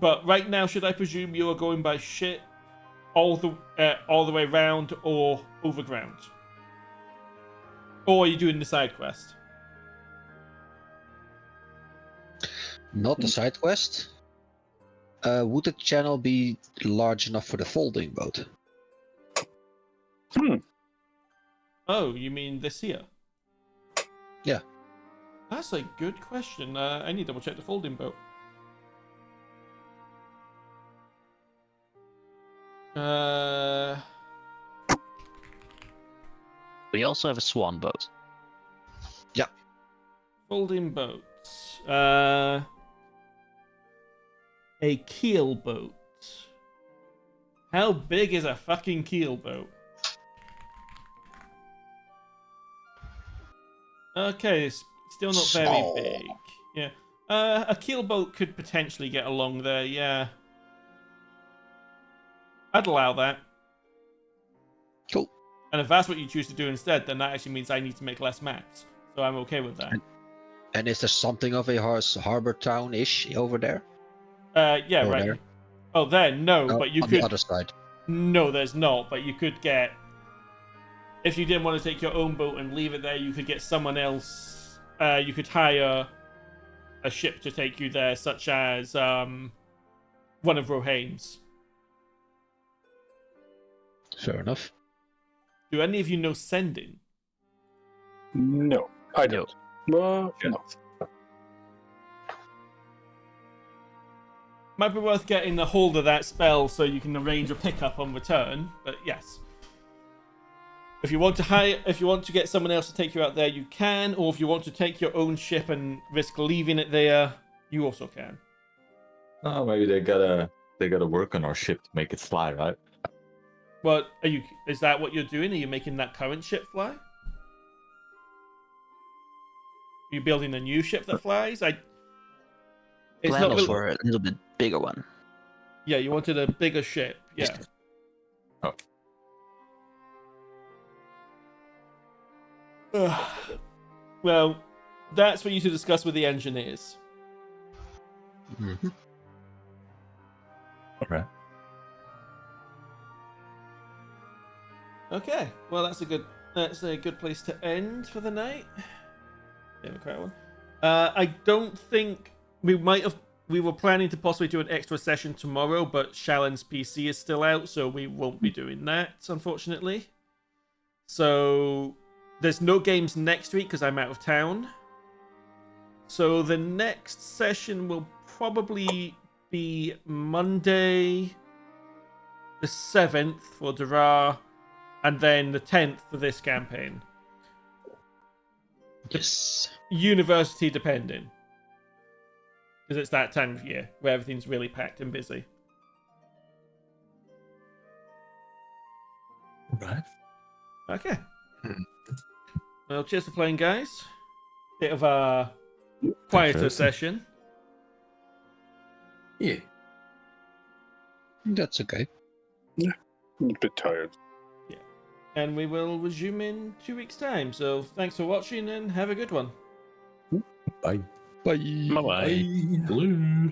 But right now, should I presume you are going by ship all the way around or overground? Or are you doing the side quest? Not the side quest. Would the channel be large enough for the folding boat? Oh, you mean this here? Yeah. That's a good question. I need to double check the folding boat. We also have a swan boat. Yeah. Folding boats. A keel boat. How big is a fucking keel boat? Okay, it's still not Small. very big. Yeah. A keel boat could potentially get along there, yeah. I'd allow that. Cool. And if that's what you choose to do instead, then that actually means I need to make less maps. So I'm okay with that. And is there something of a harbor town-ish over there? Yeah, Over right. there? Oh, there, no, No, but you on could. the other side. No, there's not, but you could get. If you didn't want to take your own boat and leave it there, you could get someone else. You could hire a ship to take you there, such as one of Rohain's. Fair enough. Do any of you know sending? No, I don't. Well, no. Might be worth getting a hold of that spell so you can arrange a pickup on return. But yes, if you want to get someone else to take you out there, you can. Or if you want to take your own ship and risk leaving it there, you also can. Oh, maybe they gotta work on our ship to make it fly, right? What are you? Is that what you're doing? Are you making that current ship fly? Are you building a new ship that flies? It's Plan not was really... for a little bit bigger one. Yeah, you wanted a bigger ship. Yeah. Well, that's for you to discuss with the engineers. Mm-hmm. Okay. Okay, well that's a good place to end for the night. Democrat one. I don't think we were planning to possibly do an extra session tomorrow, but Shallon's PC is still out, so we won't be doing that, unfortunately. So there's no games next week because I'm out of town. So the next session will probably be Monday the 7th for Dara, and then the 10th for this campaign. Yes. University depending. Because it's that time of year where everything's really packed and busy. Right. Okay. Well, cheers for playing, guys. Bit of a quieter Thanks, session. Yeah. That's okay. I'm a bit tired. And we will resume in 2 weeks' time. So thanks for watching and have a good one. Bye. Bye. Bye bye. Blue.